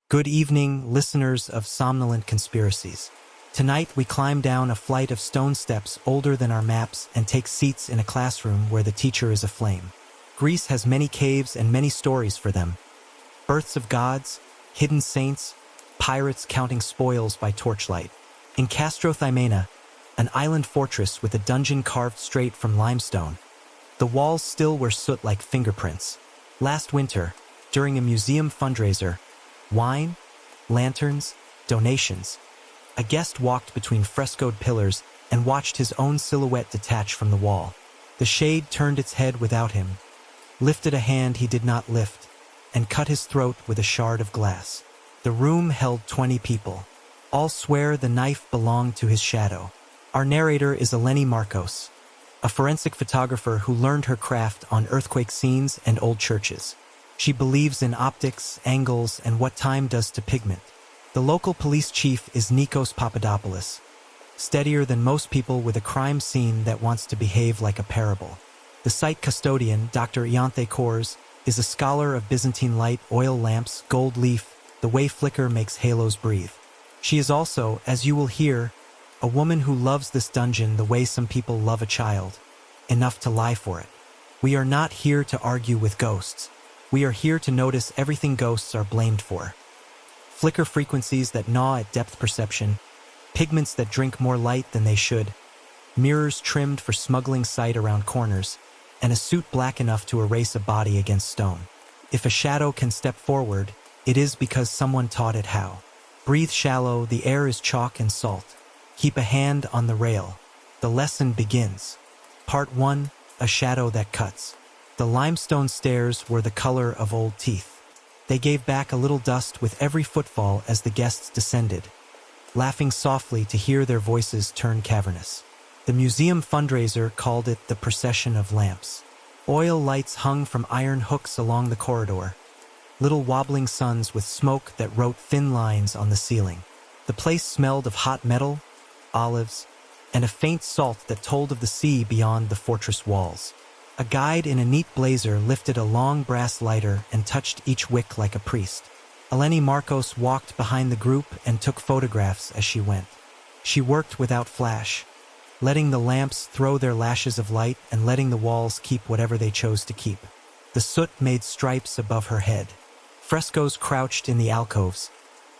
Good evening, listeners of Somnolent Conspiracies. Tonight we climb down a flight of stone steps older than our maps and take seats in a classroom where the teacher is aflame. Greece has many caves and many stories for them. Births of gods, hidden saints, pirates counting spoils by torchlight. In Castrothymena, an island fortress with a dungeon carved straight from limestone, the walls still were soot like fingerprints. Last winter, during a museum fundraiser, wine, lanterns, donations, a guest walked between frescoed pillars and watched his own silhouette detach from the wall. The shade turned its head without him, lifted a hand he did not lift, and cut his throat with a shard of glass. The room held 20 people. All swear the knife belonged to his shadow. Our narrator is Eleni Markos, a forensic photographer who learned her craft on earthquake scenes and old churches. She believes in optics, angles, and what time does to pigment. The local police chief is Nikos Papadopoulos, steadier than most people with a crime scene that wants to behave like a parable. The site custodian, Dr. Ianthe Kors, is a scholar of Byzantine light, oil lamps, gold leaf, the way flicker makes halos breathe. She is also, as you will hear, a woman who loves this dungeon the way some people love a child, enough to lie for it. We are not here to argue with ghosts. We are here to notice everything ghosts are blamed for. Flicker frequencies that gnaw at depth perception, pigments that drink more light than they should, mirrors trimmed for smuggling sight around corners, and a suit black enough to erase a body against stone. If a shadow can step forward, it is because someone taught it how. Breathe shallow, the air is chalk and salt. Keep a hand on the rail. The lesson begins. Part 1, a shadow that cuts. The limestone stairs were the color of old teeth. They gave back a little dust with every footfall as the guests descended, laughing softly to hear their voices turn cavernous. The museum fundraiser called it the Procession of Lamps. Oil lights hung from iron hooks along the corridor, little wobbling suns with smoke that wrote thin lines on the ceiling. The place smelled of hot metal, olives, and a faint salt that told of the sea beyond the fortress walls. A guide in a neat blazer lifted a long brass lighter and touched each wick like a priest. Eleni Markos walked behind the group and took photographs as she went. She worked without flash, letting the lamps throw their lashes of light and letting the walls keep whatever they chose to keep. The soot made stripes above her head. Frescoes crouched in the alcoves,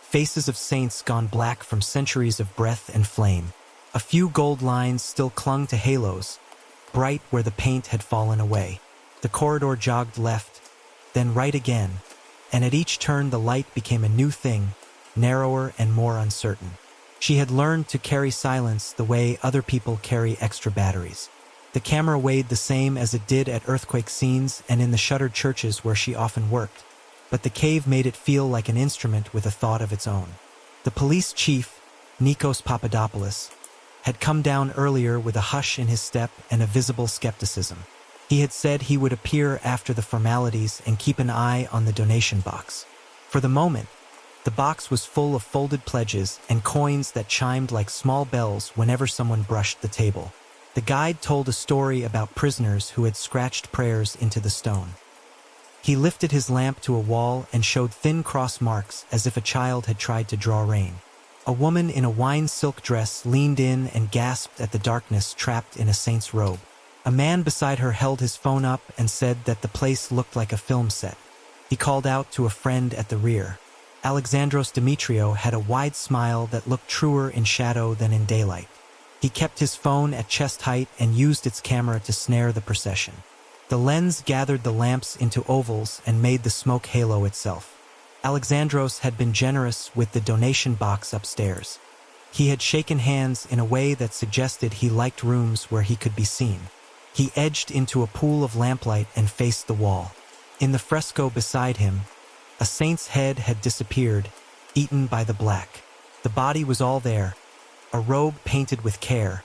faces of saints gone black from centuries of breath and flame. A few gold lines still clung to halos, bright where the paint had fallen away. The corridor jogged left, then right again, and at each turn the light became a new thing, narrower and more uncertain. She had learned to carry silence the way other people carry extra batteries. The camera weighed the same as it did at earthquake scenes and in the shuttered churches where she often worked, but the cave made it feel like an instrument with a thought of its own. The police chief, Nikos Papadopoulos, had come down earlier with a hush in his step and a visible skepticism. He had said he would appear after the formalities and keep an eye on the donation box. For the moment, the box was full of folded pledges and coins that chimed like small bells whenever someone brushed the table. The guide told a story about prisoners who had scratched prayers into the stone. He lifted his lamp to a wall and showed thin cross marks as if a child had tried to draw rain. A woman in a wine silk dress leaned in and gasped at the darkness trapped in a saint's robe. A man beside her held his phone up and said that the place looked like a film set. He called out to a friend at the rear. Alexandros Demetrio had a wide smile that looked truer in shadow than in daylight. He kept his phone at chest height and used its camera to snare the procession. The lens gathered the lamps into ovals and made the smoke halo itself. Alexandros had been generous with the donation box upstairs. He had shaken hands in a way that suggested he liked rooms where he could be seen. He edged into a pool of lamplight and faced the wall. In the fresco beside him, a saint's head had disappeared, eaten by the black. The body was all there, a robe painted with care,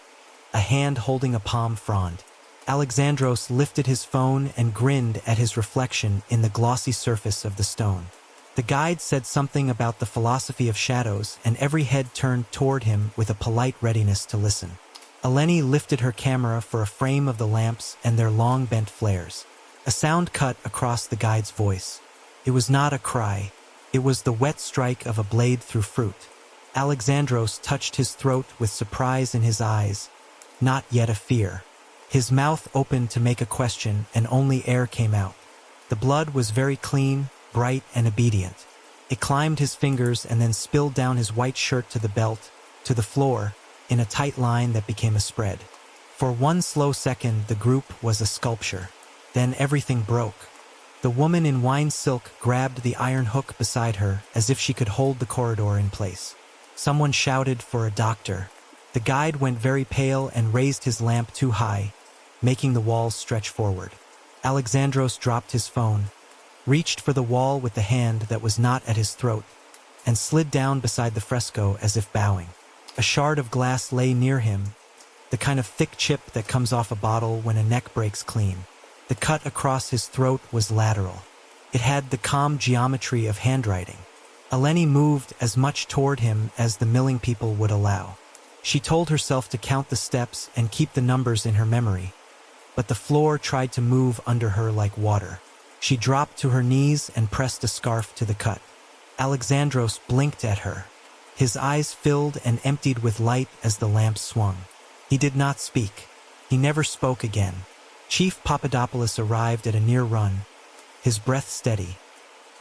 a hand holding a palm frond. Alexandros lifted his phone and grinned at his reflection in the glossy surface of the stone. The guide said something about the philosophy of shadows, and every head turned toward him with a polite readiness to listen. Eleni lifted her camera for a frame of the lamps and their long bent flares. A sound cut across the guide's voice. It was not a cry. It was the wet strike of a blade through fruit. Alexandros touched his throat with surprise in his eyes, not yet a fear. His mouth opened to make a question, and only air came out. The blood was very clean, bright, and obedient. It climbed his fingers and then spilled down his white shirt to the belt, to the floor, in a tight line that became a spread. For one slow second, the group was a sculpture. Then everything broke. The woman in wine silk grabbed the iron hook beside her as if she could hold the corridor in place. Someone shouted for a doctor. The guide went very pale and raised his lamp too high, making the walls stretch forward. Alexandros dropped his phone, reached for the wall with the hand that was not at his throat, and slid down beside the fresco as if bowing. A shard of glass lay near him, the kind of thick chip that comes off a bottle when a neck breaks clean. The cut across his throat was lateral. It had the calm geometry of handwriting. Eleni moved as much toward him as the milling people would allow. She told herself to count the steps and keep the numbers in her memory, but the floor tried to move under her like water. She dropped to her knees and pressed a scarf to the cut. Alexandros blinked at her. His eyes filled and emptied with light as the lamp swung. He did not speak. He never spoke again. Chief Papadopoulos arrived at a near run, his breath steady,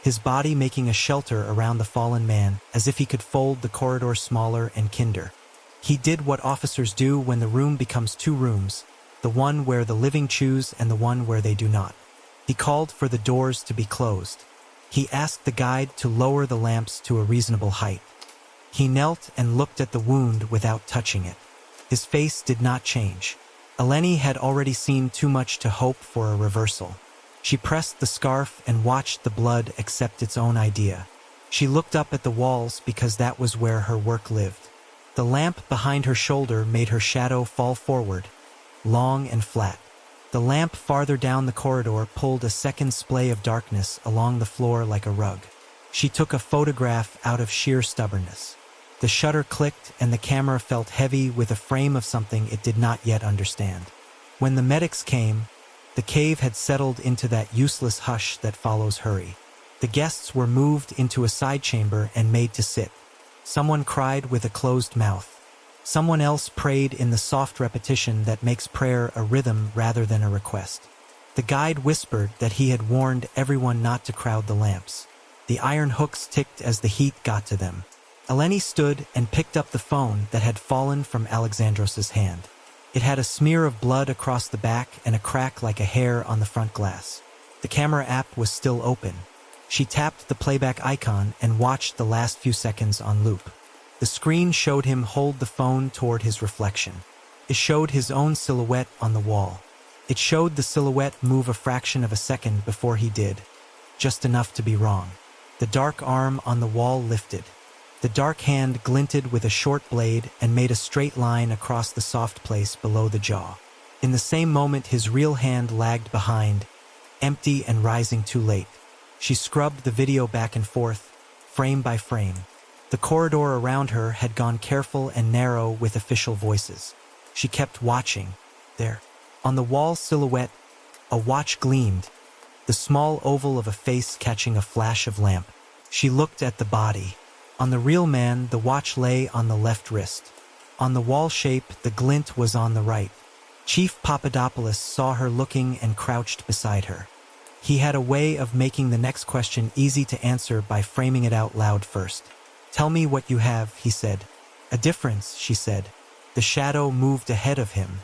his body making a shelter around the fallen man as if he could fold the corridor smaller and kinder. He did what officers do when the room becomes two rooms, the one where the living choose and the one where they do not. He called for the doors to be closed. He asked the guide to lower the lamps to a reasonable height. He knelt and looked at the wound without touching it. His face did not change. Eleni had already seen too much to hope for a reversal. She pressed the scarf and watched the blood accept its own idea. She looked up at the walls because that was where her work lived. The lamp behind her shoulder made her shadow fall forward, long and flat. The lamp farther down the corridor pulled a second splay of darkness along the floor like a rug. She took a photograph out of sheer stubbornness. The shutter clicked and the camera felt heavy with a frame of something it did not yet understand. When the medics came, the cave had settled into that useless hush that follows hurry. The guests were moved into a side chamber and made to sit. Someone cried with a closed mouth. Someone else prayed in the soft repetition that makes prayer a rhythm rather than a request. The guide whispered that he had warned everyone not to crowd the lamps. The iron hooks ticked as the heat got to them. Eleni stood and picked up the phone that had fallen from Alexandros's hand. It had a smear of blood across the back and a crack like a hair on the front glass. The camera app was still open. She tapped the playback icon and watched the last few seconds on loop. The screen showed him hold the phone toward his reflection. It showed his own silhouette on the wall. It showed the silhouette move a fraction of a second before he did, just enough to be wrong. The dark arm on the wall lifted. The dark hand glinted with a short blade and made a straight line across the soft place below the jaw. In the same moment, his real hand lagged behind, empty and rising too late. She scrubbed the video back and forth, frame by frame. The corridor around her had gone careful and narrow with official voices. She kept watching. There, on the wall silhouette, a watch gleamed, the small oval of a face catching a flash of lamp. She looked at the body. On the real man, the watch lay on the left wrist. On the wall shape, the glint was on the right. Chief Papadopoulos saw her looking and crouched beside her. He had a way of making the next question easy to answer by framing it out loud first. "Tell me what you have," he said. "A difference," she said. The shadow moved ahead of him.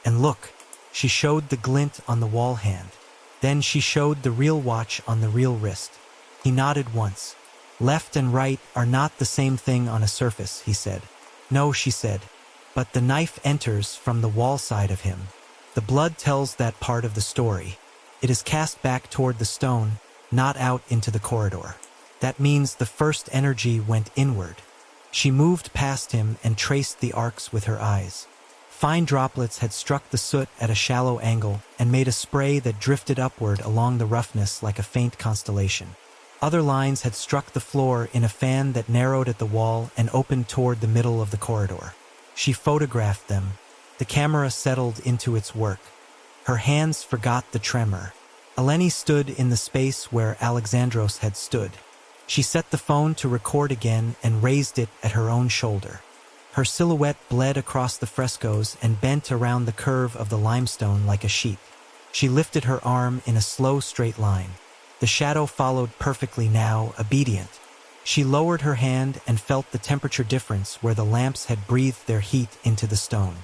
"And look," she showed the glint on the wall hand. Then she showed the real watch on the real wrist. He nodded once. "Left and right are not the same thing on a surface," he said. "No," she said. "But the knife enters from the wall side of him. The blood tells that part of the story. It is cast back toward the stone, not out into the corridor. That means the first energy went inward." She moved past him and traced the arcs with her eyes. Fine droplets had struck the soot at a shallow angle and made a spray that drifted upward along the roughness like a faint constellation. Other lines had struck the floor in a fan that narrowed at the wall and opened toward the middle of the corridor. She photographed them. The camera settled into its work. Her hands forgot the tremor. Eleni stood in the space where Alexandros had stood. She set the phone to record again and raised it at her own shoulder. Her silhouette bled across the frescoes and bent around the curve of the limestone like a sheet. She lifted her arm in a slow, straight line. The shadow followed perfectly now, obedient. She lowered her hand and felt the temperature difference where the lamps had breathed their heat into the stone.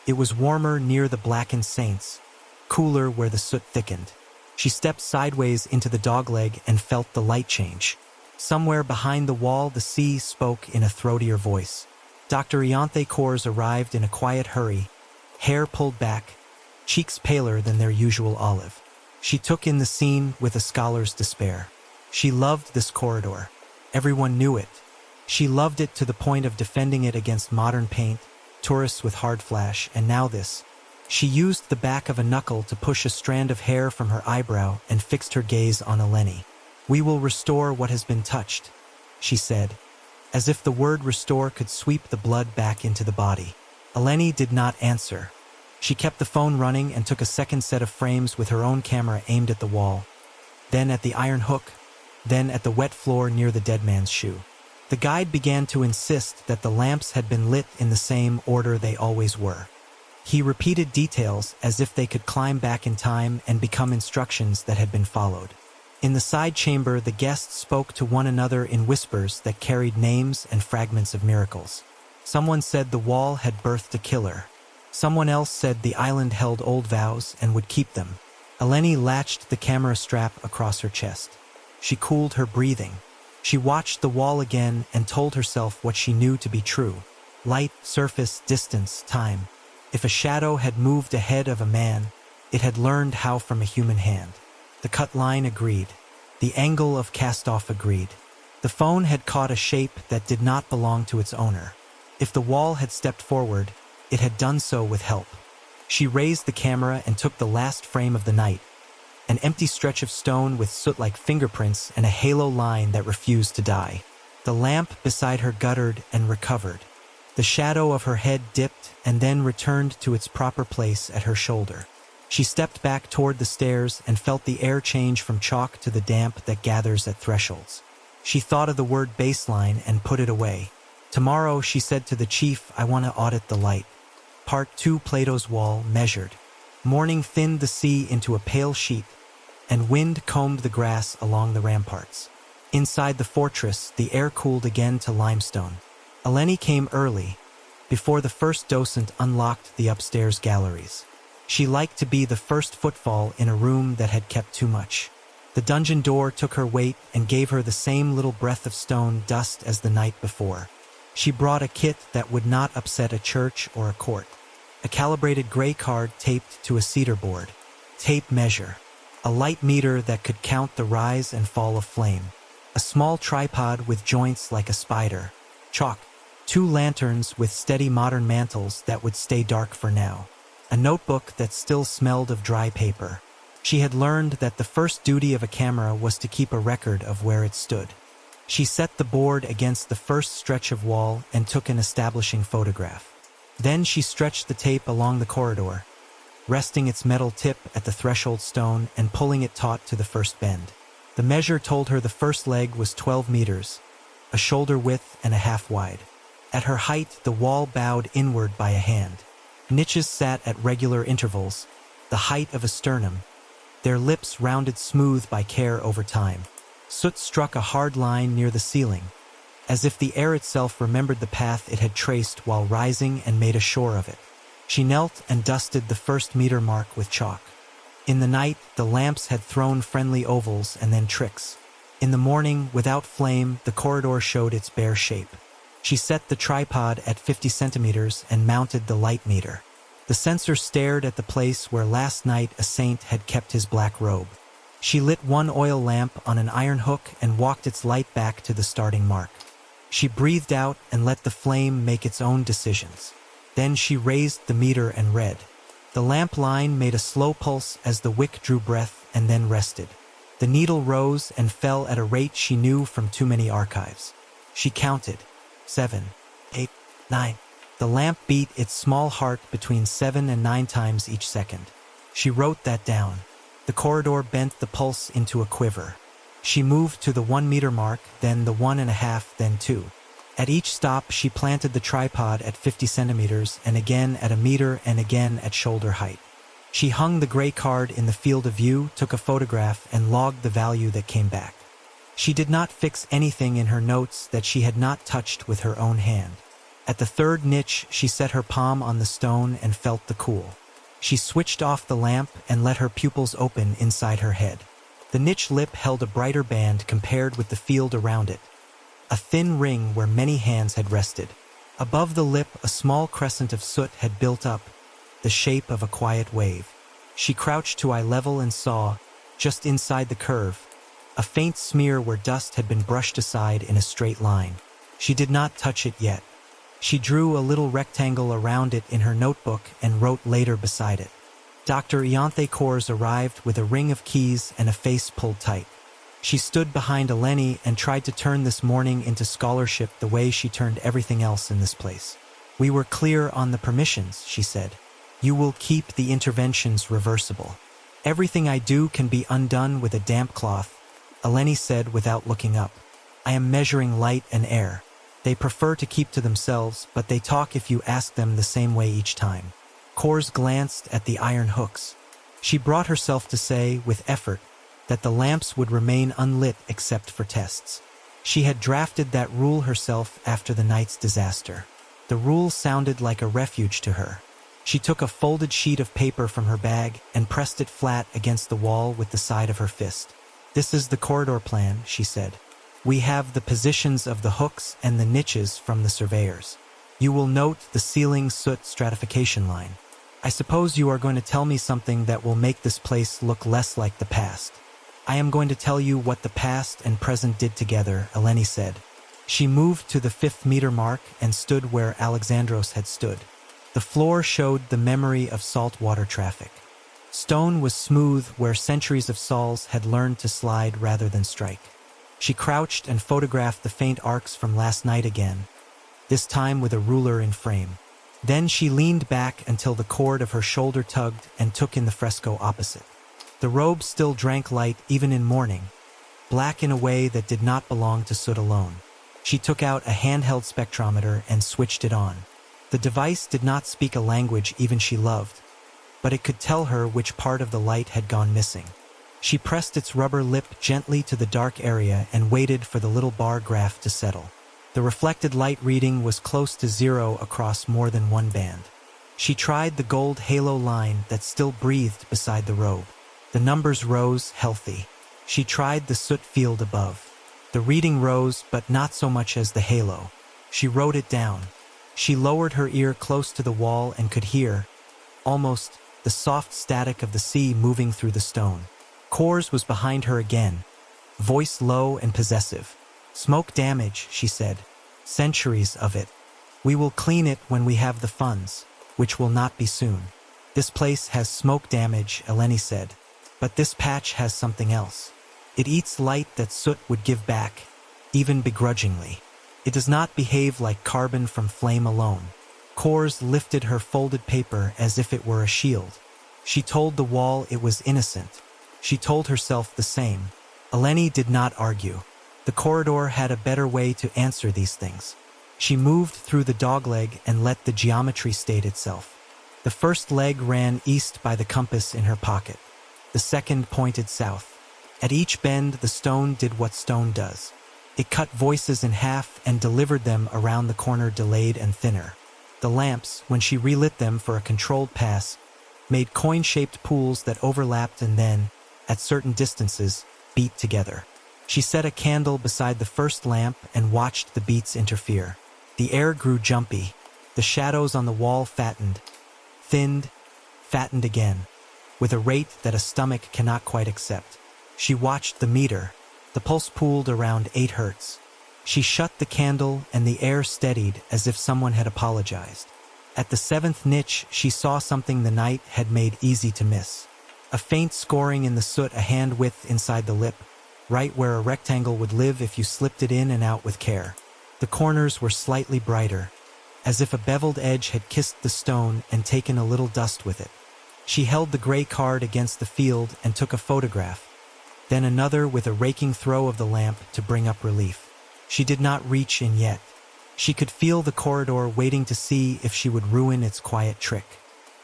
It was warmer near the blackened saints, cooler where the soot thickened. She stepped sideways into the dogleg and felt the light change. Somewhere behind the wall, the sea spoke in a throatier voice. Dr. Ianthe Kors arrived in a quiet hurry, hair pulled back, cheeks paler than their usual olive. She took in the scene with a scholar's despair. She loved this corridor. Everyone knew it. She loved it to the point of defending it against modern paint, tourists with hard flash, and now this. She used the back of a knuckle to push a strand of hair from her eyebrow and fixed her gaze on Eleni. "We will restore what has been touched," she said, as if the word restore could sweep the blood back into the body. Eleni did not answer. She kept the phone running and took a second set of frames with her own camera aimed at the wall, then at the iron hook, then at the wet floor near the dead man's shoe. The guide began to insist that the lamps had been lit in the same order they always were. He repeated details as if they could climb back in time and become instructions that had been followed. In the side chamber, the guests spoke to one another in whispers that carried names and fragments of miracles. Someone said the wall had birthed a killer. Someone else said the island held old vows and would keep them. Eleni latched the camera strap across her chest. She cooled her breathing. She watched the wall again and told herself what she knew to be true. Light, surface, distance, time. If a shadow had moved ahead of a man, it had learned how from a human hand. The cut line agreed. The angle of cast-off agreed. The phone had caught a shape that did not belong to its owner. If the wall had stepped forward, it had done so with help. She raised the camera and took the last frame of the night, an empty stretch of stone with soot-like fingerprints and a halo line that refused to die. The lamp beside her guttered and recovered. The shadow of her head dipped and then returned to its proper place at her shoulder. She stepped back toward the stairs and felt the air change from chalk to the damp that gathers at thresholds. She thought of the word baseline and put it away. "Tomorrow," she said to the chief, "I want to audit the light." Part 2, Plato's Wall, measured. Morning thinned the sea into a pale sheet, and wind combed the grass along the ramparts. Inside the fortress, the air cooled again to limestone. Eleni came early, before the first docent unlocked the upstairs galleries. She liked to be the first footfall in a room that had kept too much. The dungeon door took her weight and gave her the same little breath of stone dust as the night before. She brought a kit that would not upset a church or a court. A calibrated gray card taped to a cedar board. Tape measure. A light meter that could count the rise and fall of flame. A small tripod with joints like a spider. Chalk. 2 lanterns with steady modern mantles that would stay dark for now. A notebook that still smelled of dry paper. She had learned that the first duty of a camera was to keep a record of where it stood. She set the board against the first stretch of wall and took an establishing photograph. Then she stretched the tape along the corridor, resting its metal tip at the threshold stone and pulling it taut to the first bend. The measure told her the first leg was 12 meters, a shoulder width and a half wide. At her height, the wall bowed inward by a hand. Niches sat at regular intervals, the height of a sternum, their lips rounded smooth by care over time. Soot struck a hard line near the ceiling, as if the air itself remembered the path it had traced while rising and made a shore of it. She knelt and dusted the first meter mark with chalk. In the night, the lamps had thrown friendly ovals and then tricks. In the morning, without flame, the corridor showed its bare shape. She set the tripod at 50 centimeters and mounted the light meter. The sensor stared at the place where last night a saint had kept his black robe. She lit one oil lamp on an iron hook and walked its light back to the starting mark. She breathed out and let the flame make its own decisions. Then she raised the meter and read. The lamp line made a slow pulse as the wick drew breath and then rested. The needle rose and fell at a rate she knew from too many archives. She counted. 7, 8, 9. The lamp beat its small heart between 7 and 9 times each second. She wrote that down. The corridor bent the pulse into a quiver. She moved to the 1 meter mark, then the 1.5, then 2. At each stop, she planted the tripod at 50 centimeters, and again at a meter, and again at shoulder height. She hung the gray card in the field of view, took a photograph, and logged the value that came back. She did not fix anything in her notes that she had not touched with her own hand. At the third niche, she set her palm on the stone and felt the cool. She switched off the lamp and let her pupils open inside her head. The niche lip held a brighter band compared with the field around it, a thin ring where many hands had rested. Above the lip, a small crescent of soot had built up, the shape of a quiet wave. She crouched to eye level and saw, just inside the curve, a faint smear where dust had been brushed aside in a straight line. She did not touch it yet. She drew a little rectangle around it in her notebook and wrote later beside it. Dr. Ianthe Kors arrived with a ring of keys and a face pulled tight. She stood behind Eleni and tried to turn this morning into scholarship the way she turned everything else in this place. "We were clear on the permissions," she said. "You will keep the interventions reversible. Everything I do can be undone with a damp cloth," Eleni said without looking up. "I am measuring light and air. They prefer to keep to themselves, but they talk if you ask them the same way each time." Kors glanced at the iron hooks. She brought herself to say, with effort, that the lamps would remain unlit except for tests. She had drafted that rule herself after the night's disaster. The rule sounded like a refuge to her. She took a folded sheet of paper from her bag and pressed it flat against the wall with the side of her fist. "This is the corridor plan," she said. "We have the positions of the hooks and the niches from the surveyors. You will note the ceiling soot stratification line. I suppose you are going to tell me something that will make this place look less like the past." "I am going to tell you what the past and present did together," Eleni said. She moved to the 5-meter mark and stood where Alexandros had stood. The floor showed the memory of saltwater traffic. Stone was smooth where centuries of sols had learned to slide rather than strike. She crouched and photographed the faint arcs from last night again, this time with a ruler in frame. Then she leaned back until the cord of her shoulder tugged and took in the fresco opposite. The robe still drank light even in morning, black in a way that did not belong to soot alone. She took out a handheld spectrometer and switched it on. The device did not speak a language even she loved, but it could tell her which part of the light had gone missing. She pressed its rubber lip gently to the dark area and waited for the little bar graph to settle. The reflected light reading was close to 0 across more than one band. She tried the gold halo line that still breathed beside the robe. The numbers rose, healthy. She tried the soot field above. The reading rose, but not so much as the halo. She wrote it down. She lowered her ear close to the wall and could hear, almost, the soft static of the sea moving through the stone. Kors was behind her again, voice low and possessive. "Smoke damage," she said. "Centuries of it. We will clean it when we have the funds, which will not be soon." "This place has smoke damage," Eleni said. "But this patch has something else. It eats light that soot would give back, even begrudgingly. It does not behave like carbon from flame alone." Kors lifted her folded paper as if it were a shield. She told the wall it was innocent. She told herself the same. Eleni did not argue. The corridor had a better way to answer these things. She moved through the dogleg and let the geometry state itself. The first leg ran east by the compass in her pocket. The second pointed south. At each bend, the stone did what stone does. It cut voices in half and delivered them around the corner delayed and thinner. The lamps, when she relit them for a controlled pass, made coin-shaped pools that overlapped and then, at certain distances, beat together. She set a candle beside the first lamp and watched the beats interfere. The air grew jumpy. The shadows on the wall fattened, thinned, fattened again, with a rate that a stomach cannot quite accept. She watched the meter. The pulse pooled around 8 hertz. She shut the candle and the air steadied as if someone had apologized. At the 7th niche, she saw something the night had made easy to miss. A faint scoring in the soot a hand width inside the lip, right where a rectangle would live if you slipped it in and out with care. The corners were slightly brighter, as if a beveled edge had kissed the stone and taken a little dust with it. She held the gray card against the field and took a photograph, then another with a raking throw of the lamp to bring up relief. She did not reach in yet. She could feel the corridor waiting to see if she would ruin its quiet trick.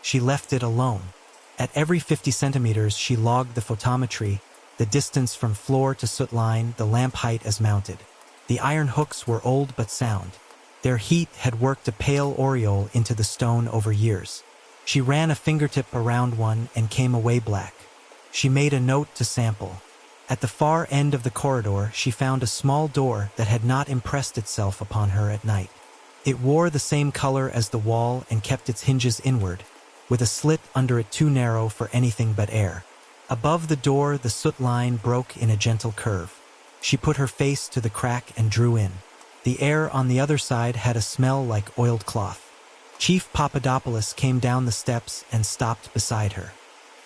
She left it alone. At every 50 centimeters, she logged the photometry, the distance from floor to soot line, the lamp height as mounted. The iron hooks were old but sound. Their heat had worked a pale aureole into the stone over years. She ran a fingertip around one and came away black. She made a note to sample. At the far end of the corridor, she found a small door that had not impressed itself upon her at night. It wore the same color as the wall and kept its hinges inward, with a slit under it too narrow for anything but air. Above the door, the soot line broke in a gentle curve. She put her face to the crack and drew in. The air on the other side had a smell like oiled cloth. Chief Papadopoulos came down the steps and stopped beside her.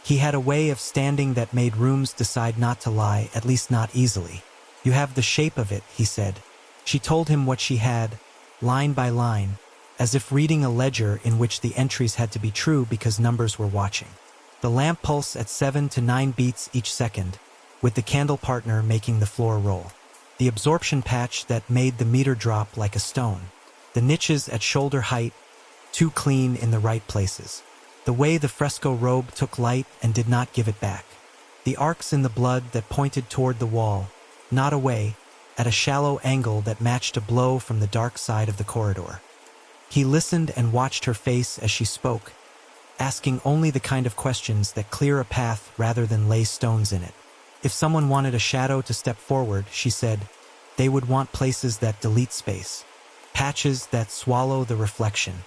He had a way of standing that made rooms decide not to lie, at least not easily. "You have the shape of it," he said. She told him what she had, line by line, as if reading a ledger in which the entries had to be true because numbers were watching. The lamp pulsed at 7 to 9 beats each second, with the candle partner making the floor roll. The absorption patch that made the meter drop like a stone. The niches at shoulder height, too clean in the right places. The way the fresco robe took light and did not give it back. The arcs in the blood that pointed toward the wall, not away, at a shallow angle that matched a blow from the dark side of the corridor. He listened and watched her face as she spoke, asking only the kind of questions that clear a path rather than lay stones in it. If someone wanted a shadow to step forward, she said, they would want places that delete space, patches that swallow the reflection,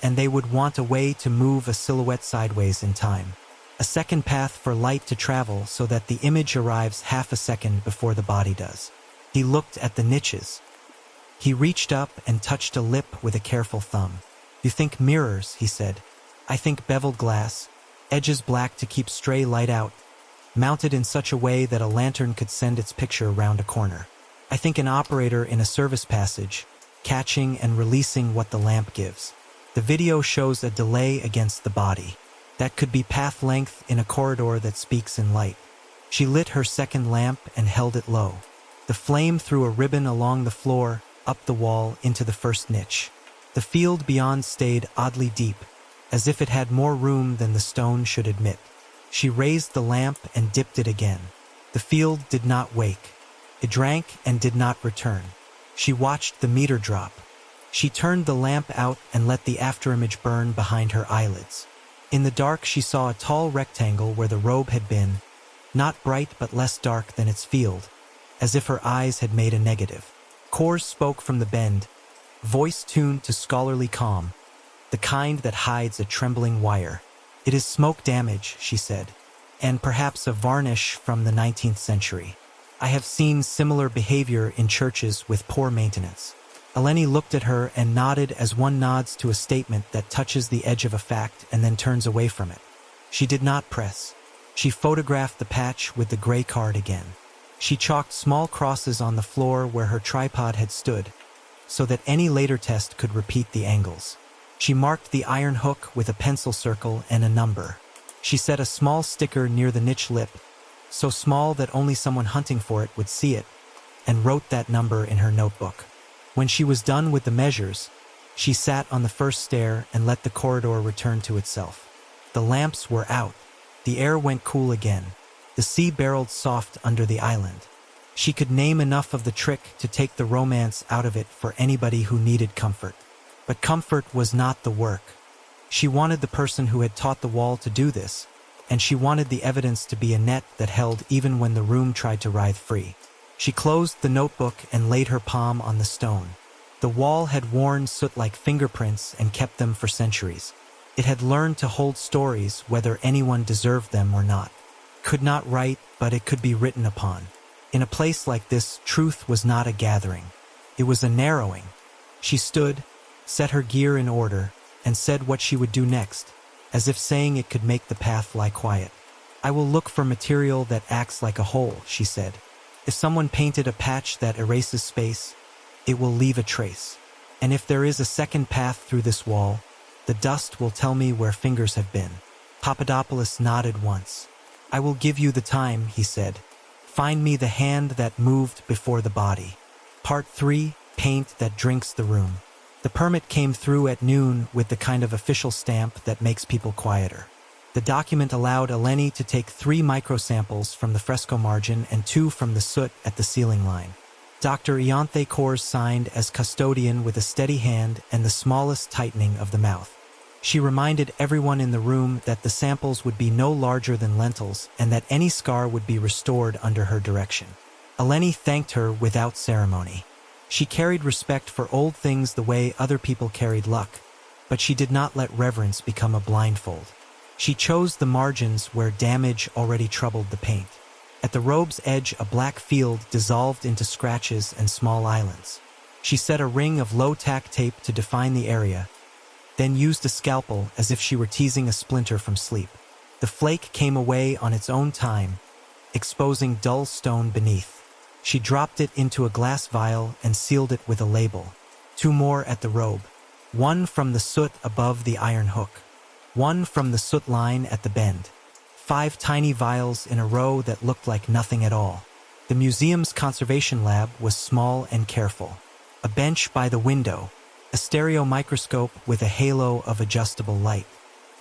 and they would want a way to move a silhouette sideways in time. A second path for light to travel so that the image arrives half a second before the body does. He looked at the niches. He reached up and touched a lip with a careful thumb. "You think mirrors," he said. "I think beveled glass, edges black to keep stray light out, mounted in such a way that a lantern could send its picture round a corner. I think an operator in a service passage, catching and releasing what the lamp gives. The video shows a delay against the body. That could be path length in a corridor that speaks in light." She lit her second lamp and held it low. The flame threw a ribbon along the floor, up the wall, into the first niche. The field beyond stayed oddly deep, as if it had more room than the stone should admit. She raised the lamp and dipped it again. The field did not wake. It drank and did not return. She watched the meter drop. She turned the lamp out and let the afterimage burn behind her eyelids. In the dark, she saw a tall rectangle where the robe had been, not bright but less dark than its field, as if her eyes had made a negative. Cores spoke from the bend, voice tuned to scholarly calm, the kind that hides a trembling wire. "It is smoke damage," she said, "and perhaps a varnish from the 19th century. I have seen similar behavior in churches with poor maintenance." Eleni looked at her and nodded as one nods to a statement that touches the edge of a fact and then turns away from it. She did not press. She photographed the patch with the gray card again. She chalked small crosses on the floor where her tripod had stood, so that any later test could repeat the angles. She marked the iron hook with a pencil circle and a number. She set a small sticker near the niche lip, so small that only someone hunting for it would see it, and wrote that number in her notebook. When she was done with the measures, she sat on the first stair and let the corridor return to itself. The lamps were out. The air went cool again. The sea barreled soft under the island. She could name enough of the trick to take the romance out of it for anybody who needed comfort. But comfort was not the work. She wanted the person who had taught the wall to do this, and she wanted the evidence to be a net that held even when the room tried to writhe free. She closed the notebook and laid her palm on the stone. The wall had worn soot-like fingerprints and kept them for centuries. It had learned to hold stories whether anyone deserved them or not. Could not write, but it could be written upon. In a place like this, truth was not a gathering. It was a narrowing. She stood, set her gear in order, and said what she would do next, as if saying it could make the path lie quiet. "I will look for material that acts like a hole," she said. "If someone painted a patch that erases space, it will leave a trace. And if there is a second path through this wall, the dust will tell me where fingers have been." Papadopoulos nodded once. "I will give you the time," he said. Find me the hand that moved before the body. Part 3, paint that drinks the room. The permit came through at noon with the kind of official stamp that makes people quieter. The document allowed Eleni to take 3 microsamples from the fresco margin and 2 from the soot at the ceiling line. Dr. Ianthe Kors signed as custodian with a steady hand and the smallest tightening of the mouth. She reminded everyone in the room that the samples would be no larger than lentils and that any scar would be restored under her direction. Eleni thanked her without ceremony. She carried respect for old things the way other people carried luck, but she did not let reverence become a blindfold. She chose the margins where damage already troubled the paint. At the robe's edge, a black field dissolved into scratches and small islands. She set a ring of low-tack tape to define the area, then used a scalpel as if she were teasing a splinter from sleep. The flake came away on its own time, exposing dull stone beneath. She dropped it into a glass vial and sealed it with a label. 2 more at the robe. 1 from the soot above the iron hook. 1 from the soot line at the bend. 5 tiny vials in a row that looked like nothing at all. The museum's conservation lab was small and careful. A bench by the window, a stereo microscope with a halo of adjustable light,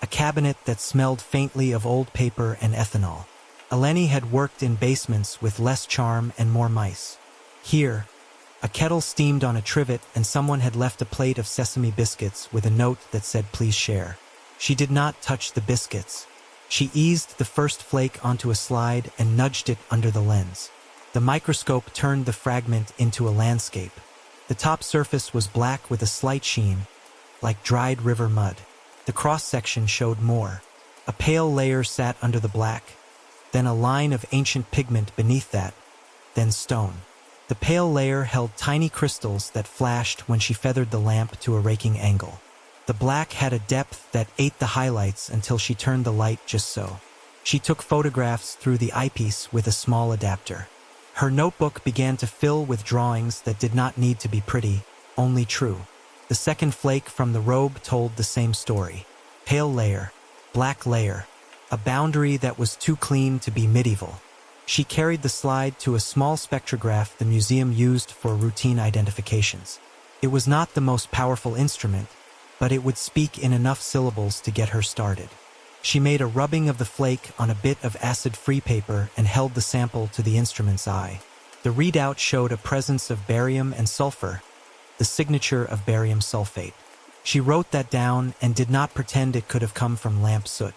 a cabinet that smelled faintly of old paper and ethanol. Eleni had worked in basements with less charm and more mice. Here, a kettle steamed on a trivet and someone had left a plate of sesame biscuits with a note that said, "Please share." She did not touch the biscuits. She eased the first flake onto a slide and nudged it under the lens. The microscope turned the fragment into a landscape. The top surface was black with a slight sheen, like dried river mud. The cross-section showed more. A pale layer sat under the black, then a line of ancient pigment beneath that, then stone. The pale layer held tiny crystals that flashed when she feathered the lamp to a raking angle. The black had a depth that ate the highlights until she turned the light just so. She took photographs through the eyepiece with a small adapter. Her notebook began to fill with drawings that did not need to be pretty, only true. The second flake from the robe told the same story. Pale layer, black layer, a boundary that was too clean to be medieval. She carried the slide to a small spectrograph the museum used for routine identifications. It was not the most powerful instrument, but it would speak in enough syllables to get her started. She made a rubbing of the flake on a bit of acid-free paper and held the sample to the instrument's eye. The readout showed a presence of barium and sulfur, the signature of barium sulfate. She wrote that down and did not pretend it could have come from lamp soot.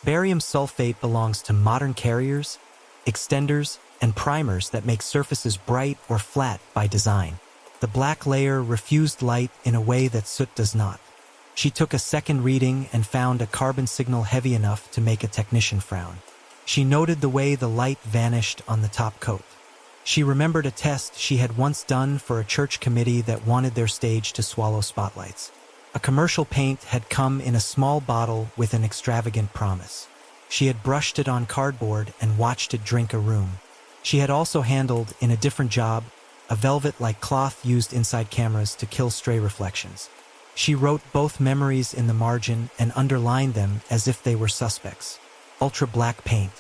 Barium sulfate belongs to modern carriers, extenders, and primers that make surfaces bright or flat by design. The black layer refused light in a way that soot does not. She took a second reading and found a carbon signal heavy enough to make a technician frown. She noted the way the light vanished on the top coat. She remembered a test she had once done for a church committee that wanted their stage to swallow spotlights. A commercial paint had come in a small bottle with an extravagant promise. She had brushed it on cardboard and watched it drink a room. She had also handled, in a different job, a velvet-like cloth used inside cameras to kill stray reflections. She wrote both memories in the margin and underlined them as if they were suspects. Ultra-black paint,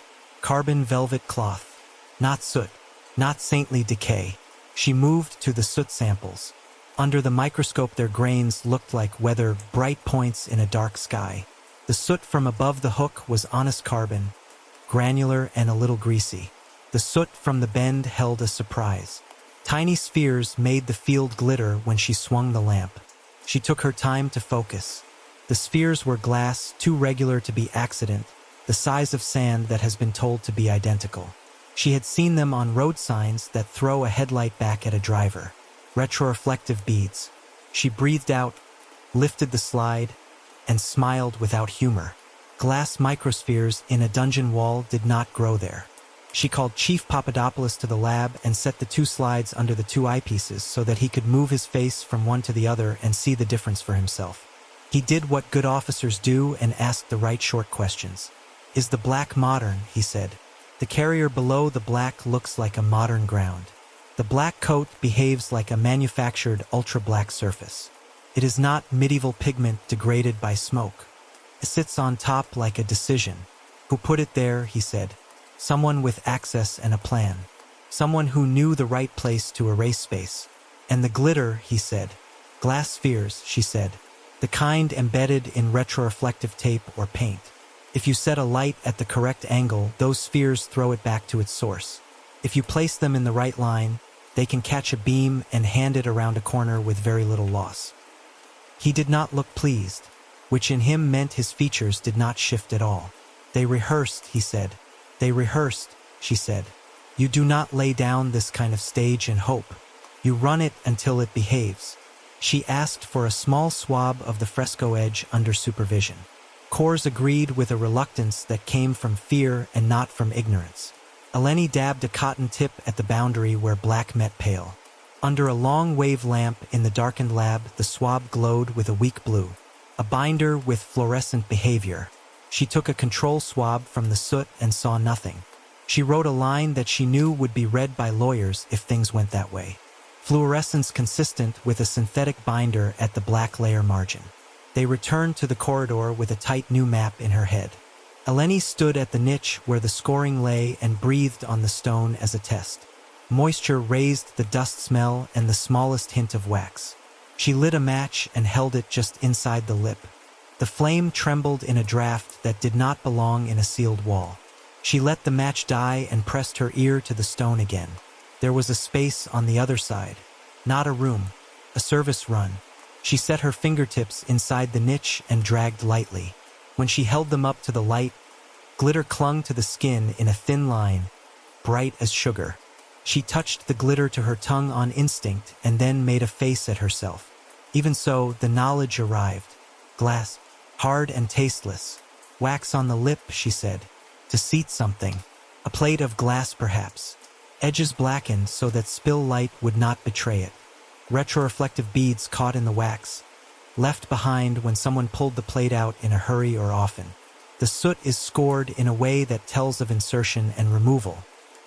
carbon velvet cloth, not soot, not saintly decay. She moved to the soot samples. Under the microscope their grains looked like weather, bright points in a dark sky. The soot from above the hook was honest carbon, granular and a little greasy. The soot from the bend held a surprise. Tiny spheres made the field glitter when she swung the lamp. She took her time to focus. The spheres were glass, too regular to be accident, the size of sand that has been told to be identical. She had seen them on road signs that throw a headlight back at a driver. Retroreflective beads. She breathed out, lifted the slide, and smiled without humor. Glass microspheres in a dungeon wall did not grow there. She called Chief Papadopoulos to the lab and set the 2 slides under the 2 eyepieces so that he could move his face from one to the other and see the difference for himself. He did what good officers do and asked the right short questions. "Is the black modern?" he said. "The carrier below the black looks like a modern ground. The black coat behaves like a manufactured ultra-black surface. It is not medieval pigment degraded by smoke. It sits on top like a decision." "Who put it there?" he said. "Someone with access and a plan." Someone who knew the right place to erase space. And the glitter, he said. Glass spheres, she said. The kind embedded in retroreflective tape or paint. If you set a light at the correct angle, those spheres throw it back to its source. If you place them in the right line, they can catch a beam and hand it around a corner with very little loss. He did not look pleased, which in him meant his features did not shift at all. They rehearsed, he said. They rehearsed, she said. You do not lay down this kind of stage and hope. You run it until it behaves. She asked for a small swab of the fresco edge under supervision. Kors agreed with a reluctance that came from fear and not from ignorance. Eleni dabbed a cotton tip at the boundary where black met pale. Under a long wave lamp in the darkened lab, the swab glowed with a weak blue, a binder with fluorescent behavior. She took a control swab from the soot and saw nothing. She wrote a line that she knew would be read by lawyers if things went that way. Fluorescence consistent with a synthetic binder at the black layer margin. They returned to the corridor with a tight new map in her head. Eleni stood at the niche where the scoring lay and breathed on the stone as a test. Moisture raised the dust smell and the smallest hint of wax. She lit a match and held it just inside the lip. The flame trembled in a draft that did not belong in a sealed wall. She let the match die and pressed her ear to the stone again. There was a space on the other side. Not a room, a service run. She set her fingertips inside the niche and dragged lightly. When she held them up to the light, glitter clung to the skin in a thin line, bright as sugar. She touched the glitter to her tongue on instinct and then made a face at herself. Even so, the knowledge arrived. Glass, hard and tasteless. Wax on the lip, she said. To seat something. A plate of glass, perhaps. Edges blackened so that spill light would not betray it. Retroreflective beads caught in the wax, left behind when someone pulled the plate out in a hurry or often. The soot is scored in a way that tells of insertion and removal.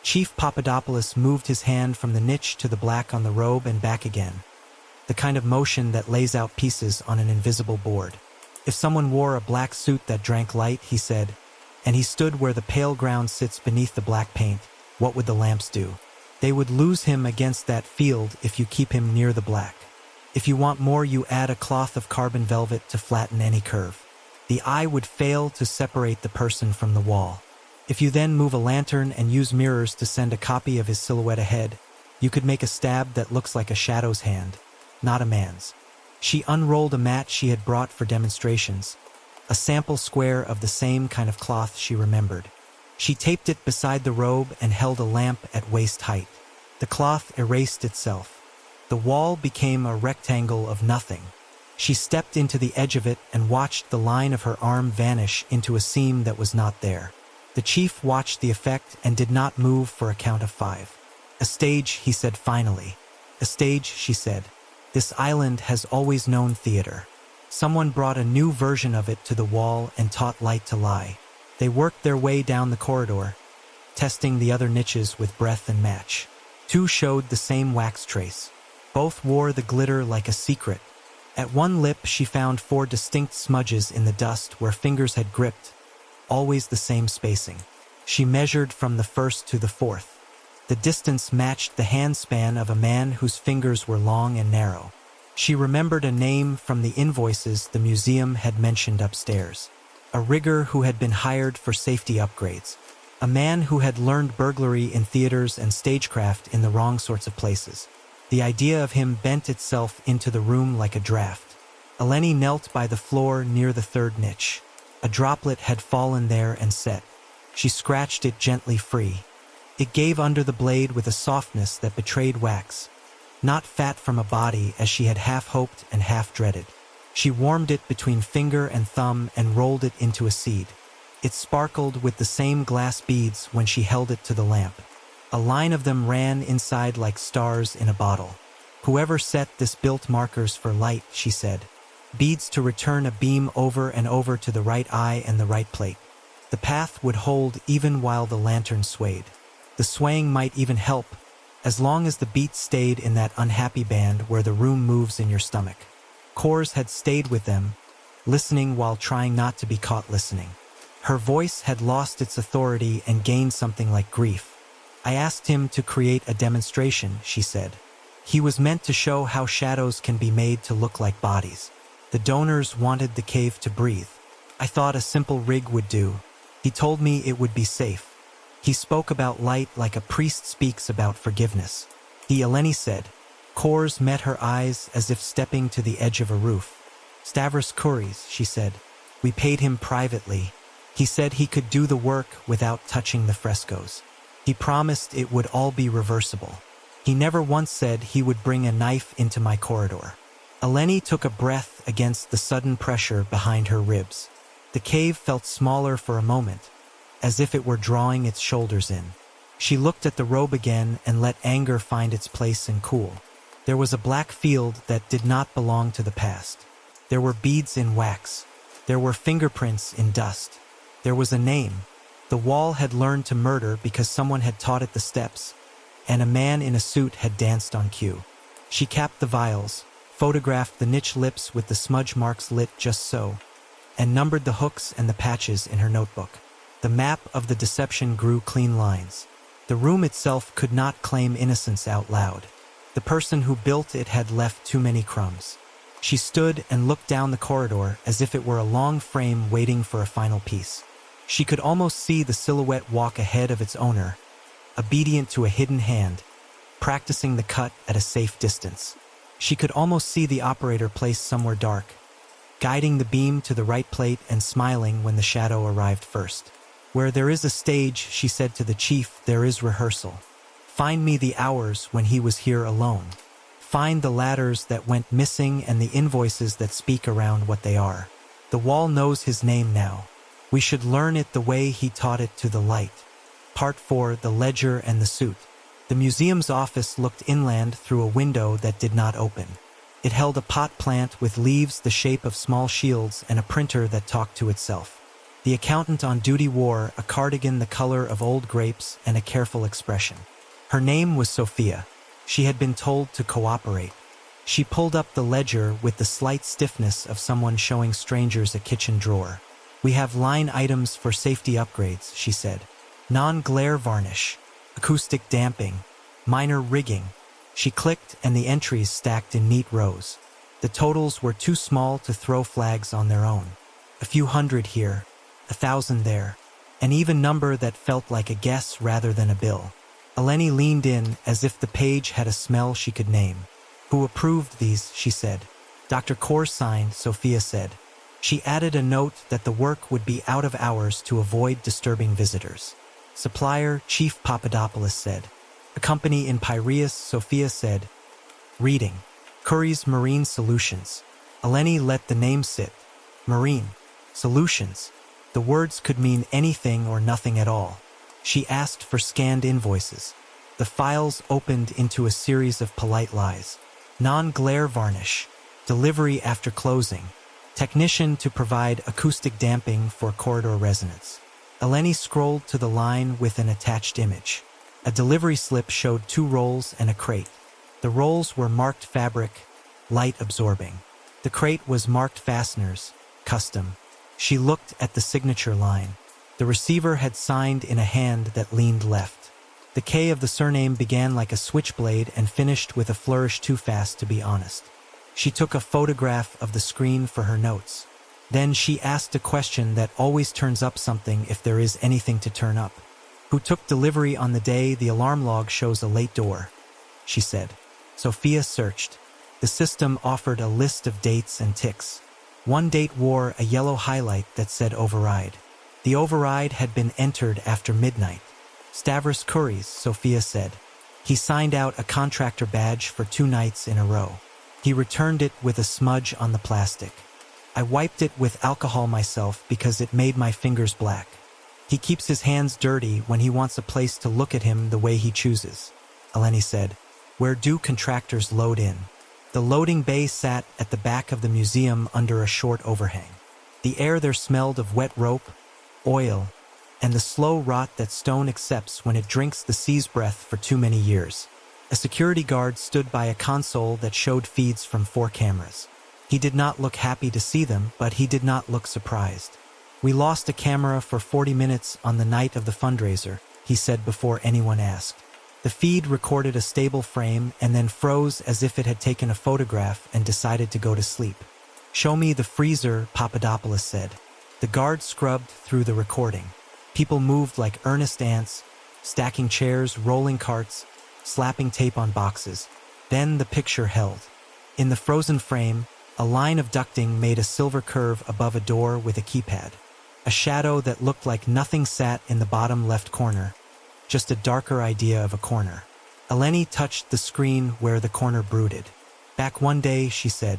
Chief Papadopoulos moved his hand from the niche to the black on the robe and back again. The kind of motion that lays out pieces on an invisible board. If someone wore a black suit that drank light, he said, and he stood where the pale ground sits beneath the black paint, what would the lamps do? They would lose him against that field if you keep him near the black. If you want more, you add a cloth of carbon velvet to flatten any curve. The eye would fail to separate the person from the wall. If you then move a lantern and use mirrors to send a copy of his silhouette ahead, you could make a stab that looks like a shadow's hand, not a man's. She unrolled a mat she had brought for demonstrations, a sample square of the same kind of cloth she remembered. She taped it beside the robe and held a lamp at waist height. The cloth erased itself. The wall became a rectangle of nothing. She stepped into the edge of it and watched the line of her arm vanish into a seam that was not there. The chief watched the effect and did not move for a count of 5. A stage, he said finally. A stage, she said. This island has always known theater. Someone brought a new version of it to the wall and taught light to lie. They worked their way down the corridor, testing the other niches with breath and match. 2 showed the same wax trace. Both wore the glitter like a secret. At one lip she found 4 distinct smudges in the dust where fingers had gripped, always the same spacing. She measured from the first to the 4th. The distance matched the handspan of a man whose fingers were long and narrow. She remembered a name from the invoices the museum had mentioned upstairs. A rigger who had been hired for safety upgrades. A man who had learned burglary in theaters and stagecraft in the wrong sorts of places. The idea of him bent itself into the room like a draft. Eleni knelt by the floor near the 3rd niche. A droplet had fallen there and set. She scratched it gently free. It gave under the blade with a softness that betrayed wax. Not fat from a body as she had half hoped and half dreaded. She warmed it between finger and thumb and rolled it into a seed. It sparkled with the same glass beads when she held it to the lamp. A line of them ran inside like stars in a bottle. Whoever set this built markers for light, she said. Beads to return a beam over and over to the right eye and the right plate. The path would hold even while the lantern swayed. The swaying might even help, as long as the beat stayed in that unhappy band where the room moves in your stomach. Kors had stayed with them, listening while trying not to be caught listening. Her voice had lost its authority and gained something like grief. I asked him to create a demonstration, she said. He was meant to show how shadows can be made to look like bodies. The donors wanted the cave to breathe. I thought a simple rig would do. He told me it would be safe. He spoke about light like a priest speaks about forgiveness. Eleni said. Cores met her eyes as if stepping to the edge of a roof. Stavros Kouris, she said. We paid him privately. He said he could do the work without touching the frescoes. He promised it would all be reversible. He never once said he would bring a knife into my corridor. Eleni took a breath against the sudden pressure behind her ribs. The cave felt smaller for a moment, as if it were drawing its shoulders in. She looked at the robe again and let anger find its place and cool. There was a black field that did not belong to the past. There were beads in wax. There were fingerprints in dust. There was a name. The wall had learned to murder because someone had taught it the steps, and a man in a suit had danced on cue. She capped the vials, photographed the niche lips with the smudge marks lit just so, and numbered the hooks and the patches in her notebook. The map of the deception grew clean lines. The room itself could not claim innocence out loud. The person who built it had left too many crumbs. She stood and looked down the corridor as if it were a long frame waiting for a final piece. She could almost see the silhouette walk ahead of its owner, obedient to a hidden hand, practicing the cut at a safe distance. She could almost see the operator placed somewhere dark, guiding the beam to the right plate and smiling when the shadow arrived first. Where there is a stage, she said to the chief, there is rehearsal. Find me the hours when he was here alone. Find the ladders that went missing and the invoices that speak around what they are. The wall knows his name now. We should learn it the way he taught it to the light. Part 4, The Ledger and the Suit. The museum's office looked inland through a window that did not open. It held a pot plant with leaves the shape of small shields and a printer that talked to itself. The accountant on duty wore a cardigan the color of old grapes and a careful expression. Her name was Sophia. She had been told to cooperate. She pulled up the ledger with the slight stiffness of someone showing strangers a kitchen drawer. We have line items for safety upgrades, she said. Non-glare varnish, acoustic damping, minor rigging. She clicked and the entries stacked in neat rows. The totals were too small to throw flags on their own. A few hundred here, 1,000 there, an even number that felt like a guess rather than a bill. Eleni leaned in as if the page had a smell she could name. Who approved these, she said. Dr. Kaur signed, Sophia said. She added a note that the work would be out of hours to avoid disturbing visitors. Supplier, Chief Papadopoulos said. A company in Piraeus, Sophia said. Reading. Curry's Marine Solutions. Eleni let the name sit. Marine. Solutions. The words could mean anything or nothing at all. She asked for scanned invoices. The files opened into a series of polite lies. Non-glare varnish. Delivery after closing. Technician to provide acoustic damping for corridor resonance. Eleni scrolled to the line with an attached image. A delivery slip showed 2 rolls and a crate. The rolls were marked fabric, light absorbing. The crate was marked fasteners, custom. She looked at the signature line. The receiver had signed in a hand that leaned left. The K of the surname began like a switchblade and finished with a flourish too fast to be honest. She took a photograph of the screen for her notes. Then she asked a question that always turns up something if there is anything to turn up. Who took delivery on the day the alarm log shows a late door? She said. Sophia searched. The system offered a list of dates and ticks. One date wore a yellow highlight that said override. The override had been entered after midnight. Stavros Kouris, Sophia said. He signed out a contractor badge for 2 nights in a row. He returned it with a smudge on the plastic. I wiped it with alcohol myself because it made my fingers black. He keeps his hands dirty when he wants a place to look at him the way he chooses. Eleni said. Where do contractors load in? The loading bay sat at the back of the museum under a short overhang. The air there smelled of wet rope, oil, and the slow rot that stone accepts when it drinks the sea's breath for too many years. A security guard stood by a console that showed feeds from 4 cameras. He did not look happy to see them, but he did not look surprised. We lost a camera for 40 minutes on the night of the fundraiser, he said before anyone asked. The feed recorded a stable frame and then froze as if it had taken a photograph and decided to go to sleep. "Show me the freezer," Papadopoulos said. The guard scrubbed through the recording. People moved like earnest ants, stacking chairs, rolling carts, slapping tape on boxes. Then the picture held. In the frozen frame, a line of ducting made a silver curve above a door with a keypad. A shadow that looked like nothing sat in the bottom left corner, just a darker idea of a corner. Eleni touched the screen where the corner brooded. "Back one day," she said.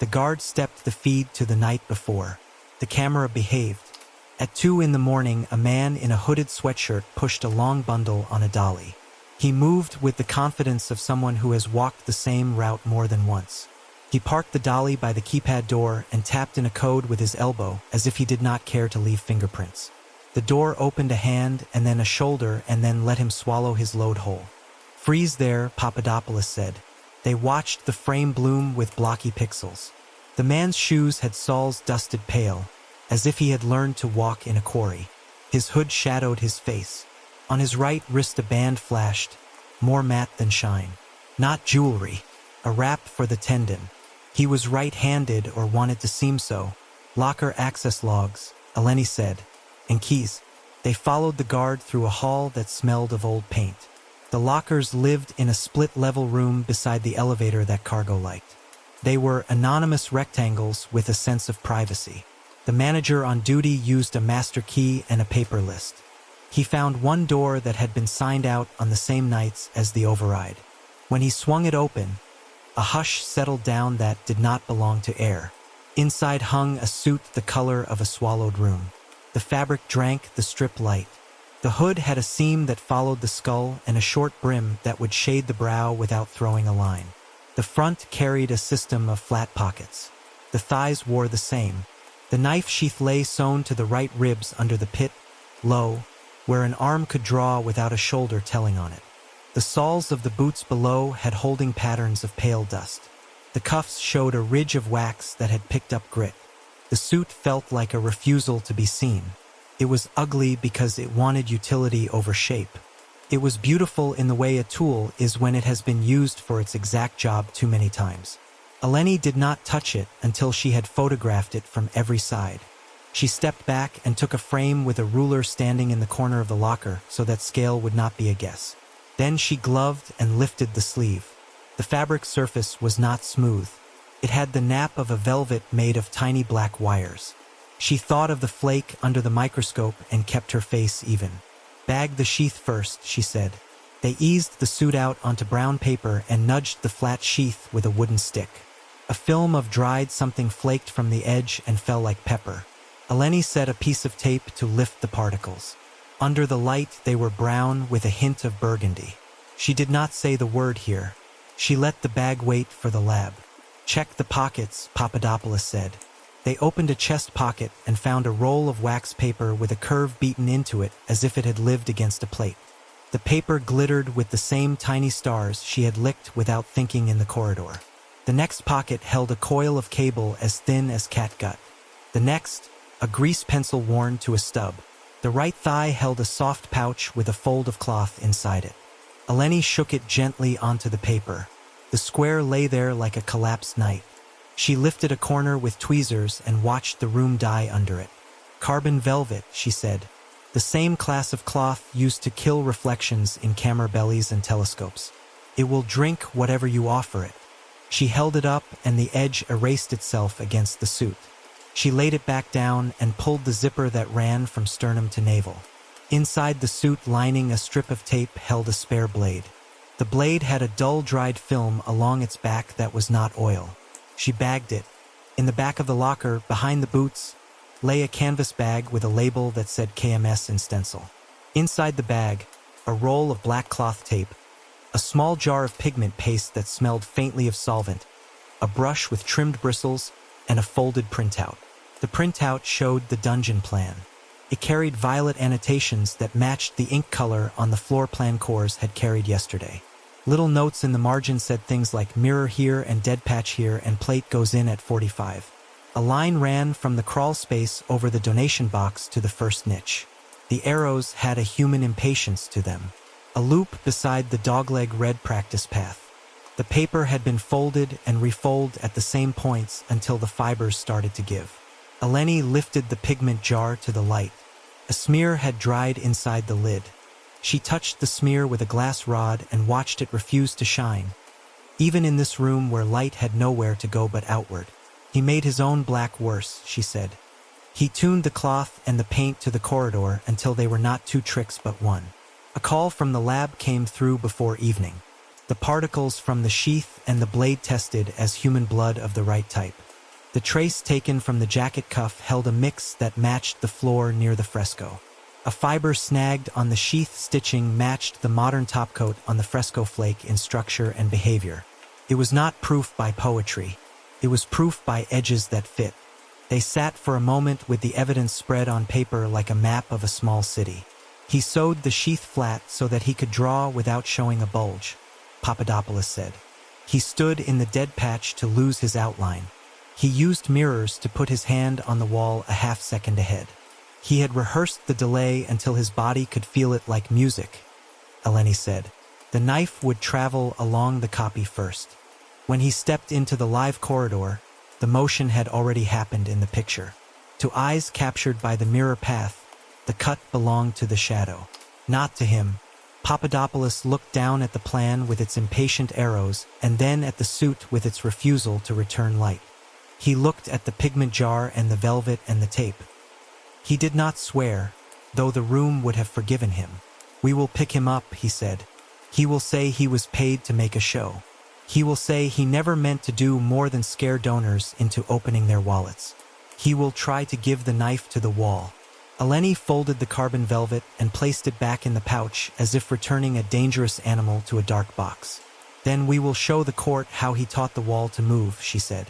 The guard stepped the feed to the night before. The camera behaved. At 2 in the morning, a man in a hooded sweatshirt pushed a long bundle on a dolly. He moved with the confidence of someone who has walked the same route more than once. He parked the dolly by the keypad door and tapped in a code with his elbow as if he did not care to leave fingerprints. The door opened a hand and then a shoulder and then let him swallow his load whole. "Freeze there," Papadopoulos said. They watched the frame bloom with blocky pixels. The man's shoes had soles dusted pale, as if he had learned to walk in a quarry. His hood shadowed his face. On his right wrist a band flashed, more matte than shine. Not jewelry, a wrap for the tendon. He was right-handed or wanted to seem so. "Locker access logs," Eleni said, "and keys." They followed the guard through a hall that smelled of old paint. The lockers lived in a split-level room beside the elevator that cargo liked. They were anonymous rectangles with a sense of privacy. The manager on duty used a master key and a paper list. He found one door that had been signed out on the same nights as the override. When he swung it open, a hush settled down that did not belong to air. Inside hung a suit the color of a swallowed room. The fabric drank the strip light. The hood had a seam that followed the skull and a short brim that would shade the brow without throwing a line. The front carried a system of flat pockets. The thighs wore the same. The knife sheath lay sewn to the right ribs under the pit, low, where an arm could draw without a shoulder telling on it. The soles of the boots below had holding patterns of pale dust. The cuffs showed a ridge of wax that had picked up grit. The suit felt like a refusal to be seen. It was ugly because it wanted utility over shape. It was beautiful in the way a tool is when it has been used for its exact job too many times. Eleni did not touch it until she had photographed it from every side. She stepped back and took a frame with a ruler standing in the corner of the locker so that scale would not be a guess. Then she gloved and lifted the sleeve. The fabric surface was not smooth. It had the nap of a velvet made of tiny black wires. She thought of the flake under the microscope and kept her face even. "Bag the sheath first," she said. They eased the suit out onto brown paper and nudged the flat sheath with a wooden stick. A film of dried something flaked from the edge and fell like pepper. Eleni set a piece of tape to lift the particles. Under the light, they were brown with a hint of burgundy. She did not say the word here. She let the bag wait for the lab. "Check the pockets," Papadopoulos said. They opened a chest pocket and found a roll of wax paper with a curve beaten into it as if it had lived against a plate. The paper glittered with the same tiny stars she had licked without thinking in the corridor. The next pocket held a coil of cable as thin as catgut. The next, a grease pencil worn to a stub. The right thigh held a soft pouch with a fold of cloth inside it. Eleni shook it gently onto the paper. The square lay there like a collapsed knight. She lifted a corner with tweezers and watched the room die under it. "Carbon velvet," she said. "The same class of cloth used to kill reflections in camera bellies and telescopes. It will drink whatever you offer it." She held it up and the edge erased itself against the suit. She laid it back down and pulled the zipper that ran from sternum to navel. Inside the suit lining, a strip of tape held a spare blade. The blade had a dull dried film along its back that was not oil. She bagged it. In the back of the locker, behind the boots, lay a canvas bag with a label that said KMS in stencil. Inside the bag, a roll of black cloth tape, a small jar of pigment paste that smelled faintly of solvent, a brush with trimmed bristles, and a folded printout. The printout showed the dungeon plan. It carried violet annotations that matched the ink color on the floor plan cores had carried yesterday. Little notes in the margin said things like "mirror here" and "dead patch here" and "plate goes in at 45. A line ran from the crawl space over the donation box to the first niche. The arrows had a human impatience to them. A loop beside the dogleg red practice path. The paper had been folded and refolded at the same points until the fibers started to give. Eleni lifted the pigment jar to the light. A smear had dried inside the lid. She touched the smear with a glass rod and watched it refuse to shine. Even in this room where light had nowhere to go but outward. He made his own black worse, she said. He tuned the cloth and the paint to the corridor until they were not two tricks but one. A call from the lab came through before evening. The particles from the sheath and the blade tested as human blood of the right type. The trace taken from the jacket cuff held a mix that matched the floor near the fresco. A fiber snagged on the sheath stitching matched the modern topcoat on the fresco flake in structure and behavior. It was not proof by poetry. It was proof by edges that fit. They sat for a moment with the evidence spread on paper like a map of a small city. He sewed the sheath flat so that he could draw without showing a bulge, Papadopoulos said. He stood in the dead patch to lose his outline. He used mirrors to put his hand on the wall a half-second ahead. He had rehearsed the delay until his body could feel it like music, Eleni said. The knife would travel along the copy first. When he stepped into the live corridor, the motion had already happened in the picture. To eyes captured by the mirror path, the cut belonged to the shadow, not to him. Papadopoulos looked down at the plan with its impatient arrows and then at the suit with its refusal to return light. He looked at the pigment jar and the velvet and the tape. He did not swear, though the room would have forgiven him. "We will pick him up," he said. "He will say he was paid to make a show. He will say he never meant to do more than scare donors into opening their wallets. He will try to give the knife to the wall." Eleni folded the carbon velvet and placed it back in the pouch as if returning a dangerous animal to a dark box. "Then we will show the court how he taught the wall to move," she said.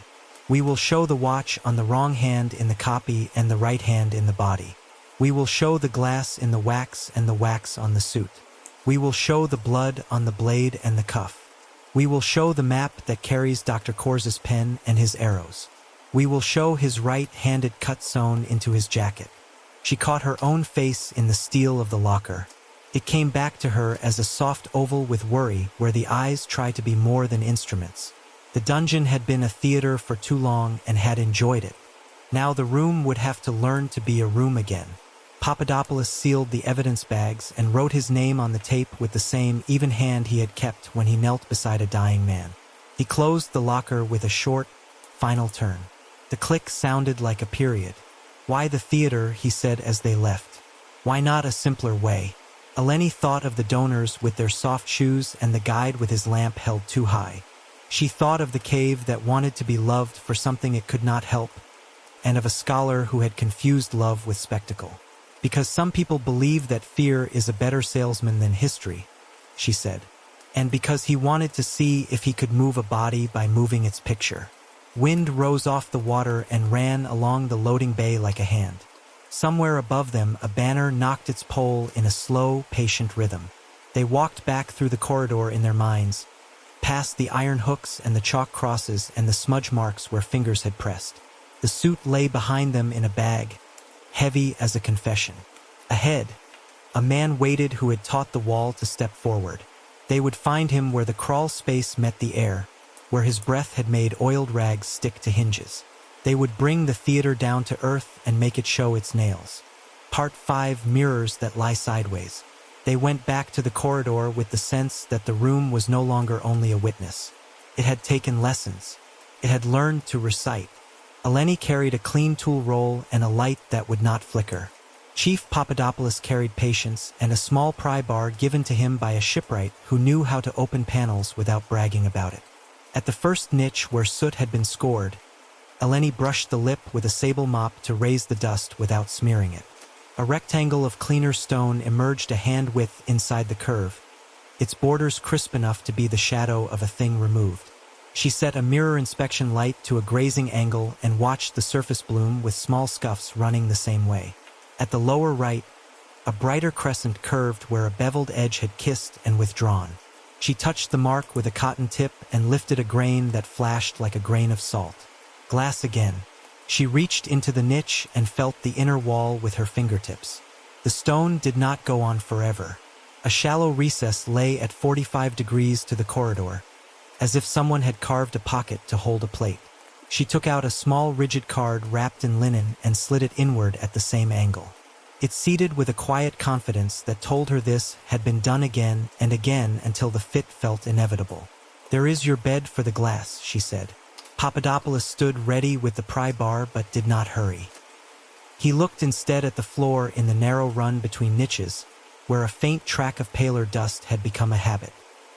"We will show the watch on the wrong hand in the copy and the right hand in the body. We will show the glass in the wax and the wax on the suit. We will show the blood on the blade and the cuff. We will show the map that carries Dr. Korz's pen and his arrows. We will show his right-handed cut sewn into his jacket." She caught her own face in the steel of the locker. It came back to her as a soft oval with worry where the eyes tried to be more than instruments. The dungeon had been a theater for too long and had enjoyed it. Now the room would have to learn to be a room again. Papadopoulos sealed the evidence bags and wrote his name on the tape with the same even hand he had kept when he knelt beside a dying man. He closed the locker with a short, final turn. The click sounded like a period. "Why the theater?" he said as they left. "Why not a simpler way?" Eleni thought of the donors with their soft shoes and the guide with his lamp held too high. She thought of the cave that wanted to be loved for something it could not help, and of a scholar who had confused love with spectacle. "Because some people believe that fear is a better salesman than history," she said. "And because he wanted to see if he could move a body by moving its picture." Wind rose off the water and ran along the loading bay like a hand. Somewhere above them, a banner knocked its pole in a slow, patient rhythm. They walked back through the corridor in their minds, past the iron hooks and the chalk crosses and the smudge marks where fingers had pressed. The suit lay behind them in a bag, heavy as a confession. Ahead, a man waited who had taught the wall to step forward. They would find him where the crawl space met the air, where his breath had made oiled rags stick to hinges. They would bring the theater down to earth and make it show its nails. Part 5, Mirrors that Lie Sideways. They went back to the corridor with the sense that the room was no longer only a witness. It had taken lessons. It had learned to recite. Eleni carried a clean tool roll and a light that would not flicker. Chief Papadopoulos carried patience and a small pry bar given to him by a shipwright who knew how to open panels without bragging about it. At the first niche where soot had been scored, Eleni brushed the lip with a sable mop to raise the dust without smearing it. A rectangle of cleaner stone emerged a hand width inside the curve, its borders crisp enough to be the shadow of a thing removed. She set a mirror inspection light to a grazing angle and watched the surface bloom with small scuffs running the same way. At the lower right, a brighter crescent curved where a beveled edge had kissed and withdrawn. She touched the mark with a cotton tip and lifted a grain that flashed like a grain of salt. Glass again. She reached into the niche and felt the inner wall with her fingertips. The stone did not go on forever. A shallow recess lay at 45 degrees to the corridor, as if someone had carved a pocket to hold a plate. She took out a small rigid card wrapped in linen and slid it inward at the same angle. It seated with a quiet confidence that told her this had been done again and again until the fit felt inevitable. "There is your bed for the glass," she said. Papadopoulos stood ready with the pry bar but did not hurry. He looked instead at the floor in the narrow run between niches, where a faint track of paler dust had become a habit.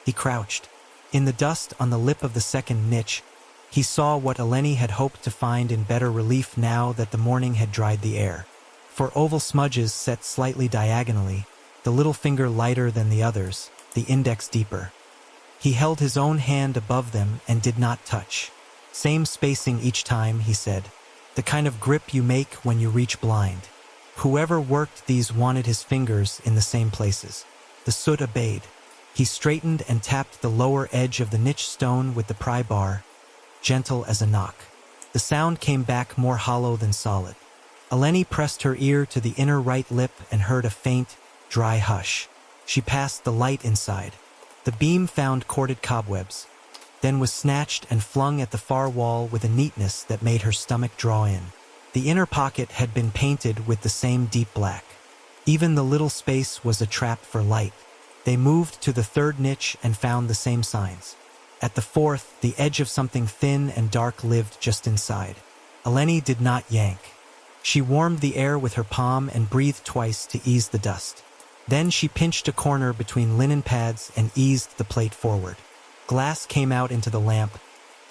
He crouched. In the dust on the lip of the second niche, he saw what Eleni had hoped to find in better relief now that the morning had dried the air. For oval smudges set slightly diagonally, the little finger lighter than the others, the index deeper. He held his own hand above them and did not touch. "Same spacing each time," he said. "The kind of grip you make when you reach blind." Whoever worked these wanted his fingers in the same places. The soot obeyed. He straightened and tapped the lower edge of the niche stone with the pry bar, gentle as a knock. The sound came back more hollow than solid. Eleni pressed her ear to the inner right lip and heard a faint, dry hush. She passed the light inside. The beam found corded cobwebs, then was snatched and flung at the far wall with a neatness that made her stomach draw in. The inner pocket had been painted with the same deep black. Even the little space was a trap for light. They moved to the third niche and found the same signs. At the fourth, the edge of something thin and dark lived just inside. Eleni did not yank. She warmed the air with her palm and breathed twice to ease the dust. Then she pinched a corner between linen pads and eased the plate forward. Glass came out into the lamp,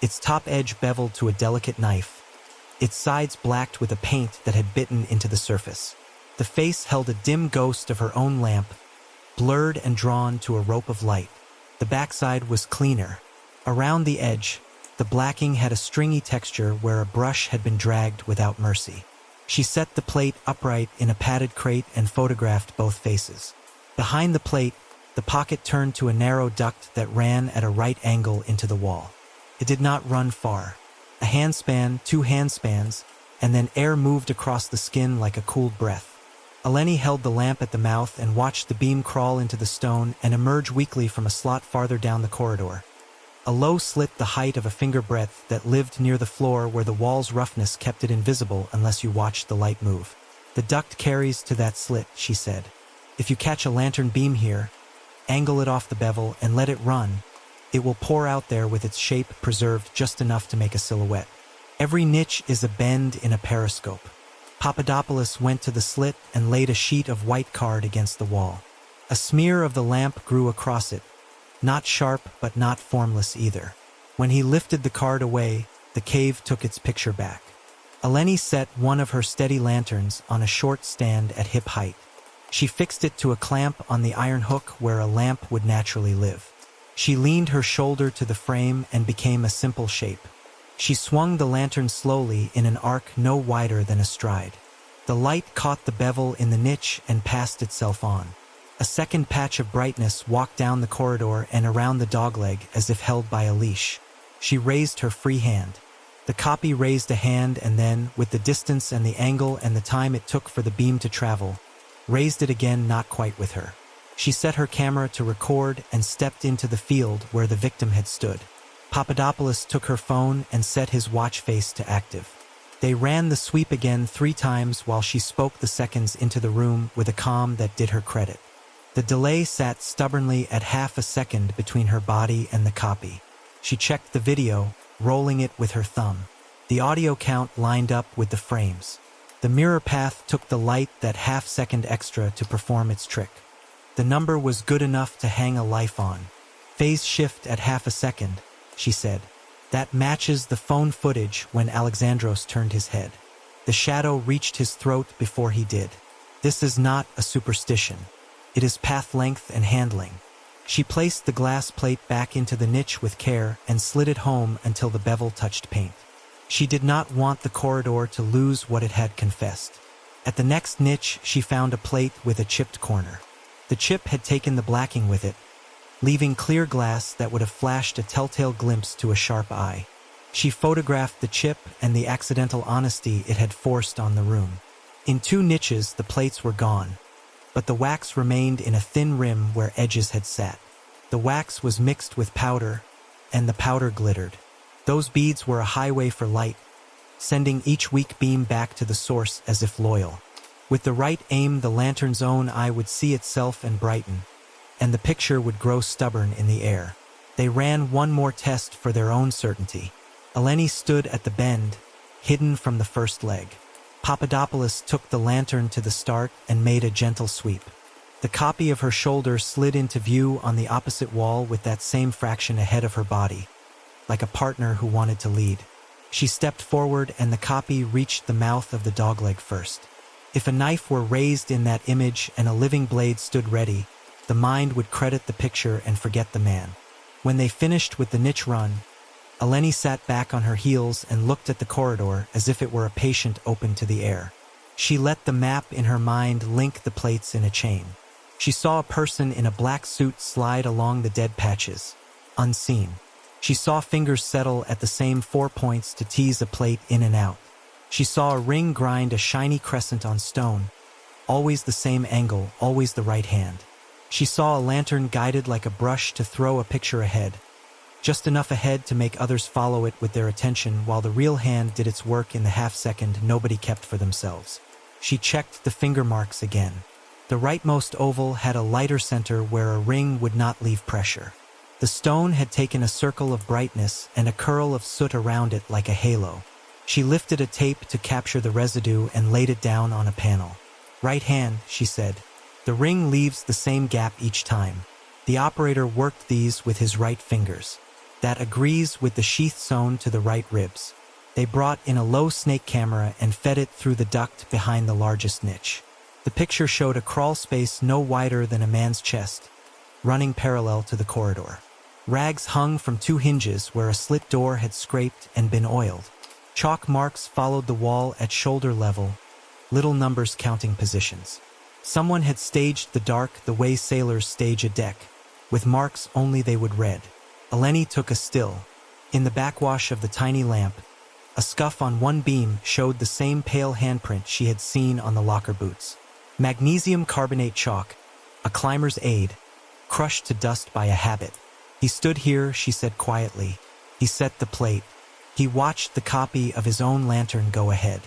its top edge beveled to a delicate knife, its sides blacked with a paint that had bitten into the surface. The face held a dim ghost of her own lamp, blurred and drawn to a rope of light. The backside was cleaner. Around the edge, the blacking had a stringy texture where a brush had been dragged without mercy. She set the plate upright in a padded crate and photographed both faces. Behind the plate, the pocket turned to a narrow duct that ran at a right angle into the wall. It did not run far. A handspan, 2 handspans, and then air moved across the skin like a cooled breath. Eleni held the lamp at the mouth and watched the beam crawl into the stone and emerge weakly from a slot farther down the corridor. A low slit the height of a finger breadth that lived near the floor where the wall's roughness kept it invisible unless you watched the light move. "The duct carries to that slit," she said. "If you catch a lantern beam here, angle it off the bevel and let it run, it will pour out there with its shape preserved just enough to make a silhouette. Every niche is a bend in a periscope." Papadopoulos went to the slit and laid a sheet of white card against the wall. A smear of the lamp grew across it, not sharp but not formless either. When he lifted the card away, the cave took its picture back. Eleni set one of her steady lanterns on a short stand at hip height. She fixed it to a clamp on the iron hook where a lamp would naturally live. She leaned her shoulder to the frame and became a simple shape. She swung the lantern slowly in an arc no wider than a stride. The light caught the bevel in the niche and passed itself on. A second patch of brightness walked down the corridor and around the dogleg as if held by a leash. She raised her free hand. The copy raised a hand and then, with the distance and the angle and the time it took for the beam to travel, raised it again not quite with her. She set her camera to record and stepped into the field where the victim had stood. Papadopoulos took her phone and set his watch face to active. They ran the sweep again 3 times while she spoke the seconds into the room with a calm that did her credit. The delay sat stubbornly at half a second between her body and the copy. She checked the video, rolling it with her thumb. The audio count lined up with the frames. The mirror path took the light that half-second extra to perform its trick. The number was good enough to hang a life on. "Phase shift at half a second," she said. "That matches the phone footage when Alexandros turned his head. The shadow reached his throat before he did. This is not a superstition. It is path length and handling." She placed the glass plate back into the niche with care and slid it home until the bevel touched paint. She did not want the corridor to lose what it had confessed. At the next niche, she found a plate with a chipped corner. The chip had taken the blacking with it, leaving clear glass that would have flashed a telltale glimpse to a sharp eye. She photographed the chip and the accidental honesty it had forced on the room. In 2 niches, the plates were gone. but the wax remained in a thin rim where edges had sat. The wax was mixed with powder, and the powder glittered. Those beads were a highway for light, sending each weak beam back to the source as if loyal. With the right aim, the lantern's own eye would see itself and brighten, and the picture would grow stubborn in the air. They ran one more test for their own certainty. Eleni stood at the bend, hidden from the first leg. Papadopoulos took the lantern to the start and made a gentle sweep. The copy of her shoulder slid into view on the opposite wall with that same fraction ahead of her body, like a partner who wanted to lead. She stepped forward and the copy reached the mouth of the dogleg first. If a knife were raised in that image and a living blade stood ready, the mind would credit the picture and forget the man. When they finished with the niche run, Eleni sat back on her heels and looked at the corridor as if it were a patient open to the air. She let the map in her mind link the plates in a chain. She saw a person in a black suit slide along the dead patches, unseen. She saw fingers settle at the same 4 points to tease a plate in and out. She saw a ring grind a shiny crescent on stone, always the same angle, always the right hand. She saw a lantern guided like a brush to throw a picture ahead, just enough ahead to make others follow it with their attention while the real hand did its work in the half-second nobody kept for themselves. She checked the finger marks again. The rightmost oval had a lighter center where a ring would not leave pressure. The stone had taken a circle of brightness and a curl of soot around it like a halo. She lifted a tape to capture the residue and laid it down on a panel. Right hand, she said. The ring leaves the same gap each time. The operator worked these with his right fingers. That agrees with the sheath sewn to the right ribs. They brought in a low snake camera and fed it through the duct behind the largest niche. The picture showed a crawl space no wider than a man's chest, running parallel to the corridor. Rags hung from 2 hinges where a slit door had scraped and been oiled. Chalk marks followed the wall at shoulder level, little numbers counting positions. Someone had staged the dark the way sailors stage a deck, with marks only they would read. Eleni took a still. In the backwash of the tiny lamp, a scuff on one beam showed the same pale handprint she had seen on the locker boots. Magnesium carbonate chalk, a climber's aid, crushed to dust by a habit. He stood here, she said quietly. He set the plate. He watched the copy of his own lantern go ahead.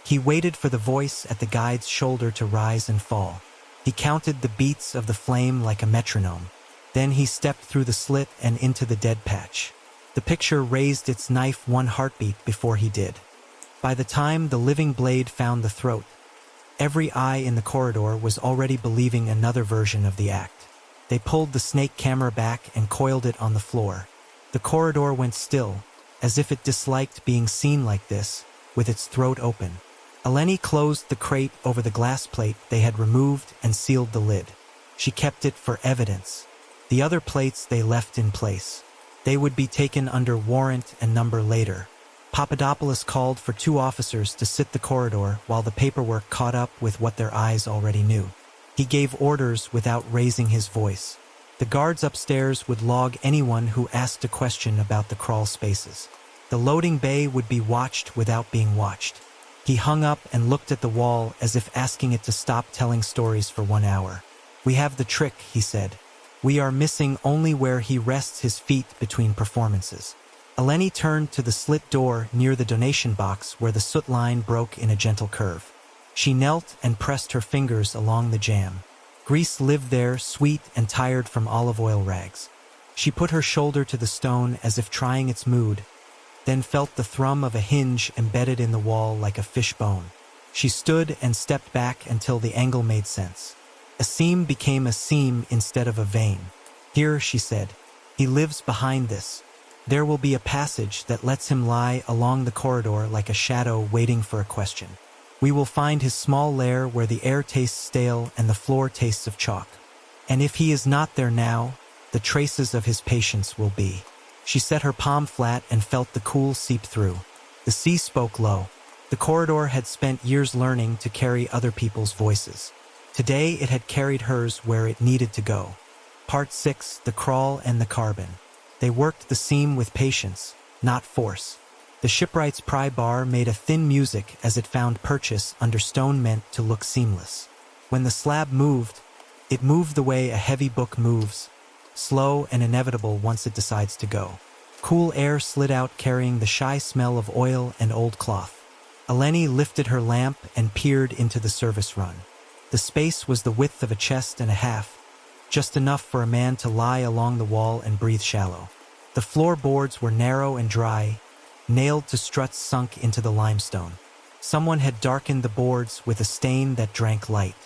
He waited for the voice at the guide's shoulder to rise and fall. He counted the beats of the flame like a metronome. Then he stepped through the slit and into the dead patch. The picture raised its knife 1 heartbeat before he did. By the time the living blade found the throat, every eye in the corridor was already believing another version of the act. They pulled the snake camera back and coiled it on the floor. The corridor went still, as if it disliked being seen like this, with its throat open. Eleni closed the crate over the glass plate they had removed and sealed the lid. She kept it for evidence. The other plates they left in place. They would be taken under warrant and number later. Papadopoulos called for 2 officers to sit the corridor while the paperwork caught up with what their eyes already knew. He gave orders without raising his voice. The guards upstairs would log anyone who asked a question about the crawl spaces. The loading bay would be watched without being watched. He hung up and looked at the wall as if asking it to stop telling stories for 1 hour. "We have the trick," he said. "We are missing only where he rests his feet between performances." Eleni turned to the slit door near the donation box where the soot line broke in a gentle curve. She knelt and pressed her fingers along the jamb. Grease lived there, sweet and tired from olive oil rags. She put her shoulder to the stone as if trying its mood, then felt the thrum of a hinge embedded in the wall like a fish bone. She stood and stepped back until the angle made sense. A seam became a seam instead of a vein. "Here," she said. "He lives behind this. There will be a passage that lets him lie along the corridor like a shadow waiting for a question. We will find his small lair where the air tastes stale and the floor tastes of chalk. And if he is not there now, the traces of his patience will be." She set her palm flat and felt the cool seep through. The sea spoke low. The corridor had spent years learning to carry other people's voices. Today it had carried hers where it needed to go. Part 6, the crawl and the carbon. They worked the seam with patience, not force. The shipwright's pry bar made a thin music as it found purchase under stone meant to look seamless. When the slab moved, it moved the way a heavy book moves, slow and inevitable once it decides to go. Cool air slid out carrying the shy smell of oil and old cloth. Eleni lifted her lamp and peered into the service run. The space was the width of a chest and a half, just enough for a man to lie along the wall and breathe shallow. The floorboards were narrow and dry, nailed to struts sunk into the limestone. Someone had darkened the boards with a stain that drank light.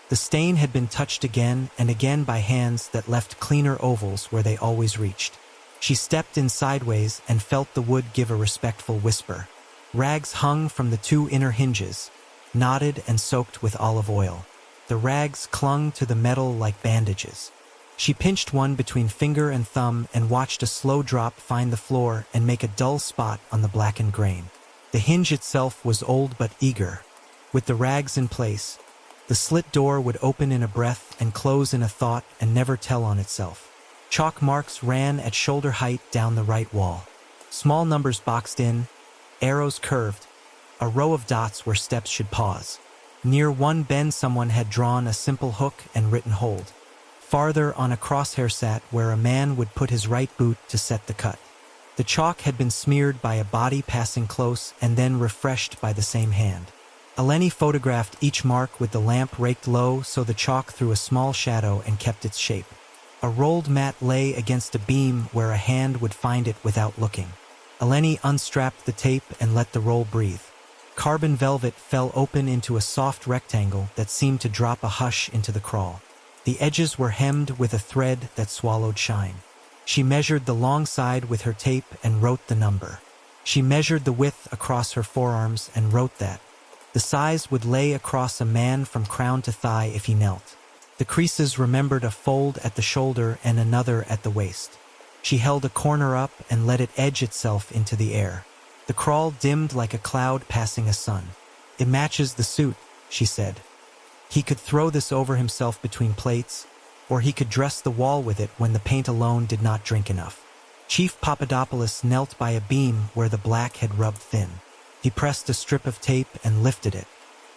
The stain had been touched again and again by hands that left cleaner ovals where they always reached. She stepped in sideways and felt the wood give a respectful whisper. Rags hung from the two inner hinges, knotted and soaked with olive oil. The rags clung to the metal like bandages. She pinched one between finger and thumb and watched a slow drop find the floor and make a dull spot on the blackened grain. The hinge itself was old but eager. With the rags in place, the slit door would open in a breath and close in a thought and never tell on itself. Chalk marks ran at shoulder height down the right wall. Small numbers boxed in, arrows curved, a row of dots where steps should pause. Near one bend someone had drawn a simple hook and written hold. Farther on a crosshair sat where a man would put his right boot to set the cut. The chalk had been smeared by a body passing close and then refreshed by the same hand. Eleni photographed each mark with the lamp raked low so the chalk threw a small shadow and kept its shape. A rolled mat lay against a beam where a hand would find it without looking. Eleni unstrapped the tape and let the roll breathe. Carbon velvet fell open into a soft rectangle that seemed to drop a hush into the crawl. The edges were hemmed with a thread that swallowed shine. She measured the long side with her tape and wrote the number. She measured the width across her forearms and wrote that. The size would lay across a man from crown to thigh if he knelt. The creases remembered a fold at the shoulder and another at the waist. She held a corner up and let it edge itself into the air. The crawl dimmed like a cloud passing a sun. It matches the suit, she said. He could throw this over himself between plates, or he could dress the wall with it when the paint alone did not drink enough. Chief Papadopoulos knelt by a beam where the black had rubbed thin. He pressed a strip of tape and lifted it.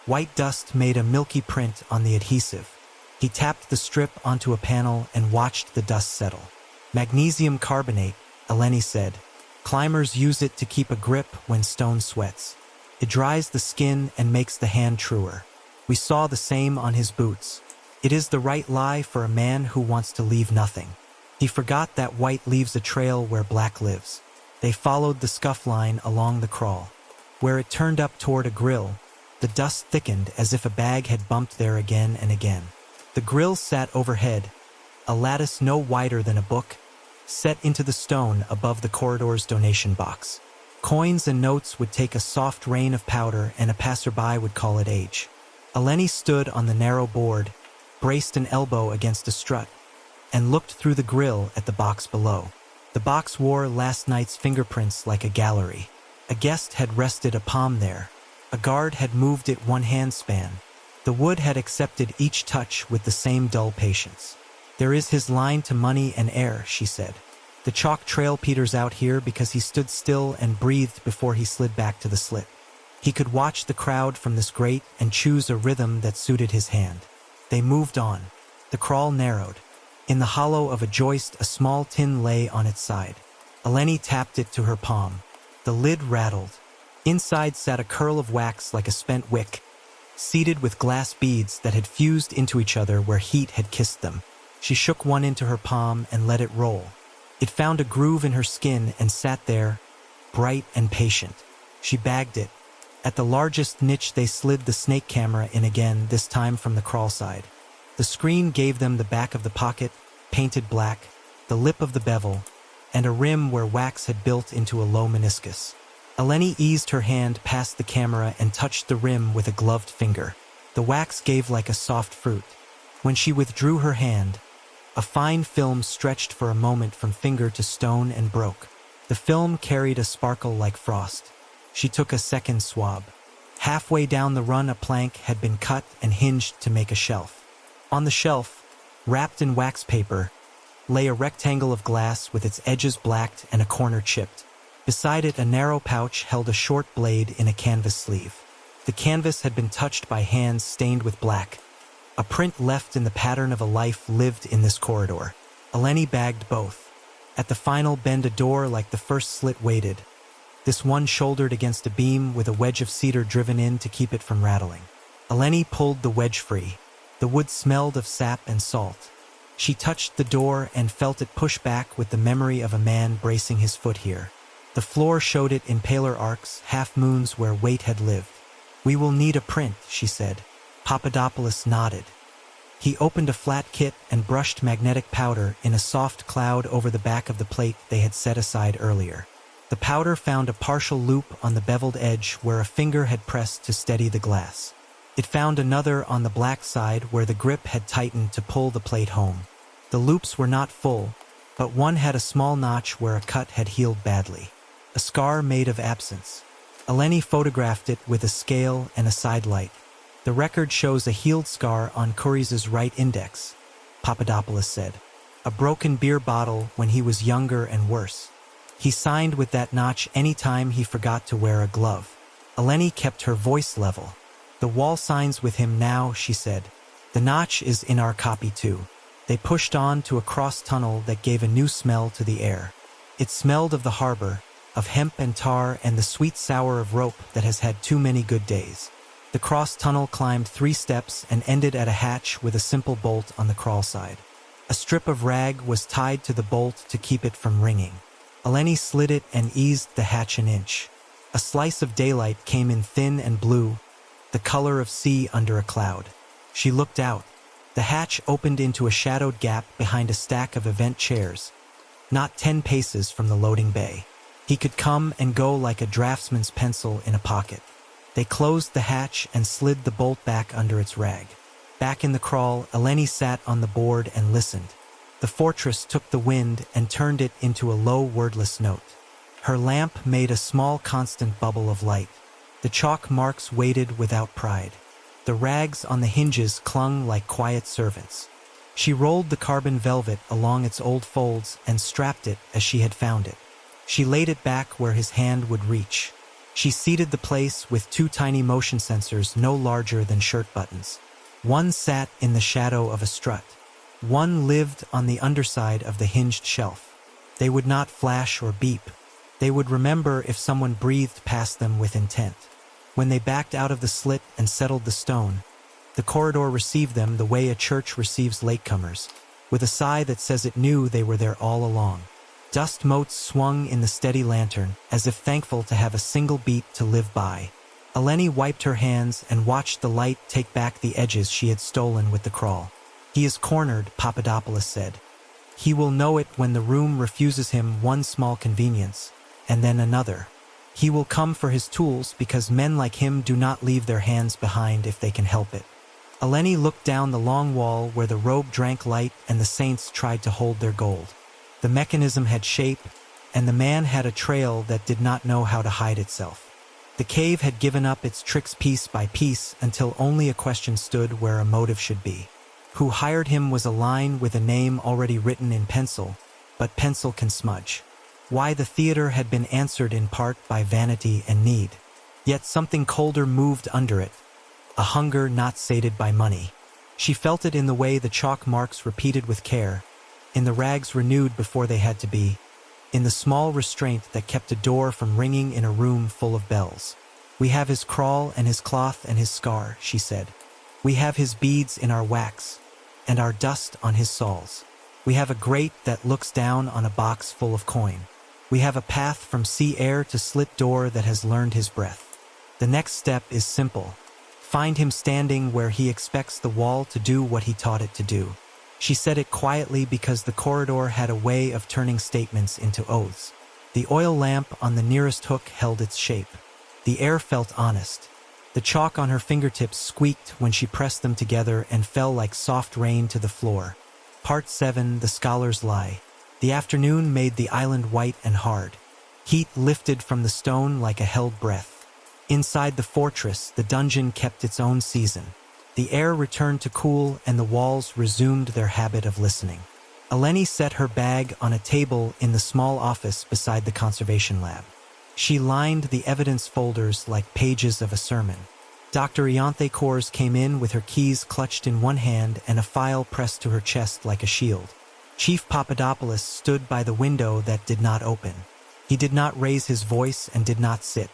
White dust made a milky print on the adhesive. He tapped the strip onto a panel and watched the dust settle. Magnesium carbonate, Eleni said. Climbers use it to keep a grip when stone sweats. It dries the skin and makes the hand truer. We saw the same on his boots. It is the right lie for a man who wants to leave nothing. He forgot that white leaves a trail where black lives. They followed the scuff line along the crawl. Where it turned up toward a grill, the dust thickened as if a bag had bumped there again and again. The grill sat overhead, a lattice no wider than a book, set into the stone above the corridor's donation box. Coins and notes would take a soft rain of powder and a passerby would call it age. Eleni stood on the narrow board, braced an elbow against a strut, and looked through the grill at the box below. The box wore last night's fingerprints like a gallery. A guest had rested a palm there. A guard had moved it one handspan. The wood had accepted each touch with the same dull patience. There is his line to money and air, she said. The chalk trail peters out here because he stood still and breathed before he slid back to the slit. He could watch the crowd from this grate and choose a rhythm that suited his hand. They moved on. The crawl narrowed. In the hollow of a joist, a small tin lay on its side. Eleni tapped it to her palm. The lid rattled. Inside sat a curl of wax like a spent wick, seated with glass beads that had fused into each other where heat had kissed them. She shook one into her palm and let it roll. It found a groove in her skin and sat there, bright and patient. She bagged it. At the largest niche they slid the snake camera in again, this time from the crawl side. The screen gave them the back of the pocket, painted black, the lip of the bevel, and a rim where wax had built into a low meniscus. Eleni eased her hand past the camera and touched the rim with a gloved finger. The wax gave like a soft fruit. When she withdrew her hand, a fine film stretched for a moment from finger to stone and broke. The film carried a sparkle like frost. She took a second swab. Halfway down the run, a plank had been cut and hinged to make a shelf. On the shelf, wrapped in wax paper, lay a rectangle of glass with its edges blacked and a corner chipped. Beside it, a narrow pouch held a short blade in a canvas sleeve. The canvas had been touched by hands stained with black. A print left in the pattern of a life lived in this corridor. Eleni bagged both. At the final bend, a door like the first slit waited. This one shouldered against a beam with a wedge of cedar driven in to keep it from rattling. Eleni pulled the wedge free. The wood smelled of sap and salt. She touched the door and felt it push back with the memory of a man bracing his foot here. The floor showed it in paler arcs, half-moons where weight had lived. "We will need a print," she said. Papadopoulos nodded. He opened a flat kit and brushed magnetic powder in a soft cloud over the back of the plate they had set aside earlier. The powder found a partial loop on the beveled edge where a finger had pressed to steady the glass. It found another on the black side where the grip had tightened to pull the plate home. The loops were not full, but one had a small notch where a cut had healed badly. A scar made of absence. Eleni photographed it with a scale and a sidelight. The record shows a healed scar on Kuris's right index, Papadopoulos said. A broken beer bottle when he was younger and worse. He signed with that notch any time he forgot to wear a glove. Eleni kept her voice level. "The wall signs with him now," she said. "The notch is in our copy too." They pushed on to a cross tunnel that gave a new smell to the air. It smelled of the harbor, of hemp and tar and the sweet sour of rope that has had too many good days. The cross tunnel climbed 3 steps and ended at a hatch with a simple bolt on the crawl side. A strip of rag was tied to the bolt to keep it from ringing. Eleni slid it and eased the hatch an inch. A slice of daylight came in thin and blue, the color of sea under a cloud. She looked out. The hatch opened into a shadowed gap behind a stack of event chairs, not 10 paces from the loading bay. He could come and go like a draftsman's pencil in a pocket. They closed the hatch and slid the bolt back under its rag. Back in the crawl, Eleni sat on the board and listened. The fortress took the wind and turned it into a low, wordless note. Her lamp made a small, constant bubble of light. The chalk marks waited without pride. The rags on the hinges clung like quiet servants. She rolled the carbon velvet along its old folds and strapped it as she had found it. She laid it back where his hand would reach. She seated the place with 2 tiny motion sensors no larger than shirt buttons. One sat in the shadow of a strut. One lived on the underside of the hinged shelf. They would not flash or beep. They would remember if someone breathed past them with intent. When they backed out of the slit and settled the stone, the corridor received them the way a church receives latecomers, with a sigh that says it knew they were there all along. Dust motes swung in the steady lantern, as if thankful to have a single beat to live by. Eleni wiped her hands and watched the light take back the edges she had stolen with the crawl. "He is cornered," Papadopoulos said. "He will know it when the room refuses him one small convenience, and then another. He will come for his tools because men like him do not leave their hands behind if they can help it." Eleni looked down the long wall where the robe drank light and the saints tried to hold their gold. The mechanism had shape, and the man had a trail that did not know how to hide itself. The cave had given up its tricks piece by piece until only a question stood where a motive should be. Who hired him was a line with a name already written in pencil, but pencil can smudge. Why the theater had been answered in part by vanity and need. Yet something colder moved under it, a hunger not sated by money. She felt it in the way the chalk marks repeated with care, in the rags renewed before they had to be, in the small restraint that kept a door from ringing in a room full of bells. "We have his crawl and his cloth and his scar," she said. "We have his beads in our wax, and our dust on his soles. We have a grate that looks down on a box full of coin. We have a path from sea air to slit door that has learned his breath. The next step is simple. Find him standing where he expects the wall to do what he taught it to do." She said it quietly because the corridor had a way of turning statements into oaths. The oil lamp on the nearest hook held its shape. The air felt honest. The chalk on her fingertips squeaked when she pressed them together and fell like soft rain to the floor. Part 7, The Scholar's Lie. The afternoon made the island white and hard. Heat lifted from the stone like a held breath. Inside the fortress, the dungeon kept its own season. The air returned to cool and the walls resumed their habit of listening. Eleni set her bag on a table in the small office beside the conservation lab. She lined the evidence folders like pages of a sermon. Dr. Ianthe Kors came in with her keys clutched in one hand and a file pressed to her chest like a shield. Chief Papadopoulos stood by the window that did not open. He did not raise his voice and did not sit.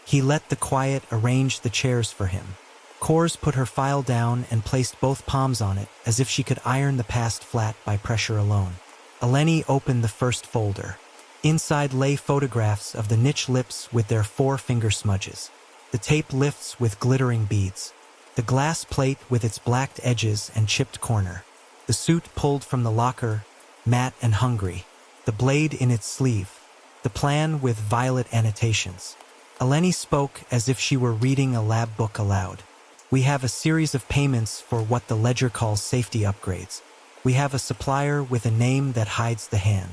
He let the quiet arrange the chairs for him. Kors put her file down and placed both palms on it, as if she could iron the past flat by pressure alone. Eleni opened the first folder. Inside lay photographs of the niche lips with their 4-finger smudges. The tape lifts with glittering beads. The glass plate with its blacked edges and chipped corner. The suit pulled from the locker, matte and hungry. The blade in its sleeve. The plan with violet annotations. Eleni spoke as if she were reading a lab book aloud. We have a series of payments for what the ledger calls safety upgrades. We have a supplier with a name that hides the hand.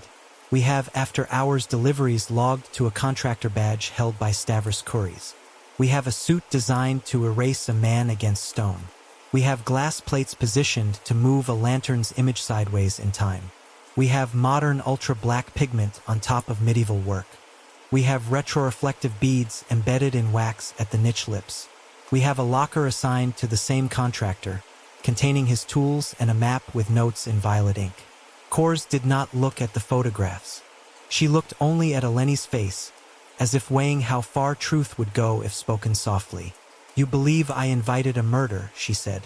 We have after-hours deliveries logged to a contractor badge held by Stavros Kouris. We have a suit designed to erase a man against stone. We have glass plates positioned to move a lantern's image sideways in time. We have modern ultra-black pigment on top of medieval work. We have retroreflective beads embedded in wax at the niche lips. We have a locker assigned to the same contractor, containing his tools and a map with notes in violet ink. Kors did not look at the photographs. She looked only at Eleni's face, as if weighing how far truth would go if spoken softly. You believe I invited a murder, she said.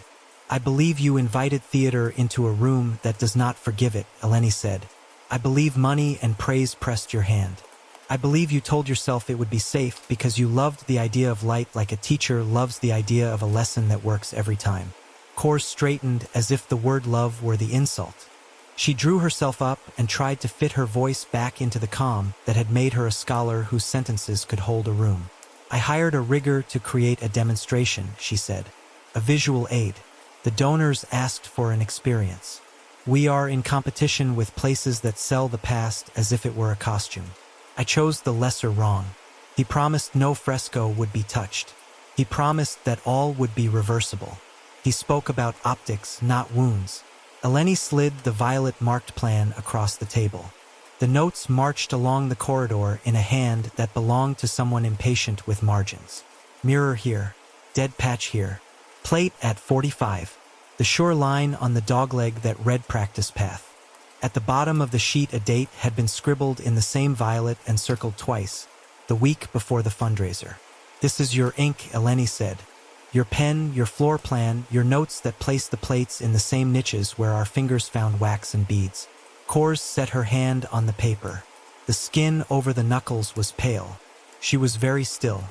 I believe you invited theater into a room that does not forgive it, Eleni said. I believe money and praise pressed your hand. I believe you told yourself it would be safe because you loved the idea of light like a teacher loves the idea of a lesson that works every time. Kors straightened as if the word love were the insult. She drew herself up and tried to fit her voice back into the calm that had made her a scholar whose sentences could hold a room. I hired a rigger to create a demonstration, she said. A visual aid. The donors asked for an experience. We are in competition with places that sell the past as if it were a costume. I chose the lesser wrong. He promised no fresco would be touched. He promised that all would be reversible. He spoke about optics, not wounds. Eleni slid the violet-marked plan across the table. The notes marched along the corridor in a hand that belonged to someone impatient with margins. Mirror here. Dead patch here. Plate at 45. The sure line on the dogleg that read practice path. At the bottom of the sheet a date had been scribbled in the same violet and circled twice, the week before the fundraiser. This is your ink, Eleni said. Your pen, your floor plan, your notes that place the plates in the same niches where our fingers found wax and beads. Kors set her hand on the paper. The skin over the knuckles was pale. She was very still.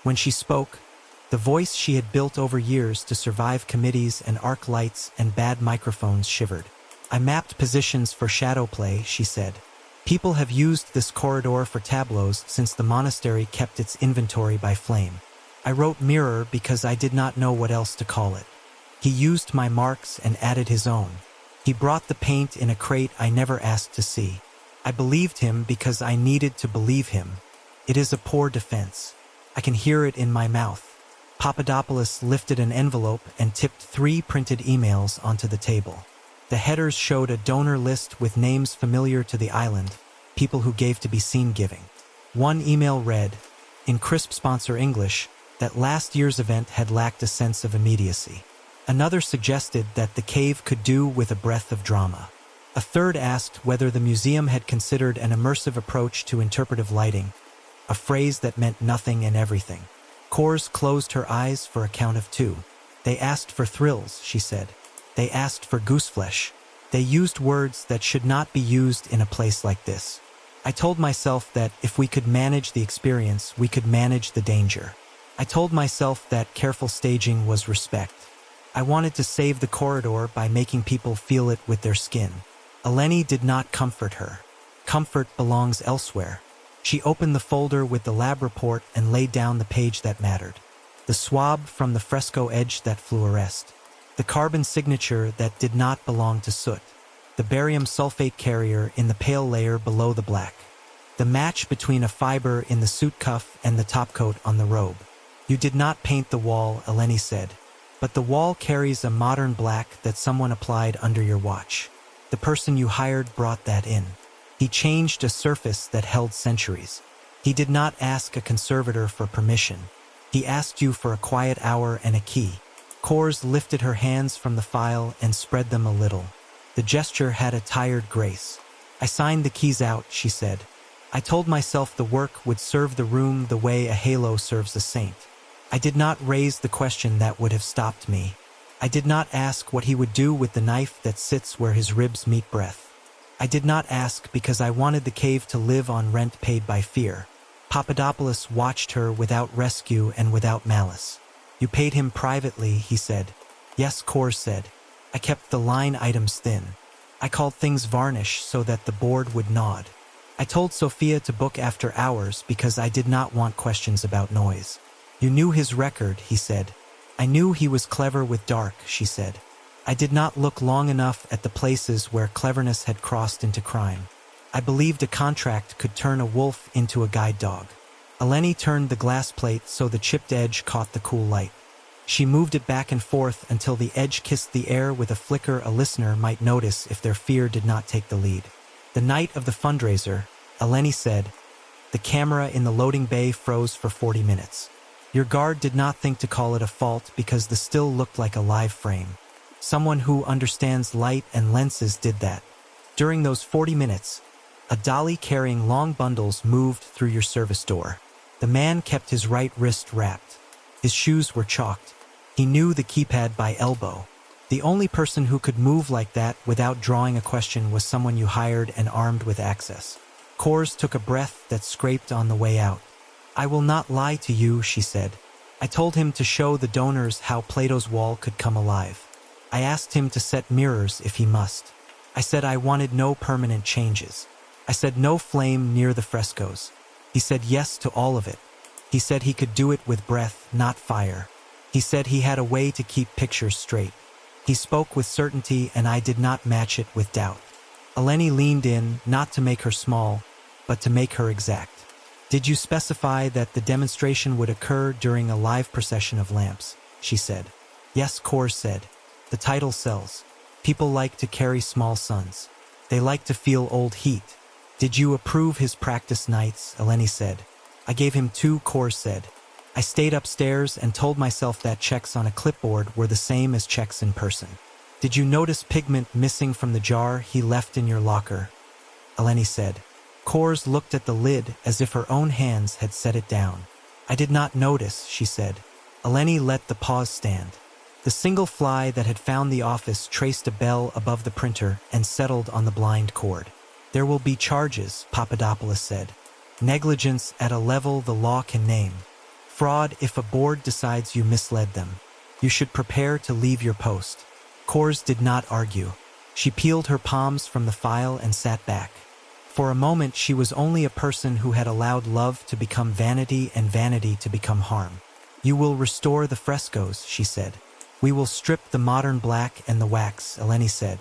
When she spoke, the voice she had built over years to survive committees and arc lights and bad microphones shivered. I mapped positions for shadow play, she said. People have used this corridor for tableaus since the monastery kept its inventory by flame. I wrote mirror because I did not know what else to call it. He used my marks and added his own. He brought the paint in a crate I never asked to see. I believed him because I needed to believe him. It is a poor defense. I can hear it in my mouth. Papadopoulos lifted an envelope and tipped 3 printed emails onto the table. The headers showed a donor list with names familiar to the island, people who gave to be seen giving. One email read, in crisp sponsor English, that last year's event had lacked a sense of immediacy. Another suggested that the cave could do with a breath of drama. A third asked whether the museum had considered an immersive approach to interpretive lighting, a phrase that meant nothing and everything. Kors closed her eyes for a count of 2. They asked for thrills, she said. They asked for gooseflesh. They used words that should not be used in a place like this. I told myself that if we could manage the experience, we could manage the danger. I told myself that careful staging was respect. I wanted to save the corridor by making people feel it with their skin. Eleni did not comfort her. Comfort belongs elsewhere. She opened the folder with the lab report and laid down the page that mattered. The swab from the fresco edge that fluoresced. The carbon signature that did not belong to soot. The barium sulfate carrier in the pale layer below the black. The match between a fiber in the suit cuff and the topcoat on the robe. You did not paint the wall, Eleni said. But the wall carries a modern black that someone applied under your watch. The person you hired brought that in. He changed a surface that held centuries. He did not ask a conservator for permission. He asked you for a quiet hour and a key. Kors lifted her hands from the file and spread them a little. The gesture had a tired grace. I signed the keys out, she said. I told myself the work would serve the room the way a halo serves a saint. I did not raise the question that would have stopped me. I did not ask what he would do with the knife that sits where his ribs meet breath. I did not ask because I wanted the cave to live on rent paid by fear. Papadopoulos watched her without rescue and without malice. You paid him privately, he said. Yes, Kors said. I kept the line items thin. I called things varnish so that the board would nod. I told Sophia to book after hours because I did not want questions about noise. You knew his record, he said. I knew he was clever with dark, she said. I did not look long enough at the places where cleverness had crossed into crime. I believed a contract could turn a wolf into a guide dog. Eleni turned the glass plate so the chipped edge caught the cool light. She moved it back and forth until the edge kissed the air with a flicker a listener might notice if their fear did not take the lead. The night of the fundraiser, Eleni said, the camera in the loading bay froze for 40 minutes. Your guard did not think to call it a fault because the still looked like a live frame. Someone who understands light and lenses did that. During those 40 minutes, a dolly carrying long bundles moved through your service door. The man kept his right wrist wrapped. His shoes were chalked. He knew the keypad by elbow. The only person who could move like that without drawing a question was someone you hired and armed with access. Kors took a breath that scraped on the way out. I will not lie to you, she said. I told him to show the donors how Plato's wall could come alive. I asked him to set mirrors if he must. I said I wanted no permanent changes. I said no flame near the frescoes. He said yes to all of it. He said he could do it with breath, not fire. He said he had a way to keep pictures straight. He spoke with certainty and I did not match it with doubt. Eleni leaned in, not to make her small, but to make her exact. Did you specify that the demonstration would occur during a live procession of lamps? She said. Yes, Kors said. The title sells. People like to carry small suns. They like to feel old heat. Did you approve his practice nights? Eleni said. I gave him 2, Kors said. I stayed upstairs and told myself that checks on a clipboard were the same as checks in person. Did you notice pigment missing from the jar he left in your locker? Eleni said. Kors looked at the lid as if her own hands had set it down. I did not notice, she said. Eleni let the pause stand. The single fly that had found the office traced a bell above the printer and settled on the blind cord. There will be charges, Papadopoulos said. Negligence at a level the law can name. Fraud if a board decides you misled them. You should prepare to leave your post. Kors did not argue. She peeled her palms from the file and sat back. For a moment she was only a person who had allowed love to become vanity and vanity to become harm. You will restore the frescoes, she said. We will strip the modern black and the wax, Eleni said.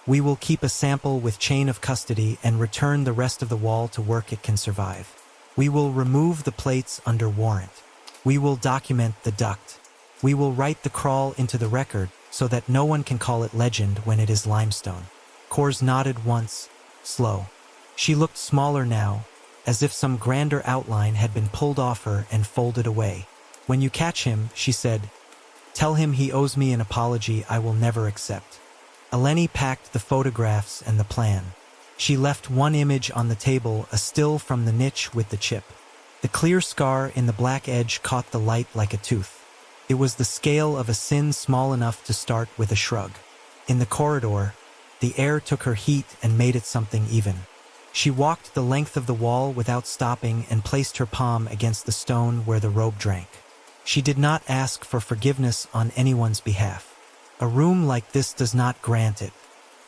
We will keep a sample with chain of custody and return the rest of the wall to work it can survive. We will remove the plates under warrant. We will document the duct. We will write the crawl into the record so that no one can call it legend when it is limestone. Kors nodded once, slow. She looked smaller now, as if some grander outline had been pulled off her and folded away. When you catch him, she said, tell him he owes me an apology I will never accept. Eleni packed the photographs and the plan. She left one image on the table, a still from the niche with the chip. The clear scar in the black edge caught the light like a tooth. It was the scale of a sin small enough to start with a shrug. In the corridor, the air took her heat and made it something even. She walked the length of the wall without stopping and placed her palm against the stone where the robe drank. She did not ask for forgiveness on anyone's behalf. A room like this does not grant it.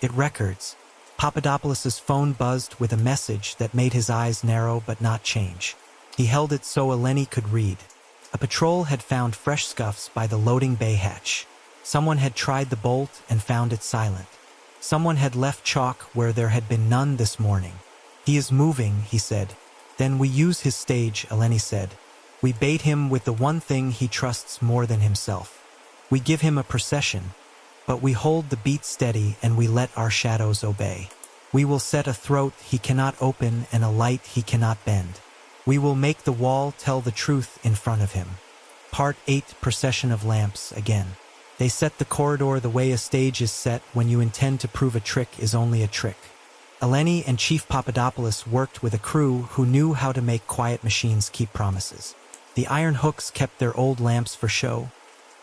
It records. Papadopoulos' phone buzzed with a message that made his eyes narrow but not change. He held it so Eleni could read. A patrol had found fresh scuffs by the loading bay hatch. Someone had tried the bolt and found it silent. Someone had left chalk where there had been none this morning. He is moving, he said. Then we use his stage, Eleni said. We bait him with the one thing he trusts more than himself. We give him a procession, but we hold the beat steady and we let our shadows obey. We will set a throat he cannot open and a light he cannot bend. We will make the wall tell the truth in front of him. Part 8, Procession of Lamps, again. They set the corridor the way a stage is set when you intend to prove a trick is only a trick. Eleni and Chief Papadopoulos worked with a crew who knew how to make quiet machines keep promises. The iron hooks kept their old lamps for show,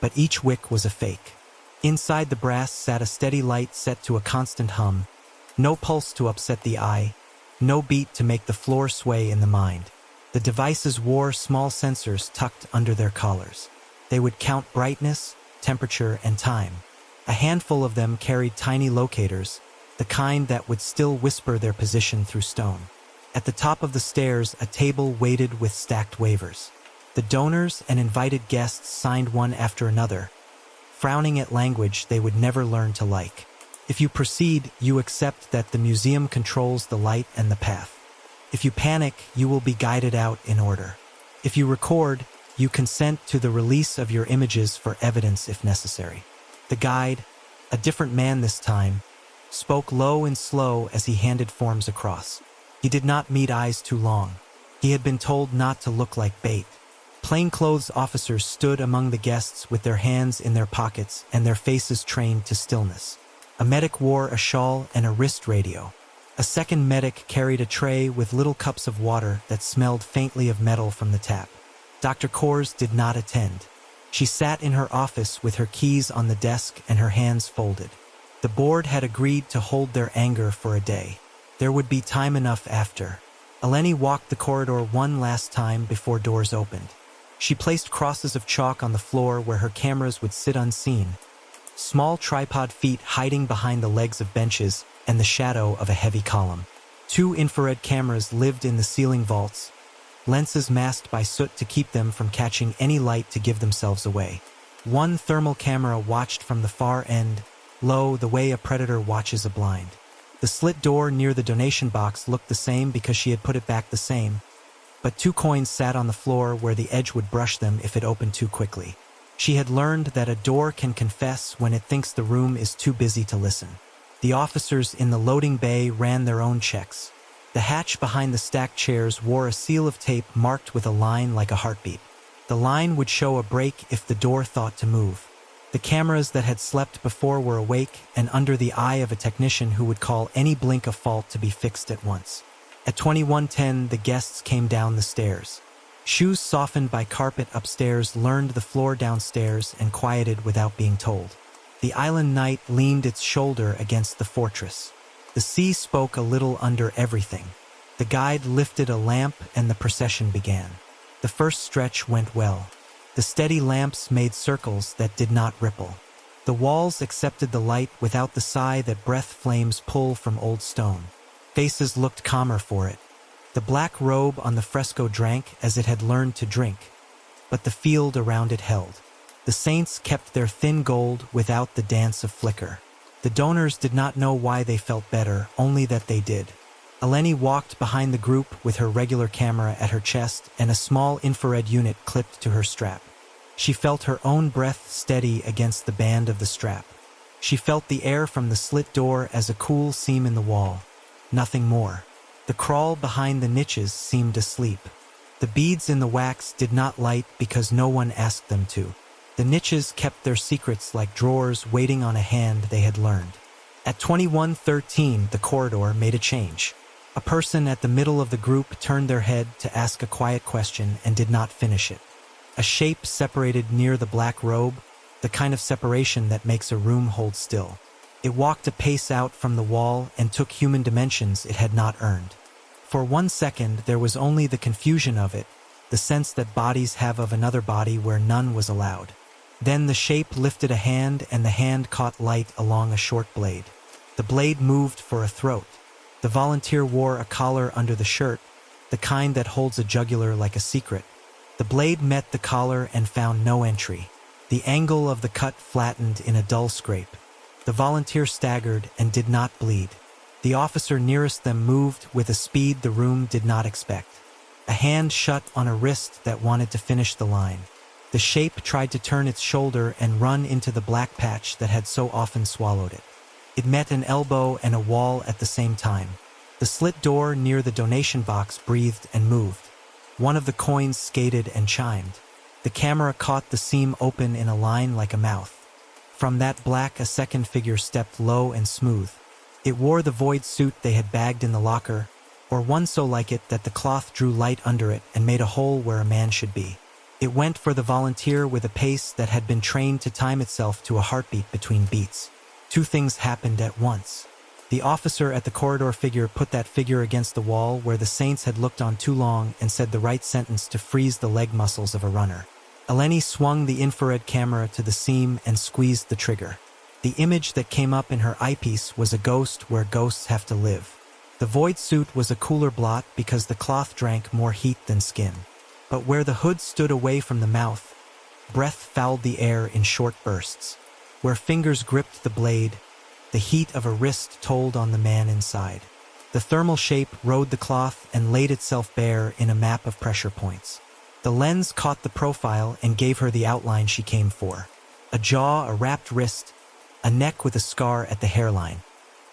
but each wick was a fake. Inside the brass sat a steady light set to a constant hum, no pulse to upset the eye, no beat to make the floor sway in the mind. The devices wore small sensors tucked under their collars. They would count brightness, temperature, and time. A handful of them carried tiny locators, the kind that would still whisper their position through stone. At the top of the stairs, a table waited with stacked waivers. The donors and invited guests signed one after another, frowning at language they would never learn to like. If you proceed, you accept that the museum controls the light and the path. If you panic, you will be guided out in order. If you record, you consent to the release of your images for evidence if necessary. The guide, a different man this time, spoke low and slow as he handed forms across. He did not meet eyes too long. He had been told not to look like bait. Plainclothes officers stood among the guests with their hands in their pockets and their faces trained to stillness. A medic wore a shawl and a wrist radio. A second medic carried a tray with little cups of water that smelled faintly of metal from the tap. Dr. Kors did not attend. She sat in her office with her keys on the desk and her hands folded. The board had agreed to hold their anger for a day. There would be time enough after. Eleni walked the corridor one last time before doors opened. She placed crosses of chalk on the floor where her cameras would sit unseen, small tripod feet hiding behind the legs of benches and the shadow of a heavy column. 2 infrared cameras lived in the ceiling vaults, lenses masked by soot to keep them from catching any light to give themselves away. 1 thermal camera watched from the far end, low, the way a predator watches a blind. The slit door near the donation box looked the same because she had put it back the same, but 2 coins sat on the floor where the edge would brush them if it opened too quickly. She had learned that a door can confess when it thinks the room is too busy to listen. The officers in the loading bay ran their own checks. The hatch behind the stacked chairs wore a seal of tape marked with a line like a heartbeat. The line would show a break if the door thought to move. The cameras that had slept before were awake and under the eye of a technician who would call any blink of fault to be fixed at once. At 21:10, the guests came down the stairs. Shoes softened by carpet upstairs learned the floor downstairs and quieted without being told. The island night leaned its shoulder against the fortress. The sea spoke a little under everything. The guide lifted a lamp and the procession began. The first stretch went well. The steady lamps made circles that did not ripple. The walls accepted the light without the sigh that breath flames pull from old stone. Faces looked calmer for it. The black robe on the fresco drank as it had learned to drink, but the field around it held. The saints kept their thin gold without the dance of flicker. The donors did not know why they felt better, only that they did. Eleni walked behind the group with her regular camera at her chest and a small infrared unit clipped to her strap. She felt her own breath steady against the band of the strap. She felt the air from the slit door as a cool seam in the wall. Nothing more. The crawl behind the niches seemed asleep. The beads in the wax did not light because no one asked them to. The niches kept their secrets like drawers waiting on a hand they had learned. At 21:13, the corridor made a change. A person at the middle of the group turned their head to ask a quiet question and did not finish it. A shape separated near the black robe, the kind of separation that makes a room hold still. It walked a pace out from the wall and took human dimensions it had not earned. For 1 second, there was only the confusion of it, the sense that bodies have of another body where none was allowed. Then the shape lifted a hand and the hand caught light along a short blade. The blade moved for a throat. The volunteer wore a collar under the shirt, the kind that holds a jugular like a secret. The blade met the collar and found no entry. The angle of the cut flattened in a dull scrape. The volunteer staggered and did not bleed. The officer nearest them moved with a speed the room did not expect. A hand shut on a wrist that wanted to finish the line. The shape tried to turn its shoulder and run into the black patch that had so often swallowed it. It met an elbow and a wall at the same time. The slit door near the donation box breathed and moved. One of the coins skated and chimed. The camera caught the seam open in a line like a mouth. From that black, a second figure stepped low and smooth. It wore the void suit they had bagged in the locker, or one so like it that the cloth drew light under it and made a hole where a man should be. It went for the volunteer with a pace that had been trained to time itself to a heartbeat between beats. Two things happened at once. The officer at the corridor figure put that figure against the wall where the saints had looked on too long and said the right sentence to freeze the leg muscles of a runner. Eleni swung the infrared camera to the seam and squeezed the trigger. The image that came up in her eyepiece was a ghost where ghosts have to live. The void suit was a cooler blot because the cloth drank more heat than skin. But where the hood stood away from the mouth, breath fouled the air in short bursts. Where fingers gripped the blade, the heat of a wrist told on the man inside. The thermal shape rode the cloth and laid itself bare in a map of pressure points. The lens caught the profile and gave her the outline she came for. A jaw, a wrapped wrist, a neck with a scar at the hairline.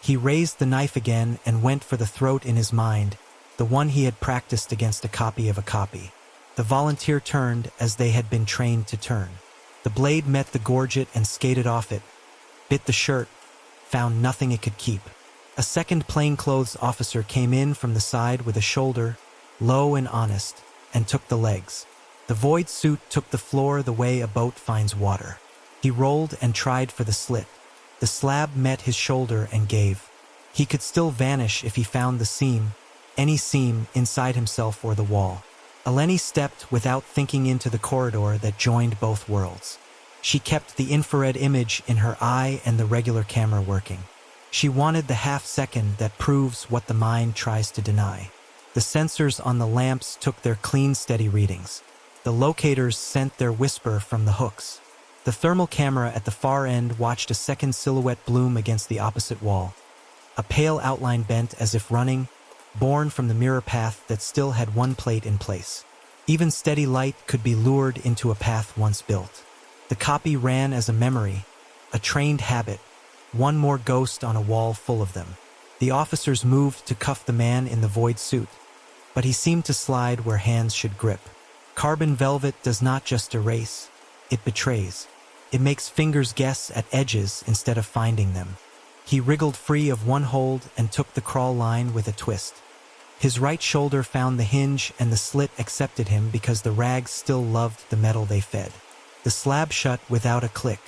He raised the knife again and went for the throat in his mind, the one he had practiced against a copy of a copy. The volunteer turned as they had been trained to turn. The blade met the gorget and skated off it, bit the shirt, found nothing it could keep. A second plainclothes officer came in from the side with a shoulder, low and honest, and took the legs. The void suit took the floor the way a boat finds water. He rolled and tried for the slit. The slab met his shoulder and gave. He could still vanish if he found the seam, any seam inside himself or the wall. Eleni stepped without thinking into the corridor that joined both worlds. She kept the infrared image in her eye and the regular camera working. She wanted the half-second that proves what the mind tries to deny. The sensors on the lamps took their clean, steady readings. The locators sent their whisper from the hooks. The thermal camera at the far end watched a second silhouette bloom against the opposite wall. A pale outline bent as if running, born from the mirror path that still had one plate in place. Even steady light could be lured into a path once built. The copy ran as a memory, a trained habit, one more ghost on a wall full of them. The officers moved to cuff the man in the void suit, but he seemed to slide where hands should grip. Carbon velvet does not just erase, it betrays. It makes fingers guess at edges instead of finding them. He wriggled free of one hold and took the crawl line with a twist. His right shoulder found the hinge and the slit accepted him because the rags still loved the metal they fed. The slab shut without a click.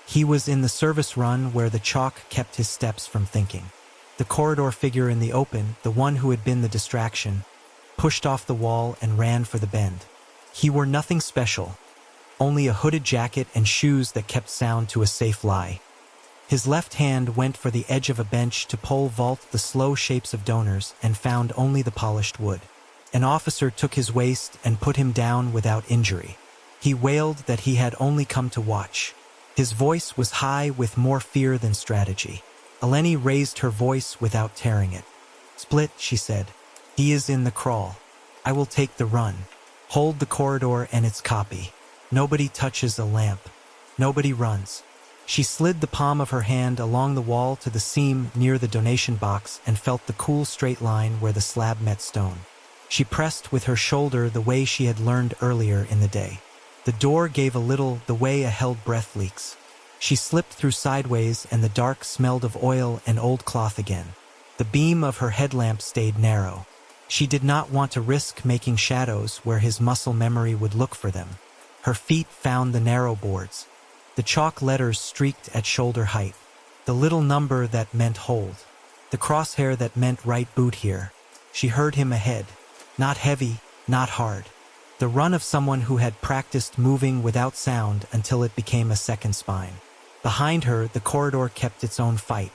He was in the service run where the chalk kept his steps from thinking. The corridor figure in the open, the one who had been the distraction, pushed off the wall and ran for the bend. He wore nothing special, only a hooded jacket and shoes that kept sound to a safe lie. His left hand went for the edge of a bench to pole vault the slow shapes of donors and found only the polished wood. An officer took his waist and put him down without injury. He wailed that he had only come to watch. His voice was high with more fear than strategy. Eleni raised her voice without tearing it. "Split," she said. "He is in the crawl. I will take the run. Hold the corridor and its copy. Nobody touches a lamp. Nobody runs." She slid the palm of her hand along the wall to the seam near the donation box and felt the cool straight line where the slab met stone. She pressed with her shoulder the way she had learned earlier in the day. The door gave a little, the way a held breath leaks. She slipped through sideways and the dark smelled of oil and old cloth again. The beam of her headlamp stayed narrow. She did not want to risk making shadows where his muscle memory would look for them. Her feet found the narrow boards. The chalk letters streaked at shoulder height. The little number that meant hold. The crosshair that meant right boot here. She heard him ahead. Not heavy, not hard. The run of someone who had practiced moving without sound until it became a second spine. Behind her, the corridor kept its own fight.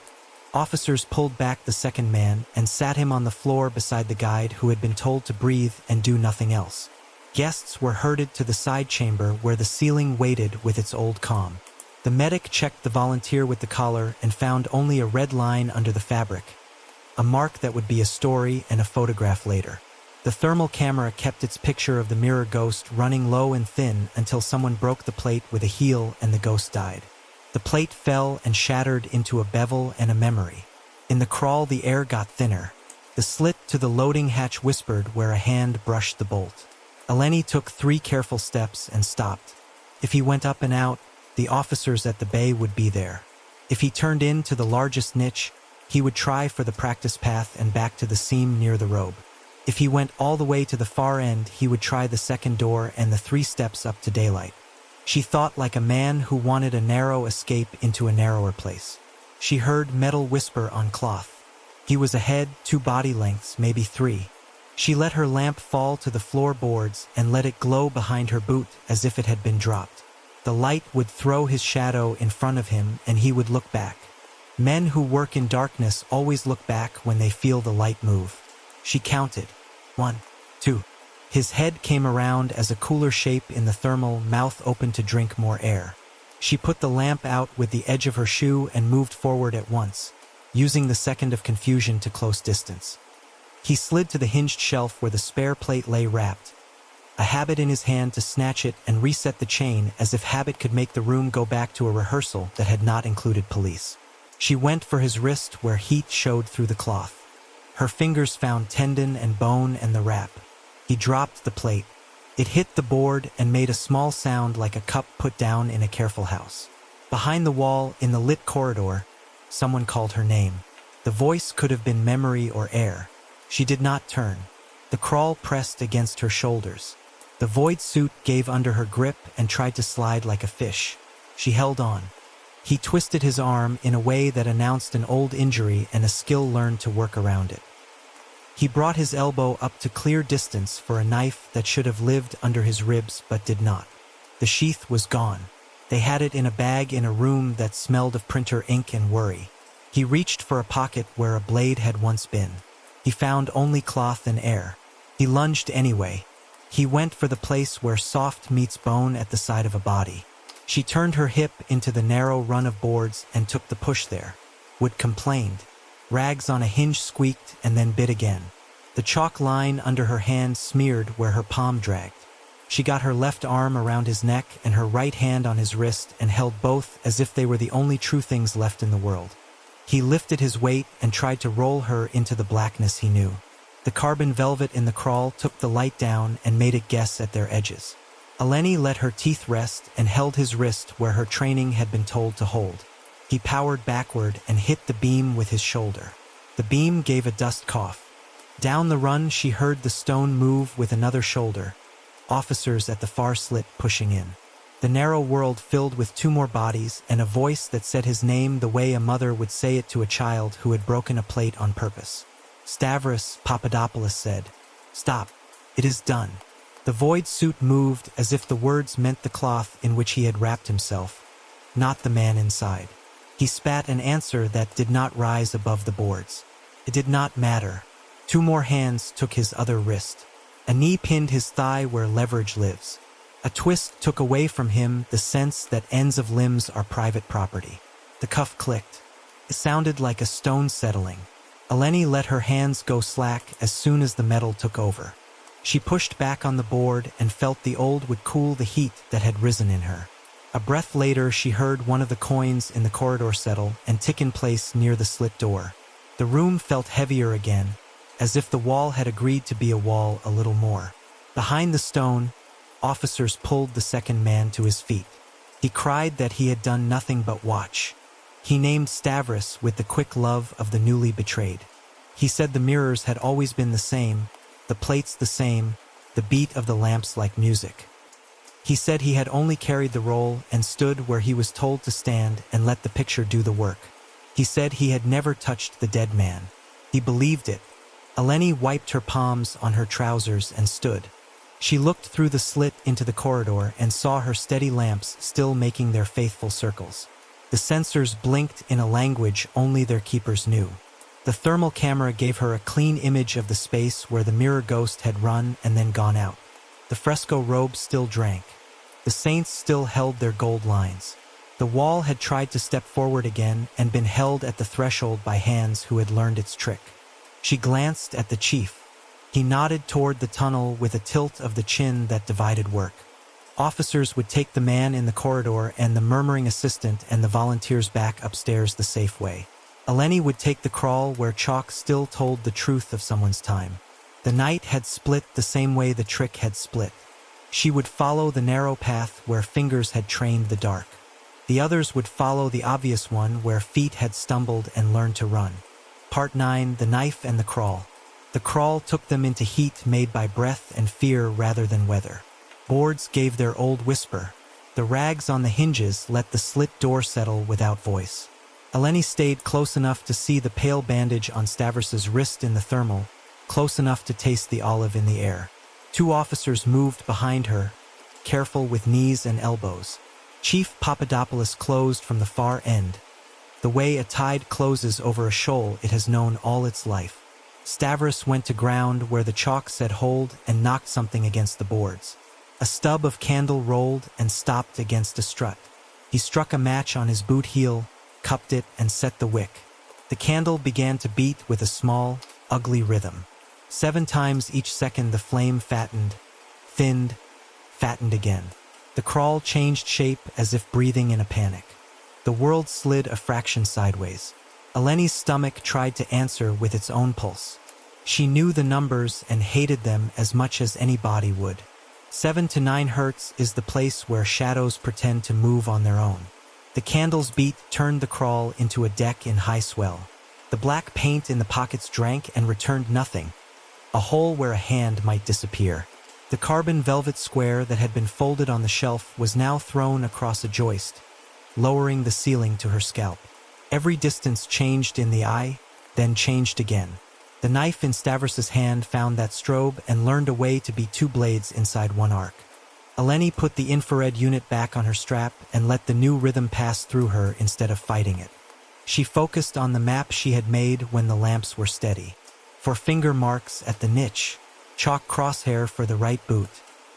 Officers pulled back the second man and sat him on the floor beside the guide who had been told to breathe and do nothing else. Guests were herded to the side chamber where the ceiling waited with its old calm. The medic checked the volunteer with the collar and found only a red line under the fabric, a mark that would be a story and a photograph later. The thermal camera kept its picture of the mirror ghost running low and thin until someone broke the plate with a heel and the ghost died. The plate fell and shattered into a bevel and a memory. In the crawl, the air got thinner. The slit to the loading hatch whispered where a hand brushed the bolt. Eleni took 3 careful steps and stopped. If he went up and out, the officers at the bay would be there. If he turned into the largest niche, he would try for the practice path and back to the seam near the robe. If he went all the way to the far end, he would try the second door and the 3 steps up to daylight. She thought like a man who wanted a narrow escape into a narrower place. She heard metal whisper on cloth. He was ahead 2 body lengths, maybe 3. She let her lamp fall to the floorboards and let it glow behind her boot as if it had been dropped. The light would throw his shadow in front of him and he would look back. Men who work in darkness always look back when they feel the light move. She counted. 1, 2. His head came around as a cooler shape in the thermal, mouth open to drink more air. She put the lamp out with the edge of her shoe and moved forward at once, using the second of confusion to close distance. He slid to the hinged shelf where the spare plate lay wrapped, a habit in his hand to snatch it and reset the chain as if habit could make the room go back to a rehearsal that had not included police. She went for his wrist where heat showed through the cloth. Her fingers found tendon and bone and the wrap. He dropped the plate. It hit the board and made a small sound like a cup put down in a careful house. Behind the wall, in the lit corridor, someone called her name. The voice could have been memory or air. She did not turn. The crawl pressed against her shoulders. The void suit gave under her grip and tried to slide like a fish. She held on. He twisted his arm in a way that announced an old injury and a skill learned to work around it. He brought his elbow up to clear distance for a knife that should have lived under his ribs but did not. The sheath was gone. They had it in a bag in a room that smelled of printer ink and worry. He reached for a pocket where a blade had once been. He found only cloth and air. He lunged anyway. He went for the place where soft meets bone at the side of a body. She turned her hip into the narrow run of boards and took the push there. Wood complained. Rags on a hinge squeaked and then bit again. The chalk line under her hand smeared where her palm dragged. She got her left arm around his neck and her right hand on his wrist and held both as if they were the only true things left in the world. He lifted his weight and tried to roll her into the blackness he knew. The carbon velvet in the crawl took the light down and made it guess at their edges. Eleni let her teeth rest and held his wrist where her training had been told to hold. He powered backward and hit the beam with his shoulder. The beam gave a dust cough. Down the run she heard the stone move with another shoulder. Officers at the far slit pushing in. The narrow world filled with 2 more bodies and a voice that said his name the way a mother would say it to a child who had broken a plate on purpose. Stavros Papadopoulos said, "Stop. It is done." The void suit moved as if the words meant the cloth in which he had wrapped himself, not the man inside. He spat an answer that did not rise above the boards. It did not matter. 2 more hands took his other wrist. A knee pinned his thigh where leverage lives. A twist took away from him the sense that ends of limbs are private property. The cuff clicked. It sounded like a stone settling. Eleni let her hands go slack as soon as the metal took over. She pushed back on the board and felt the old would cool the heat that had risen in her. A breath later, she heard one of the coins in the corridor settle and tick in place near the slit door. The room felt heavier again, as if the wall had agreed to be a wall a little more. Behind the stone, officers pulled the second man to his feet. He cried that he had done nothing but watch. He named Stavros with the quick love of the newly betrayed. He said the mirrors had always been the same, the plates the same, the beat of the lamps like music. He said he had only carried the role and stood where he was told to stand and let the picture do the work. He said he had never touched the dead man. He believed it. Eleni wiped her palms on her trousers and stood. She looked through the slit into the corridor and saw her steady lamps still making their faithful circles. The sensors blinked in a language only their keepers knew. The thermal camera gave her a clean image of the space where the mirror ghost had run and then gone out. The fresco robe still drank. The saints still held their gold lines. The wall had tried to step forward again and been held at the threshold by hands who had learned its trick. She glanced at the chief. He nodded toward the tunnel with a tilt of the chin that divided work. Officers would take the man in the corridor and the murmuring assistant and the volunteers back upstairs the safe way. Eleni would take the crawl where chalk still told the truth of someone's time. The night had split the same way the trick had split. She would follow the narrow path where fingers had trained the dark. The others would follow the obvious one where feet had stumbled and learned to run. Part 9. The Knife and the Crawl. The crawl took them into heat made by breath and fear rather than weather. Boards gave their old whisper. The rags on the hinges let the slit door settle without voice. Eleni stayed close enough to see the pale bandage on Stavros's wrist in the thermal, close enough to taste the olive in the air. 2 officers moved behind her, careful with knees and elbows. Chief Papadopoulos closed from the far end, the way a tide closes over a shoal it has known all its life. Stavros went to ground where the chalk said hold and knocked something against the boards. A stub of candle rolled and stopped against a strut. He struck a match on his boot heel, cupped it, and set the wick. The candle began to beat with a small, ugly rhythm. 7 times each second the flame fattened, thinned, fattened again. The crawl changed shape as if breathing in a panic. The world slid a fraction sideways. Eleni's stomach tried to answer with its own pulse. She knew the numbers and hated them as much as any body would. 7 to 9 hertz is the place where shadows pretend to move on their own. The candle's beat turned the crawl into a deck in high swell. The black paint in the pockets drank and returned nothing. A hole where a hand might disappear. The carbon velvet square that had been folded on the shelf was now thrown across a joist, lowering the ceiling to her scalp. Every distance changed in the eye, then changed again. The knife in Stavros's hand found that strobe and learned a way to be 2 blades inside one arc. Eleni put the infrared unit back on her strap and let the new rhythm pass through her instead of fighting it. She focused on the map she had made when the lamps were steady. For finger marks at the niche, chalk crosshair for the right boot,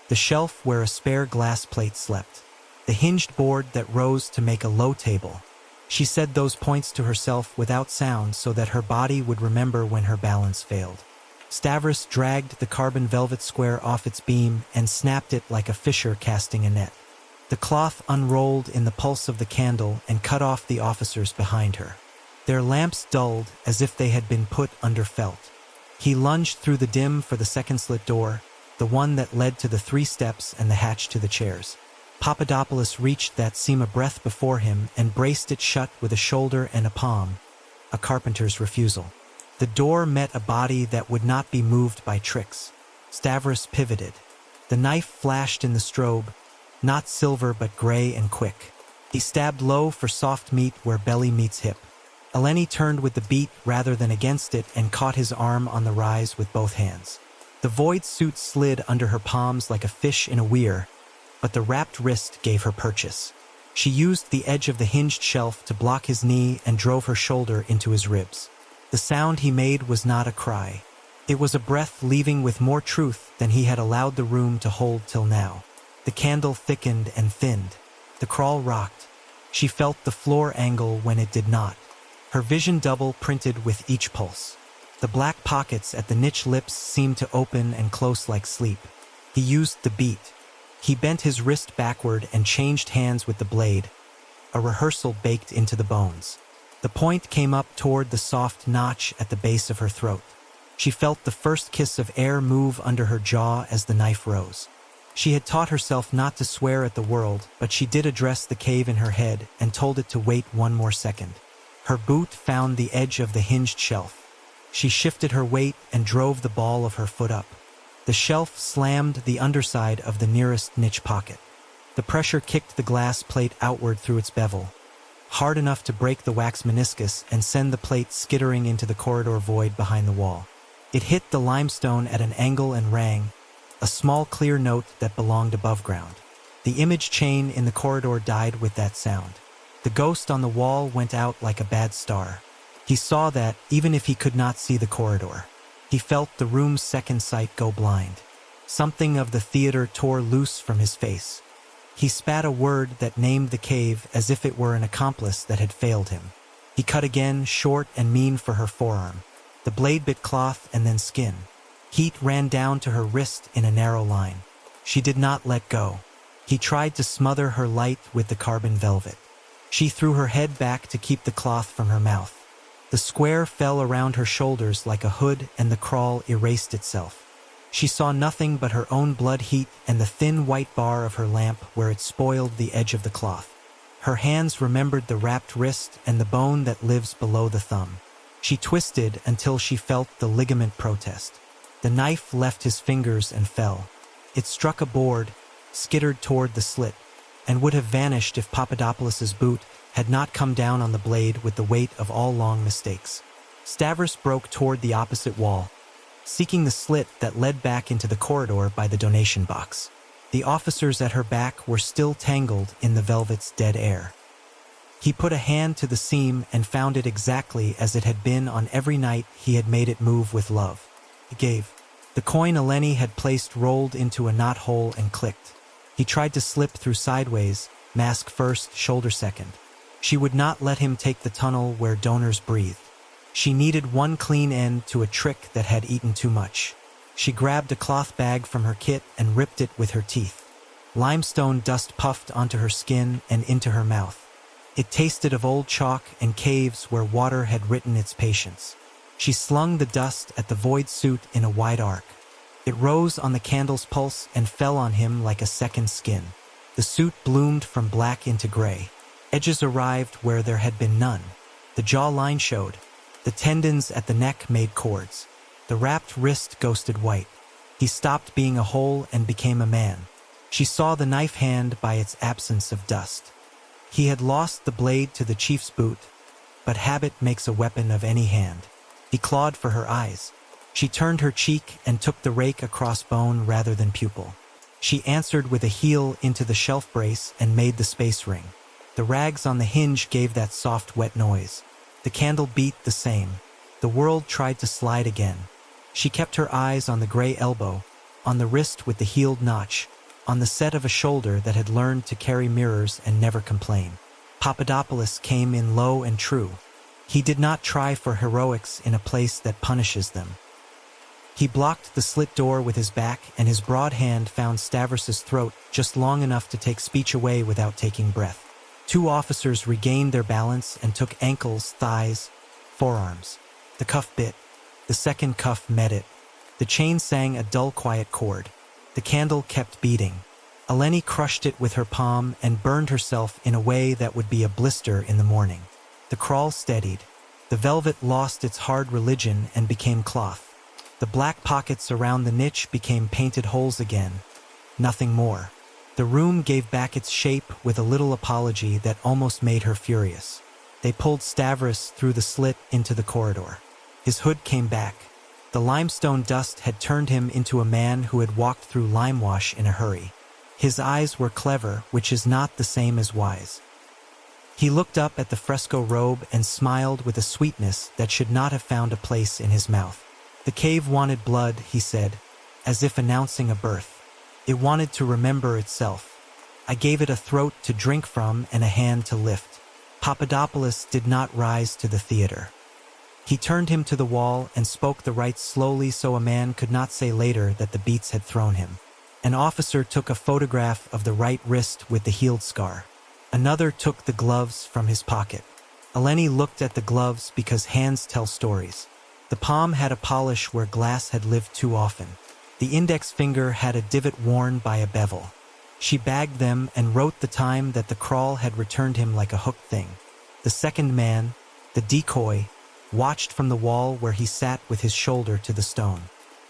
the shelf where a spare glass plate slept, the hinged board that rose to make a low table. She said those points to herself without sound so that her body would remember when her balance failed. Stavros dragged the carbon velvet square off its beam and snapped it like a fisher casting a net. The cloth unrolled in the pulse of the candle and cut off the officers behind her. Their lamps dulled as if they had been put under felt. He lunged through the dim for the second slit door, the one that led to the 3 steps and the hatch to the chairs. Papadopoulos reached that seam a breath before him and braced it shut with a shoulder and a palm, a carpenter's refusal. The door met a body that would not be moved by tricks. Stavros pivoted. The knife flashed in the strobe, not silver but gray and quick. He stabbed low for soft meat where belly meets hip. Eleni turned with the beat rather than against it and caught his arm on the rise with both hands. The void suit slid under her palms like a fish in a weir, but the wrapped wrist gave her purchase. She used the edge of the hinged shelf to block his knee and drove her shoulder into his ribs. The sound he made was not a cry. It was a breath leaving with more truth than he had allowed the room to hold till now. The candle thickened and thinned. The crawl rocked. She felt the floor angle when it did not. Her vision double printed with each pulse. The black pockets at the niche lips seemed to open and close like sleep. He used the beat. He bent his wrist backward and changed hands with the blade, a rehearsal baked into the bones. The point came up toward the soft notch at the base of her throat. She felt the first kiss of air move under her jaw as the knife rose. She had taught herself not to swear at the world, but she did address the cave in her head and told it to wait 1 more second. Her boot found the edge of the hinged shelf. She shifted her weight and drove the ball of her foot up. The shelf slammed the underside of the nearest niche pocket. The pressure kicked the glass plate outward through its bevel, hard enough to break the wax meniscus and send the plate skittering into the corridor void behind the wall. It hit the limestone at an angle and rang, a small clear note that belonged above ground. The image chain in the corridor died with that sound. The ghost on the wall went out like a bad star. He saw that, even if he could not see the corridor. He felt the room's second sight go blind. Something of the theater tore loose from his face. He spat a word that named the cave as if it were an accomplice that had failed him. He cut again, short and mean for her forearm. The blade bit cloth and then skin. Heat ran down to her wrist in a narrow line. She did not let go. He tried to smother her light with the carbon velvet. She threw her head back to keep the cloth from her mouth. The square fell around her shoulders like a hood and the crawl erased itself. She saw nothing but her own blood heat and the thin white bar of her lamp where it spoiled the edge of the cloth. Her hands remembered the wrapped wrist and the bone that lives below the thumb. She twisted until she felt the ligament protest. The knife left his fingers and fell. It struck a board, skittered toward the slit, and would have vanished if Papadopoulos's boot had not come down on the blade with the weight of all long mistakes. Stavros broke toward the opposite wall, seeking the slit that led back into the corridor by the donation box. The officers at her back were still tangled in the velvet's dead air. He put a hand to the seam and found it exactly as it had been on every night he had made it move with love. He gave. The coin Eleni had placed rolled into a knot hole and clicked. He tried to slip through sideways, mask first, shoulder second. She would not let him take the tunnel where donors breathed. She needed one clean end to a trick that had eaten too much. She grabbed a cloth bag from her kit and ripped it with her teeth. Limestone dust puffed onto her skin and into her mouth. It tasted of old chalk and caves where water had written its patience. She slung the dust at the void suit in a wide arc. It rose on the candle's pulse and fell on him like a second skin. The suit bloomed from black into gray. Edges arrived where there had been none. The jawline showed. The tendons at the neck made cords. The wrapped wrist ghosted white. He stopped being a hole and became a man. She saw the knife hand by its absence of dust. He had lost the blade to the chief's boot, but habit makes a weapon of any hand. He clawed for her eyes. She turned her cheek and took the rake across bone rather than pupil. She answered with a heel into the shelf brace and made the space ring. The rags on the hinge gave that soft, wet noise. The candle beat the same. The world tried to slide again. She kept her eyes on the gray elbow, on the wrist with the healed notch, on the set of a shoulder that had learned to carry mirrors and never complain. Papadopoulos came in low and true. He did not try for heroics in a place that punishes them. He blocked the slit door with his back, and his broad hand found Stavros's throat just long enough to take speech away without taking breath. Two officers regained their balance and took ankles, thighs, forearms. The cuff bit. The second cuff met it. The chain sang a dull, quiet chord. The candle kept beating. Eleni crushed it with her palm and burned herself in a way that would be a blister in the morning. The crawl steadied. The velvet lost its hard religion and became cloth. The black pockets around the niche became painted holes again. Nothing more. The room gave back its shape with a little apology that almost made her furious. They pulled Stavros through the slit into the corridor. His hood came back. The limestone dust had turned him into a man who had walked through lime wash in a hurry. His eyes were clever, which is not the same as wise. He looked up at the fresco robe and smiled with a sweetness that should not have found a place in his mouth. The cave wanted blood, he said, as if announcing a birth. It wanted to remember itself. I gave it a throat to drink from and a hand to lift. Papadopoulos did not rise to the theater. He turned him to the wall and spoke the rites slowly so a man could not say later that the beats had thrown him. An officer took a photograph of the right wrist with the healed scar. Another took the gloves from his pocket. Eleni looked at the gloves because hands tell stories. The palm had a polish where glass had lived too often. The index finger had a divot worn by a bevel. She bagged them and wrote the time that the crawl had returned him like a hooked thing. The second man, the decoy, watched from the wall where he sat with his shoulder to the stone.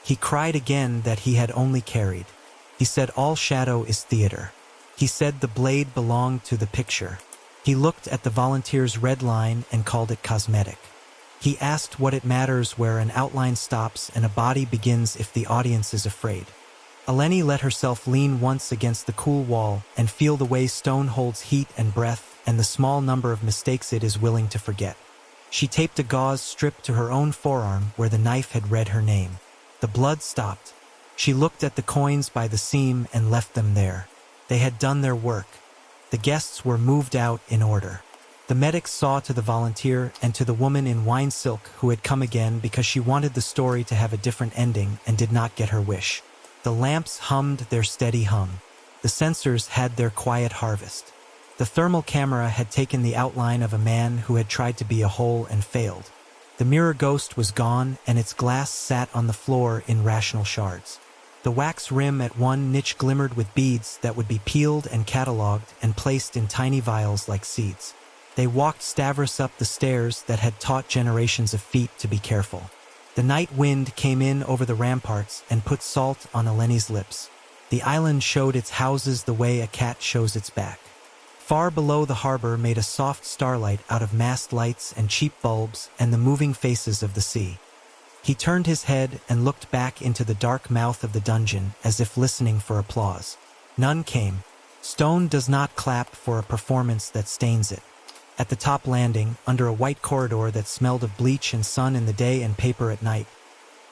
He cried again that he had only carried. He said all shadow is theater. He said the blade belonged to the picture. He looked at the volunteer's red line and called it cosmetic. He asked what it matters where an outline stops and a body begins if the audience is afraid. Eleni let herself lean once against the cool wall and feel the way stone holds heat and breath and the small number of mistakes it is willing to forget. She taped a gauze strip to her own forearm where the knife had read her name. The blood stopped. She looked at the coins by the seam and left them there. They had done their work. The guests were moved out in order. The medics saw to the volunteer and to the woman in wine silk who had come again because she wanted the story to have a different ending and did not get her wish. The lamps hummed their steady hum. The sensors had their quiet harvest. The thermal camera had taken the outline of a man who had tried to be a hole and failed. The mirror ghost was gone, and its glass sat on the floor in rational shards. The wax rim at one niche glimmered with beads that would be peeled and catalogued and placed in tiny vials like seeds. They walked Stavros up the stairs that had taught generations of feet to be careful. The night wind came in over the ramparts and put salt on Eleni's lips. The island showed its houses the way a cat shows its back. Far below the harbor made a soft starlight out of mast lights and cheap bulbs and the moving faces of the sea. He turned his head and looked back into the dark mouth of the dungeon as if listening for applause. None came. Stone does not clap for a performance that stains it. At the top landing, under a white corridor that smelled of bleach and sun in the day and paper at night,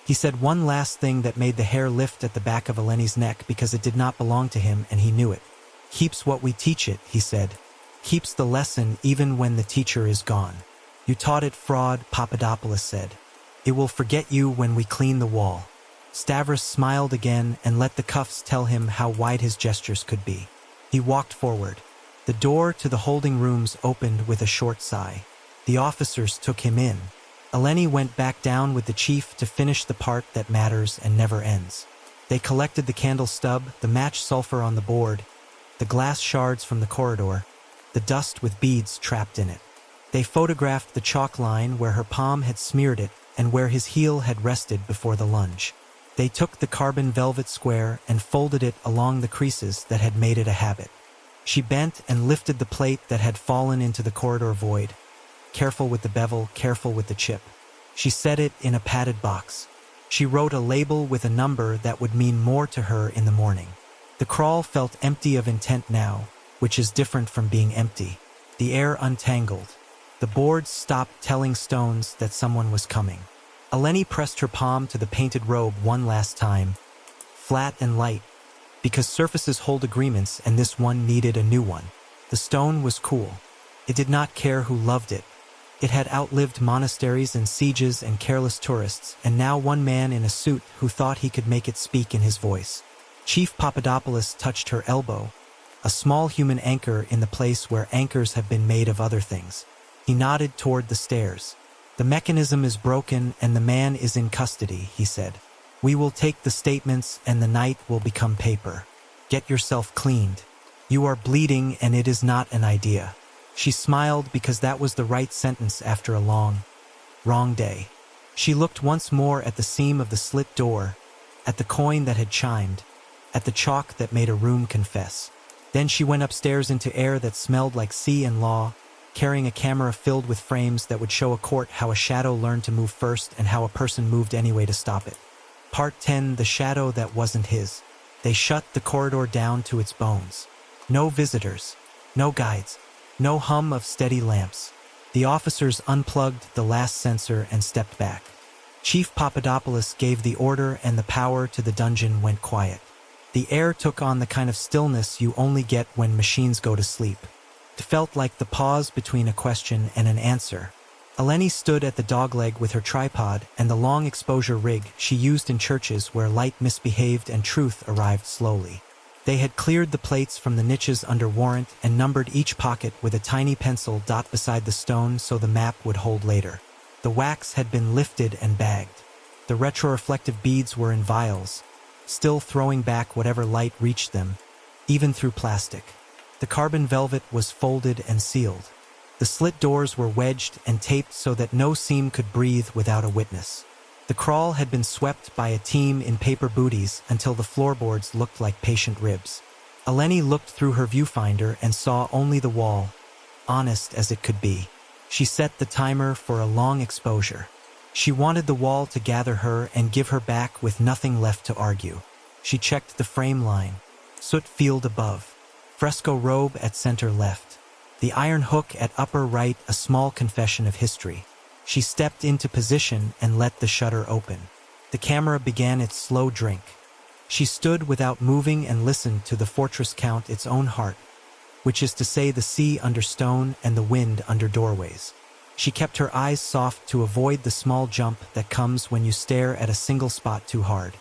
he said one last thing that made the hair lift at the back of Eleni's neck because it did not belong to him and he knew it. Keeps what we teach it, he said. Keeps the lesson even when the teacher is gone. You taught it fraud, Papadopoulos said. It will forget you when we clean the wall. Stavros smiled again and let the cuffs tell him how wide his gestures could be. He walked forward. The door to the holding rooms opened with a short sigh. The officers took him in. Eleni went back down with the chief to finish the part that matters and never ends. They collected the candle stub, the match sulfur on the board, the glass shards from the corridor, the dust with beads trapped in it. They photographed the chalk line where her palm had smeared it and where his heel had rested before the lunge. They took the carbon velvet square and folded it along the creases that had made it a habit. She bent and lifted the plate that had fallen into the corridor void. Careful with the bevel, careful with the chip. She set it in a padded box. She wrote a label with a number that would mean more to her in the morning. The crawl felt empty of intent now, which is different from being empty. The air untangled. The boards stopped telling stones that someone was coming. Eleni pressed her palm to the painted robe one last time, flat and light, because surfaces hold agreements and this one needed a new one. The stone was cool. It did not care who loved it. It had outlived monasteries and sieges and careless tourists, and now one man in a suit who thought he could make it speak in his voice. Chief Papadopoulos touched her elbow, a small human anchor in the place where anchors have been made of other things. He nodded toward the stairs. The mechanism is broken and the man is in custody, he said. We will take the statements and the night will become paper. Get yourself cleaned. You are bleeding and it is not an idea. She smiled because that was the right sentence after a long, wrong day. She looked once more at the seam of the slit door, at the coin that had chimed, at the chalk that made a room confess. Then she went upstairs into air that smelled like sea and law, carrying a camera filled with frames that would show a court how a shadow learned to move first and how a person moved anyway to stop it. Part 10, the shadow that wasn't his. They shut the corridor down to its bones. No visitors, no guides, no hum of steady lamps. The officers unplugged the last sensor and stepped back. Chief Papadopoulos gave the order and the power to the dungeon went quiet. The air took on the kind of stillness you only get when machines go to sleep. It felt like the pause between a question and an answer. Eleni stood at the dogleg with her tripod and the long exposure rig she used in churches where light misbehaved and truth arrived slowly. They had cleared the plates from the niches under warrant and numbered each pocket with a tiny pencil dot beside the stone so the map would hold later. The wax had been lifted and bagged. The retroreflective beads were in vials, still throwing back whatever light reached them, even through plastic. The carbon velvet was folded and sealed. The slit doors were wedged and taped so that no seam could breathe without a witness. The crawl had been swept by a team in paper booties until the floorboards looked like patient ribs. Eleni looked through her viewfinder and saw only the wall, honest as it could be. She set the timer for a long exposure. She wanted the wall to gather her and give her back with nothing left to argue. She checked the frame line. Soot field above. Fresco robe at center left. The iron hook at upper right, a small confession of history. She stepped into position and let the shutter open. The camera began its slow drink. She stood without moving and listened to the fortress count its own heart, which is to say the sea under stone and the wind under doorways. She kept her eyes soft to avoid the small jump that comes when you stare at a single spot too hard.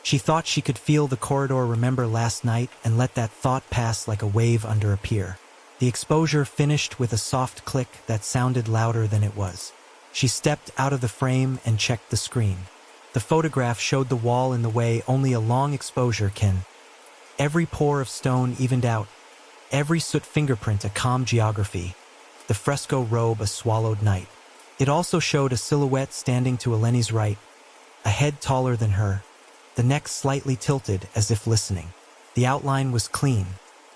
She thought she could feel the corridor remember last night and let that thought pass like a wave under a pier. The exposure finished with a soft click that sounded louder than it was. She stepped out of the frame and checked the screen. The photograph showed the wall in the way only a long exposure can. Every pore of stone evened out, every soot fingerprint a calm geography, the fresco robe a swallowed night. It also showed a silhouette standing to Eleni's right, a head taller than her, the neck slightly tilted as if listening. The outline was clean.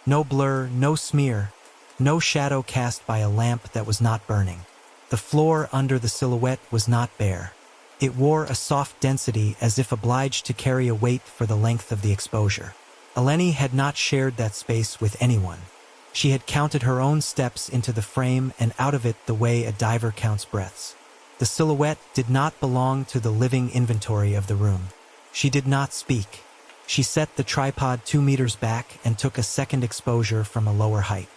No blur, no smear, no shadow cast by a lamp that was not burning. The floor under the silhouette was not bare. It wore a soft density as if obliged to carry a weight for the length of the exposure. Eleni had not shared that space with anyone. She had counted her own steps into the frame and out of it the way a diver counts breaths. The silhouette did not belong to the living inventory of the room. She did not speak. She set the tripod 2 meters back and took a second exposure from a lower height.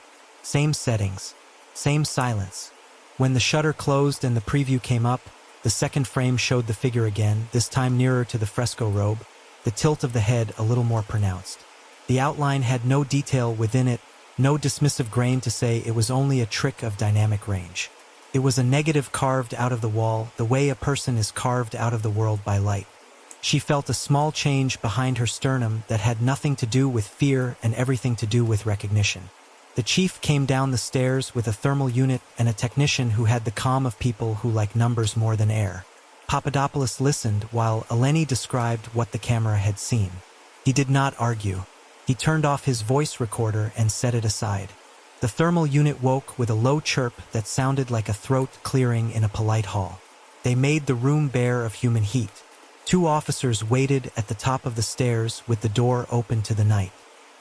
Same settings, same silence. When the shutter closed and the preview came up, the second frame showed the figure again, this time nearer to the fresco robe, the tilt of the head a little more pronounced. The outline had no detail within it, no dismissive grain to say it was only a trick of dynamic range. It was a negative carved out of the wall, the way a person is carved out of the world by light. She felt a small change behind her sternum that had nothing to do with fear and everything to do with recognition. The chief came down the stairs with a thermal unit and a technician who had the calm of people who like numbers more than air. Papadopoulos listened while Eleni described what the camera had seen. He did not argue. He turned off his voice recorder and set it aside. The thermal unit woke with a low chirp that sounded like a throat clearing in a polite hall. They made the room bare of human heat. 2 officers waited at the top of the stairs with the door open to the night.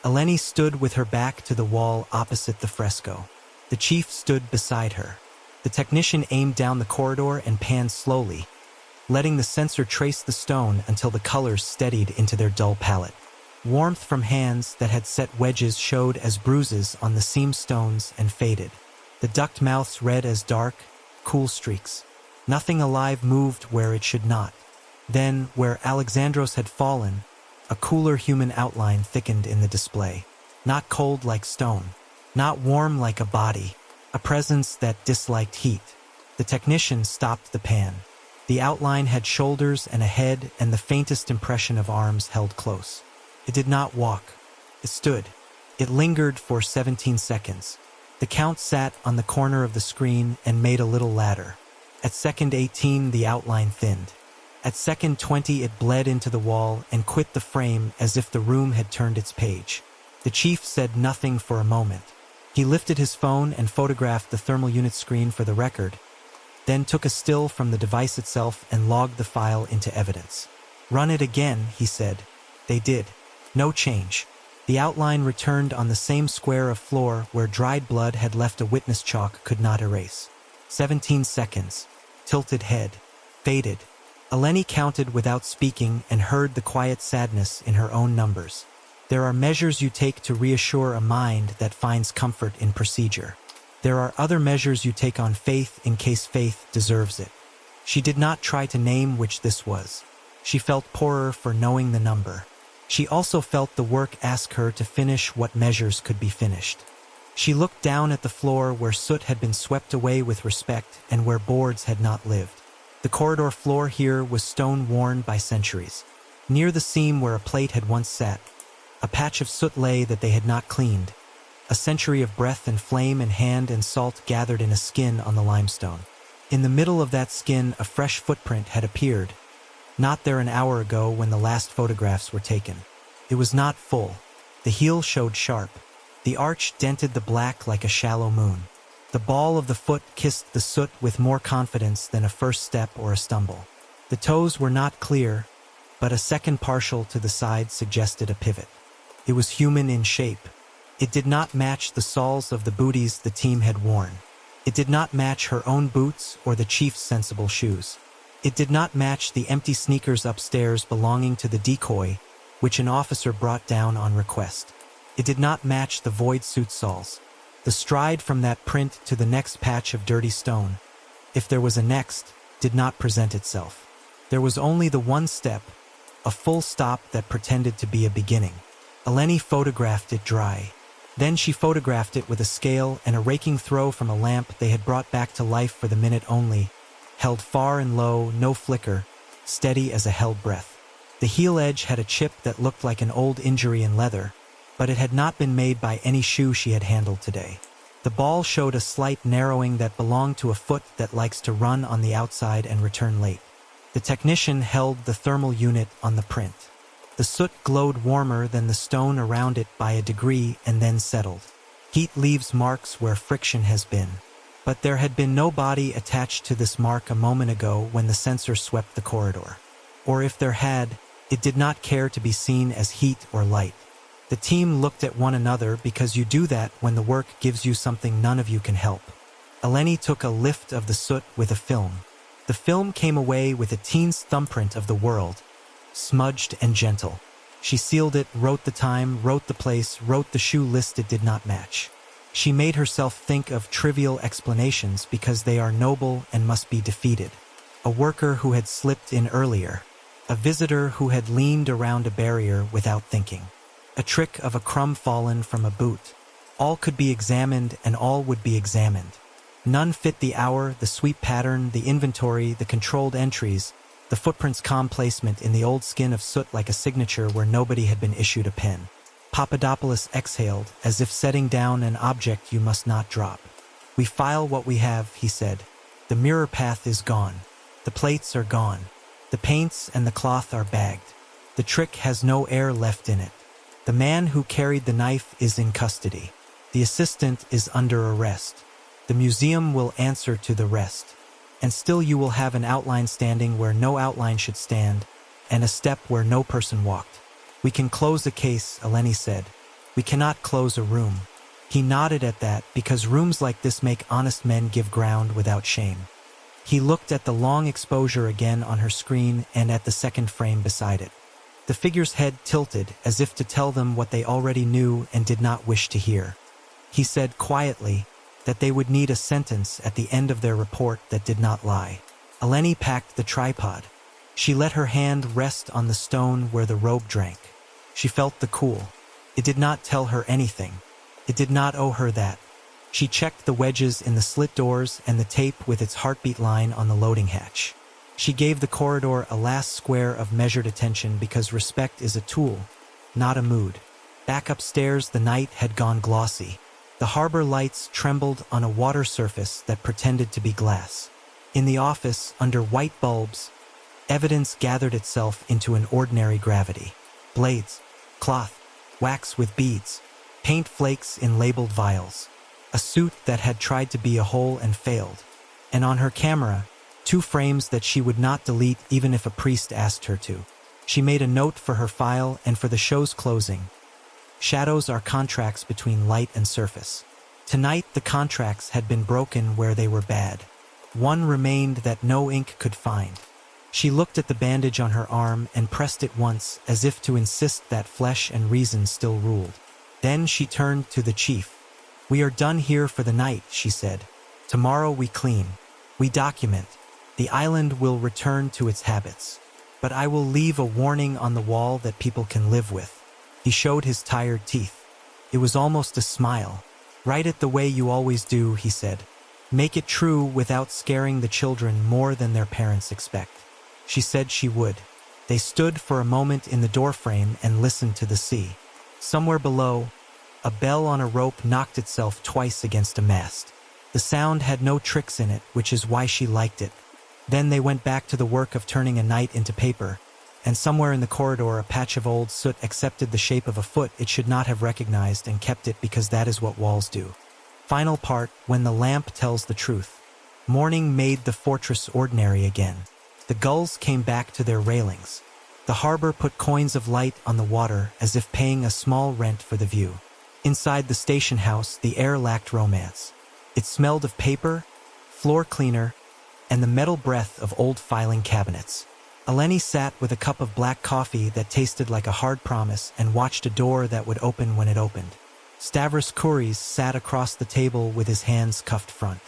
Eleni stood with her back to the wall opposite the fresco. The chief stood beside her. The technician aimed down the corridor and panned slowly, letting the sensor trace the stone until the colors steadied into their dull palette. Warmth from hands that had set wedges showed as bruises on the seam stones and faded. The duct mouths read as dark, cool streaks. Nothing alive moved where it should not. Then, where Alexandros had fallen, a cooler human outline thickened in the display. Not cold like stone. Not warm like a body. A presence that disliked heat. The technician stopped the pan. The outline had shoulders and a head and the faintest impression of arms held close. It did not walk. It stood. It lingered for 17 seconds. The count sat on the corner of the screen and made a little ladder. At second 18, the outline thinned. At second 20, it bled into the wall and quit the frame as if the room had turned its page. The chief said nothing for a moment. He lifted his phone and photographed the thermal unit screen for the record, then took a still from the device itself and logged the file into evidence. "Run it again," he said. They did. No change. The outline returned on the same square of floor where dried blood had left a witness chalk could not erase. 17 seconds. Tilted head. Faded. Eleni counted without speaking and heard the quiet sadness in her own numbers. There are measures you take to reassure a mind that finds comfort in procedure. There are other measures you take on faith in case faith deserves it. She did not try to name which this was. She felt poorer for knowing the number. She also felt the work ask her to finish what measures could be finished. She looked down at the floor where soot had been swept away with respect and where boards had not lived. The corridor floor here was stone worn by centuries. Near the seam where a plate had once sat, a patch of soot lay that they had not cleaned. A century of breath and flame and hand and salt gathered in a skin on the limestone. In the middle of that skin, a fresh footprint had appeared. Not there an hour ago when the last photographs were taken. It was not full. The heel showed sharp. The arch dented the black like a shallow moon. The ball of the foot kissed the soot with more confidence than a first step or a stumble. The toes were not clear, but a second partial to the side suggested a pivot. It was human in shape. It did not match the soles of the booties the team had worn. It did not match her own boots or the chief's sensible shoes. It did not match the empty sneakers upstairs belonging to the decoy, which an officer brought down on request. It did not match the void suit soles. The stride from that print to the next patch of dirty stone, if there was a next, did not present itself. There was only the one step, a full stop that pretended to be a beginning. Eleni photographed it dry. Then she photographed it with a scale and a raking throw from a lamp they had brought back to life for the minute only, held far and low, no flicker, steady as a held breath. The heel edge had a chip that looked like an old injury in leather, but it had not been made by any shoe she had handled today. The ball showed a slight narrowing that belonged to a foot that likes to run on the outside and return late. The technician held the thermal unit on the print. The soot glowed warmer than the stone around it by a degree and then settled. Heat leaves marks where friction has been. But there had been no body attached to this mark a moment ago when the sensor swept the corridor. Or if there had, it did not care to be seen as heat or light. The team looked at one another because you do that when the work gives you something none of you can help. Eleni took a lift of the soot with a film. The film came away with a teen's thumbprint of the world, smudged and gentle. She sealed it, wrote the time, wrote the place, wrote the shoe list it did not match. She made herself think of trivial explanations because they are noble and must be defeated. A worker who had slipped in earlier. A visitor who had leaned around a barrier without thinking. A trick of a crumb fallen from a boot. All could be examined and all would be examined. None fit the hour, the sweep pattern, the inventory, the controlled entries, the footprint's calm placement in the old skin of soot like a signature where nobody had been issued a pen. Papadopoulos exhaled, as if setting down an object you must not drop. "We file what we have," he said. "The mirror path is gone. The plates are gone. The paints and the cloth are bagged. The trick has no air left in it. The man who carried the knife is in custody. The assistant is under arrest. The museum will answer to the rest. And still you will have an outline standing where no outline should stand, and a step where no person walked. We can close a case," Eleni said. "We cannot close a room." He nodded at that because rooms like this make honest men give ground without shame. He looked at the long exposure again on her screen and at the second frame beside it. The figure's head tilted as if to tell them what they already knew and did not wish to hear. He said quietly that they would need a sentence at the end of their report that did not lie. Eleni packed the tripod. She let her hand rest on the stone where the robe drank. She felt the cool. It did not tell her anything. It did not owe her that. She checked the wedges in the slit doors and the tape with its heartbeat line on the loading hatch. She gave the corridor a last square of measured attention because respect is a tool, not a mood. Back upstairs, the night had gone glossy. The harbor lights trembled on a water surface that pretended to be glass. In the office, under white bulbs, evidence gathered itself into an ordinary gravity. Blades, cloth, wax with beads, paint flakes in labeled vials. A suit that had tried to be a hole and failed. And on her camera, 2 frames that she would not delete even if a priest asked her to. She made a note for her file and for the show's closing. Shadows are contracts between light and surface. Tonight, the contracts had been broken where they were bad. One remained that no ink could find. She looked at the bandage on her arm and pressed it once as if to insist that flesh and reason still ruled. Then she turned to the chief. "We are done here for the night," she said. "Tomorrow we clean. We document. The island will return to its habits. But I will leave a warning on the wall that people can live with." He showed his tired teeth. It was almost a smile. "Write it the way you always do," he said. "Make it true without scaring the children more than their parents expect." She said she would. They stood for a moment in the doorframe and listened to the sea. Somewhere below, a bell on a rope knocked itself twice against a mast. The sound had no tricks in it, which is why she liked it. Then they went back to the work of turning a night into paper, and somewhere in the corridor a patch of old soot accepted the shape of a foot it should not have recognized and kept it because that is what walls do. Final part, when the lamp tells the truth. Morning made the fortress ordinary again. The gulls came back to their railings. The harbor put coins of light on the water as if paying a small rent for the view. Inside the station house, the air lacked romance. It smelled of paper, floor cleaner, and the metal breath of old filing cabinets. Eleni sat with a cup of black coffee that tasted like a hard promise and watched a door that would open when it opened. Stavros Kouris sat across the table with his hands cuffed front.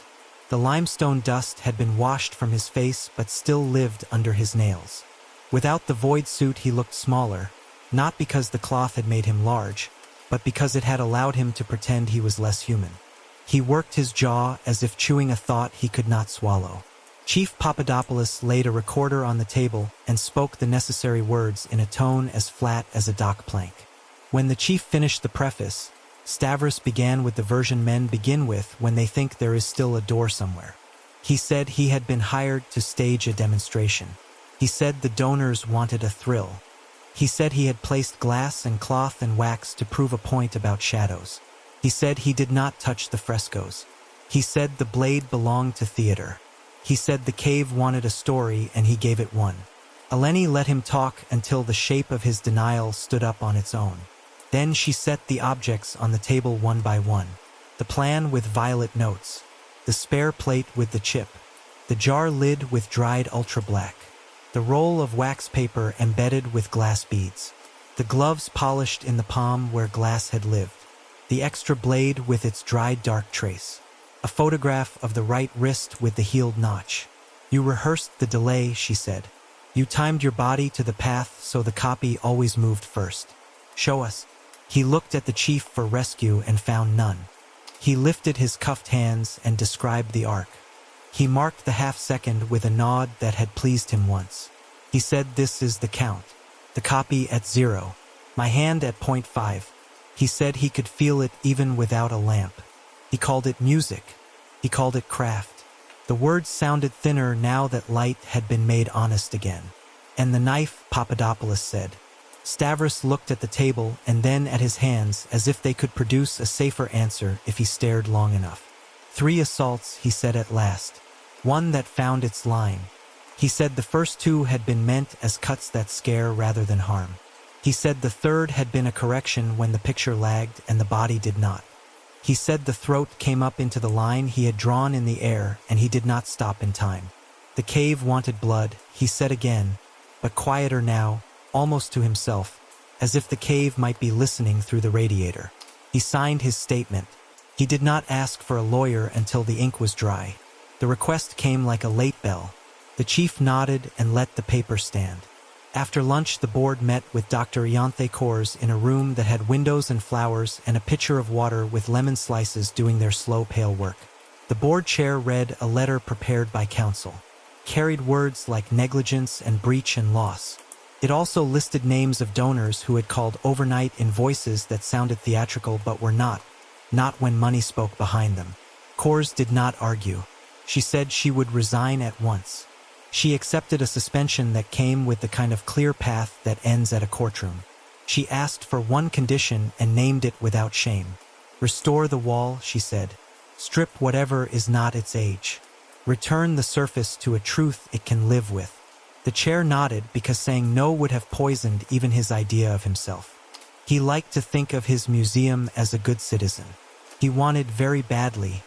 The limestone dust had been washed from his face but still lived under his nails. Without the void suit he looked smaller, not because the cloth had made him large, but because it had allowed him to pretend he was less human. He worked his jaw as if chewing a thought he could not swallow. Chief Papadopoulos laid a recorder on the table and spoke the necessary words in a tone as flat as a dock plank. When the chief finished the preface, Stavros began with the version men begin with when they think there is still a door somewhere. He said he had been hired to stage a demonstration. He said the donors wanted a thrill. He said he had placed glass and cloth and wax to prove a point about shadows. He said he did not touch the frescoes. He said the blade belonged to theater. He said the cave wanted a story and he gave it one. Eleni let him talk until the shape of his denial stood up on its own. Then she set the objects on the table one by one. The plan with violet notes. The spare plate with the chip. The jar lid with dried ultra-black. The roll of wax paper embedded with glass beads. The gloves polished in the palm where glass had lived. The extra blade with its dried dark trace. A photograph of the right wrist with the healed notch. You rehearsed the delay, she said. You timed your body to the path so the copy always moved first. Show us. He looked at the chief for rescue and found none. He lifted his cuffed hands and described the arc. He marked the half-second with a nod that had pleased him once. He said, "This is the count. The copy at 0. My hand at 0.5. He said he could feel it even without a lamp. He called it music. He called it craft. The words sounded thinner now that light had been made honest again. And the knife, Papadopoulos said. Stavros looked at the table and then at his hands as if they could produce a safer answer if he stared long enough. 3 assaults, he said at last. One that found its line. He said the first 2 had been meant as cuts that scare rather than harm. He said the third had been a correction when the picture lagged and the body did not. He said the throat came up into the line he had drawn in the air and he did not stop in time. The cave wanted blood, he said again, but quieter now, almost to himself, as if the cave might be listening through the radiator. He signed his statement. He did not ask for a lawyer until the ink was dry. The request came like a late bell. The chief nodded and let the paper stand. After lunch, the board met with Dr. Ianthe Kors in a room that had windows and flowers and a pitcher of water with lemon slices doing their slow, pale work. The board chair read a letter prepared by counsel. Carried words like negligence and breach and loss. It also listed names of donors who had called overnight in voices that sounded theatrical but were not when money spoke behind them. Kors did not argue. She said she would resign at once. She accepted a suspension that came with the kind of clear path that ends at a courtroom. She asked for one condition and named it without shame. Restore the wall, she said. Strip whatever is not its age. Return the surface to a truth it can live with. The chair nodded because saying no would have poisoned even his idea of himself. He liked to think of his museum as a good citizen. He wanted very badly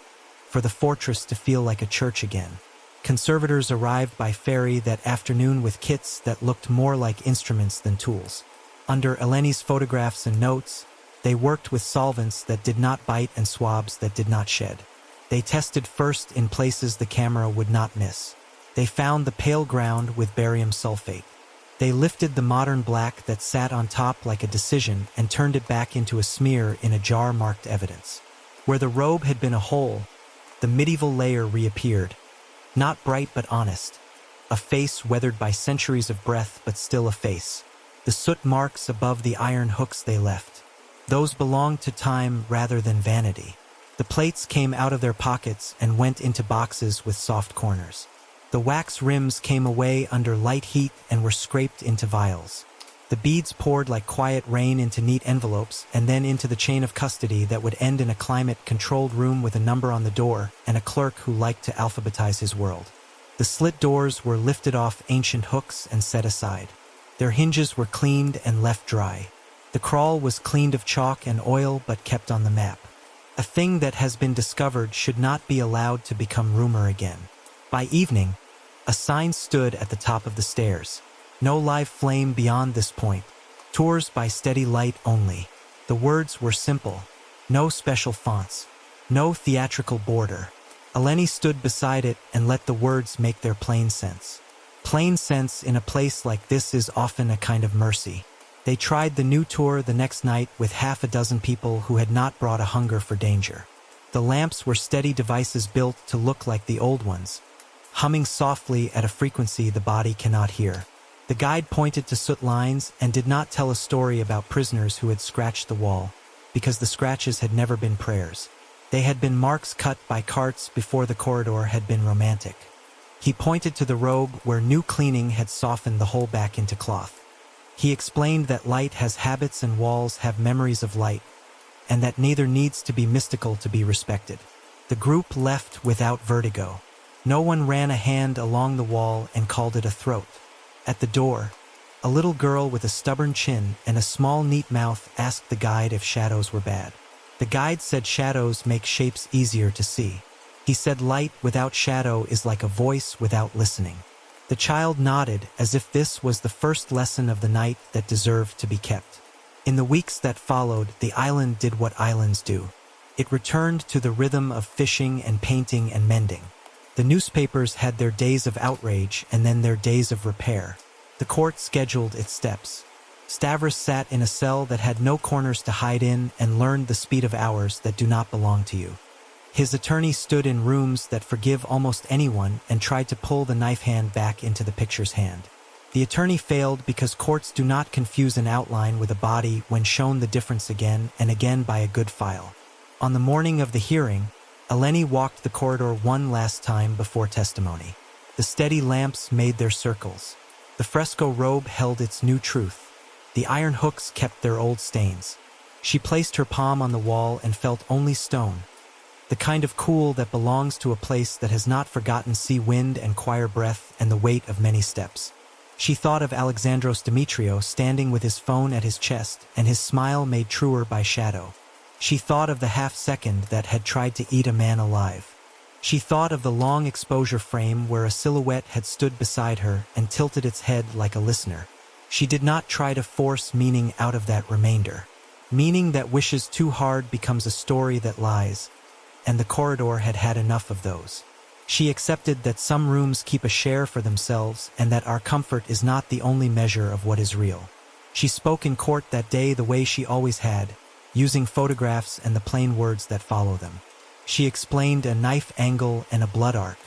for the fortress to feel like a church again. Conservators arrived by ferry that afternoon with kits that looked more like instruments than tools. Under Eleni's photographs and notes, they worked with solvents that did not bite and swabs that did not shed. They tested first in places the camera would not miss. They found the pale ground with barium sulfate. They lifted the modern black that sat on top like a decision and turned it back into a smear in a jar marked evidence. Where the robe had been a hole, the medieval layer reappeared. Not bright but honest. A face weathered by centuries of breath but still a face. The soot marks above the iron hooks they left. Those belonged to time rather than vanity. The plates came out of their pockets and went into boxes with soft corners. The wax rims came away under light heat and were scraped into vials. The beads poured like quiet rain into neat envelopes and then into the chain of custody that would end in a climate-controlled room with a number on the door and a clerk who liked to alphabetize his world. The slit doors were lifted off ancient hooks and set aside. Their hinges were cleaned and left dry. The crawl was cleaned of chalk and oil but kept on the map. A thing that has been discovered should not be allowed to become rumor again. By evening, a sign stood at the top of the stairs. No live flame beyond this point. Tours by steady light only. The words were simple. No special fonts. No theatrical border. Eleni stood beside it and let the words make their plain sense. Plain sense in a place like this is often a kind of mercy. They tried the new tour the next night with half a dozen people who had not brought a hunger for danger. The lamps were steady devices built to look like the old ones. humming softly at a frequency the body cannot hear. The guide pointed to soot lines and did not tell a story about prisoners who had scratched the wall, because the scratches had never been prayers. They had been marks cut by carts before the corridor had been romantic. He pointed to the robe where new cleaning had softened the hole back into cloth. He explained that light has habits and walls have memories of light, and that neither needs to be mystical to be respected. The group left without vertigo. No one ran a hand along the wall and called it a throat. At the door, a little girl with a stubborn chin and a small neat mouth asked the guide if shadows were bad. The guide said shadows make shapes easier to see. He said light without shadow is like a voice without listening. The child nodded as if this was the first lesson of the night that deserved to be kept. In the weeks that followed, the island did what islands do. It returned to the rhythm of fishing and painting and mending. The newspapers had their days of outrage and then their days of repair. The court scheduled its steps. Stavros sat in a cell that had no corners to hide in and learned the speed of hours that do not belong to you. His attorney stood in rooms that forgive almost anyone and tried to pull the knife hand back into the picture's hand. The attorney failed because courts do not confuse an outline with a body when shown the difference again and again by a good file. On the morning of the hearing, Eleni walked the corridor one last time before testimony. The steady lamps made their circles. The fresco robe held its new truth. The iron hooks kept their old stains. She placed her palm on the wall and felt only stone, the kind of cool that belongs to a place that has not forgotten sea wind and choir breath and the weight of many steps. She thought of Alexandros Demetriou standing with his phone at his chest and his smile made truer by shadow. She thought of the half-second that had tried to eat a man alive. She thought of the long exposure frame where a silhouette had stood beside her and tilted its head like a listener. She did not try to force meaning out of that remainder. Meaning that wishes too hard becomes a story that lies, and the corridor had had enough of those. She accepted that some rooms keep a share for themselves and that our comfort is not the only measure of what is real. She spoke in court that day the way she always had, using photographs and the plain words that follow them. She explained a knife angle and a blood arc.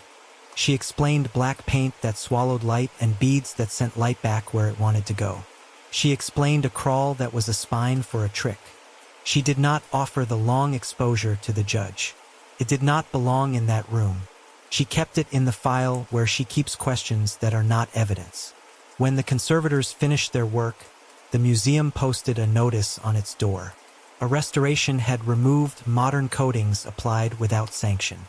She explained black paint that swallowed light and beads that sent light back where it wanted to go. She explained a crawl that was a spine for a trick. She did not offer the long exposure to the judge. It did not belong in that room. She kept it in the file where she keeps questions that are not evidence. When the conservators finished their work, the museum posted a notice on its door. A restoration had removed modern coatings applied without sanction.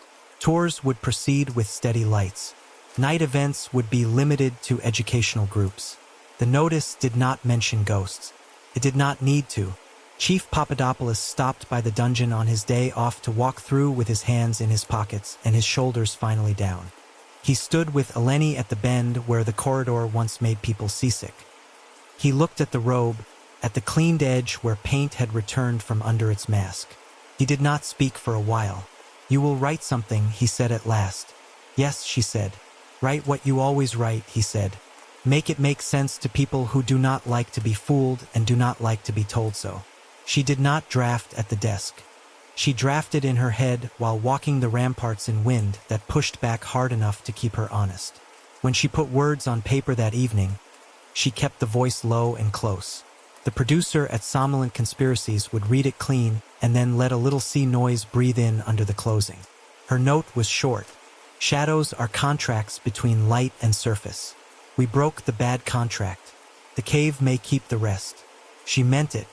Tours would proceed with steady lights. Night events would be limited to educational groups. The notice did not mention ghosts. It did not need to. Chief Papadopoulos stopped by the dungeon on his day off to walk through with his hands in his pockets and his shoulders finally down. He stood with Eleni at the bend where the corridor once made people seasick. He looked at the robe, at the cleaned edge where paint had returned from under its mask. He did not speak for a while. "You will write something," he said at last. "Yes," she said. "Write what you always write," he said. "Make it make sense to people who do not like to be fooled and do not like to be told so." She did not draft at the desk. She drafted in her head while walking the ramparts in wind that pushed back hard enough to keep her honest. When she put words on paper that evening, she kept the voice low and close. The producer at Somnolent Conspiracies would read it clean and then let a little sea noise breathe in under the closing. Her note was short. "Shadows are contracts between light and surface. We broke the bad contract. The cave may keep the rest." She meant it.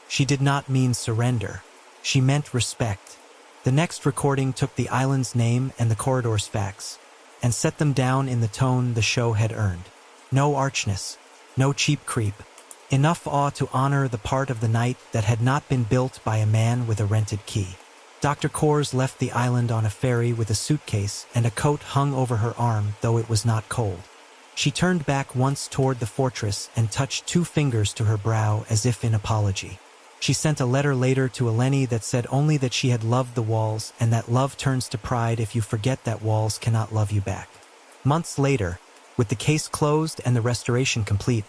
She did not mean surrender. She meant respect. The next recording took the island's name and the corridor's facts, and set them down in the tone the show had earned. No archness. No cheap creep. Enough awe to honor the part of the night that had not been built by a man with a rented key. Dr. Kors left the island on a ferry with a suitcase and a coat hung over her arm, though it was not cold. She turned back once toward the fortress and touched 2 fingers to her brow as if in apology. She sent a letter later to Eleni that said only that she had loved the walls and that love turns to pride if you forget that walls cannot love you back. Months later, with the case closed and the restoration complete,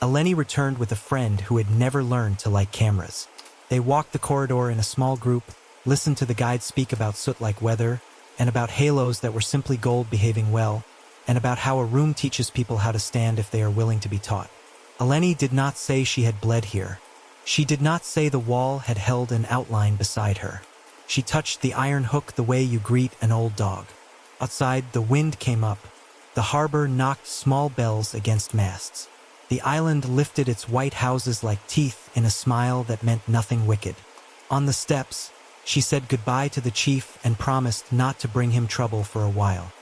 Eleni returned with a friend who had never learned to like cameras. They walked the corridor in a small group, listened to the guide speak about soot like weather, and about halos that were simply gold behaving well, and about how a room teaches people how to stand if they are willing to be taught. Eleni did not say she had bled here. She did not say the wall had held an outline beside her. She touched the iron hook the way you greet an old dog. Outside, the wind came up. The harbor knocked small bells against masts. The island lifted its white houses like teeth in a smile that meant nothing wicked. On the steps, she said goodbye to the chief and promised not to bring him trouble for a while.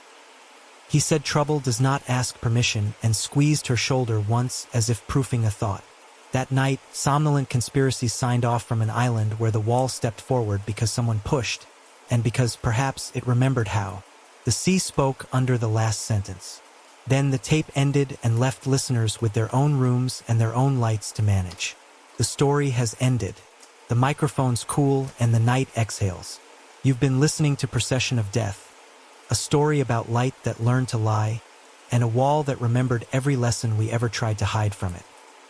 He said trouble does not ask permission and squeezed her shoulder once as if proofing a thought. That night, Somnolent Conspiracies signed off from an island where the wall stepped forward because someone pushed, and because perhaps it remembered how. The sea spoke under the last sentence. Then the tape ended and left listeners with their own rooms and their own lights to manage. The story has ended. The microphones cool and the night exhales. You've been listening to Procession of Death, a story about light that learned to lie, and a wall that remembered every lesson we ever tried to hide from it.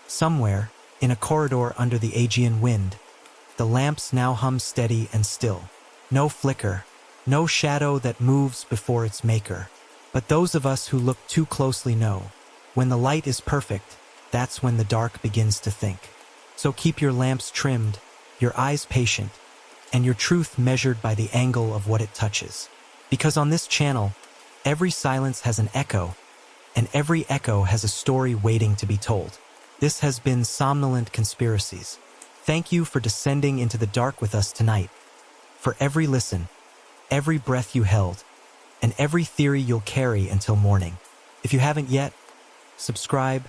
Somewhere, in a corridor under the Aegean wind, the lamps now hum steady and still. No flicker, no shadow that moves before its maker. But those of us who look too closely know, when the light is perfect, that's when the dark begins to think. So keep your lamps trimmed, your eyes patient, and your truth measured by the angle of what it touches. Because on this channel, every silence has an echo, and every echo has a story waiting to be told. This has been Somnolent Conspiracies. Thank you for descending into the dark with us tonight. For every listen, every breath you held, and every theory you'll carry until morning. If you haven't yet, subscribe,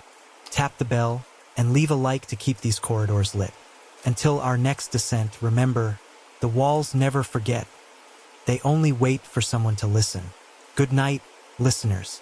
tap the bell, and leave a like to keep these corridors lit. Until our next descent, remember, the walls never forget. They only wait for someone to listen. Good night, listeners.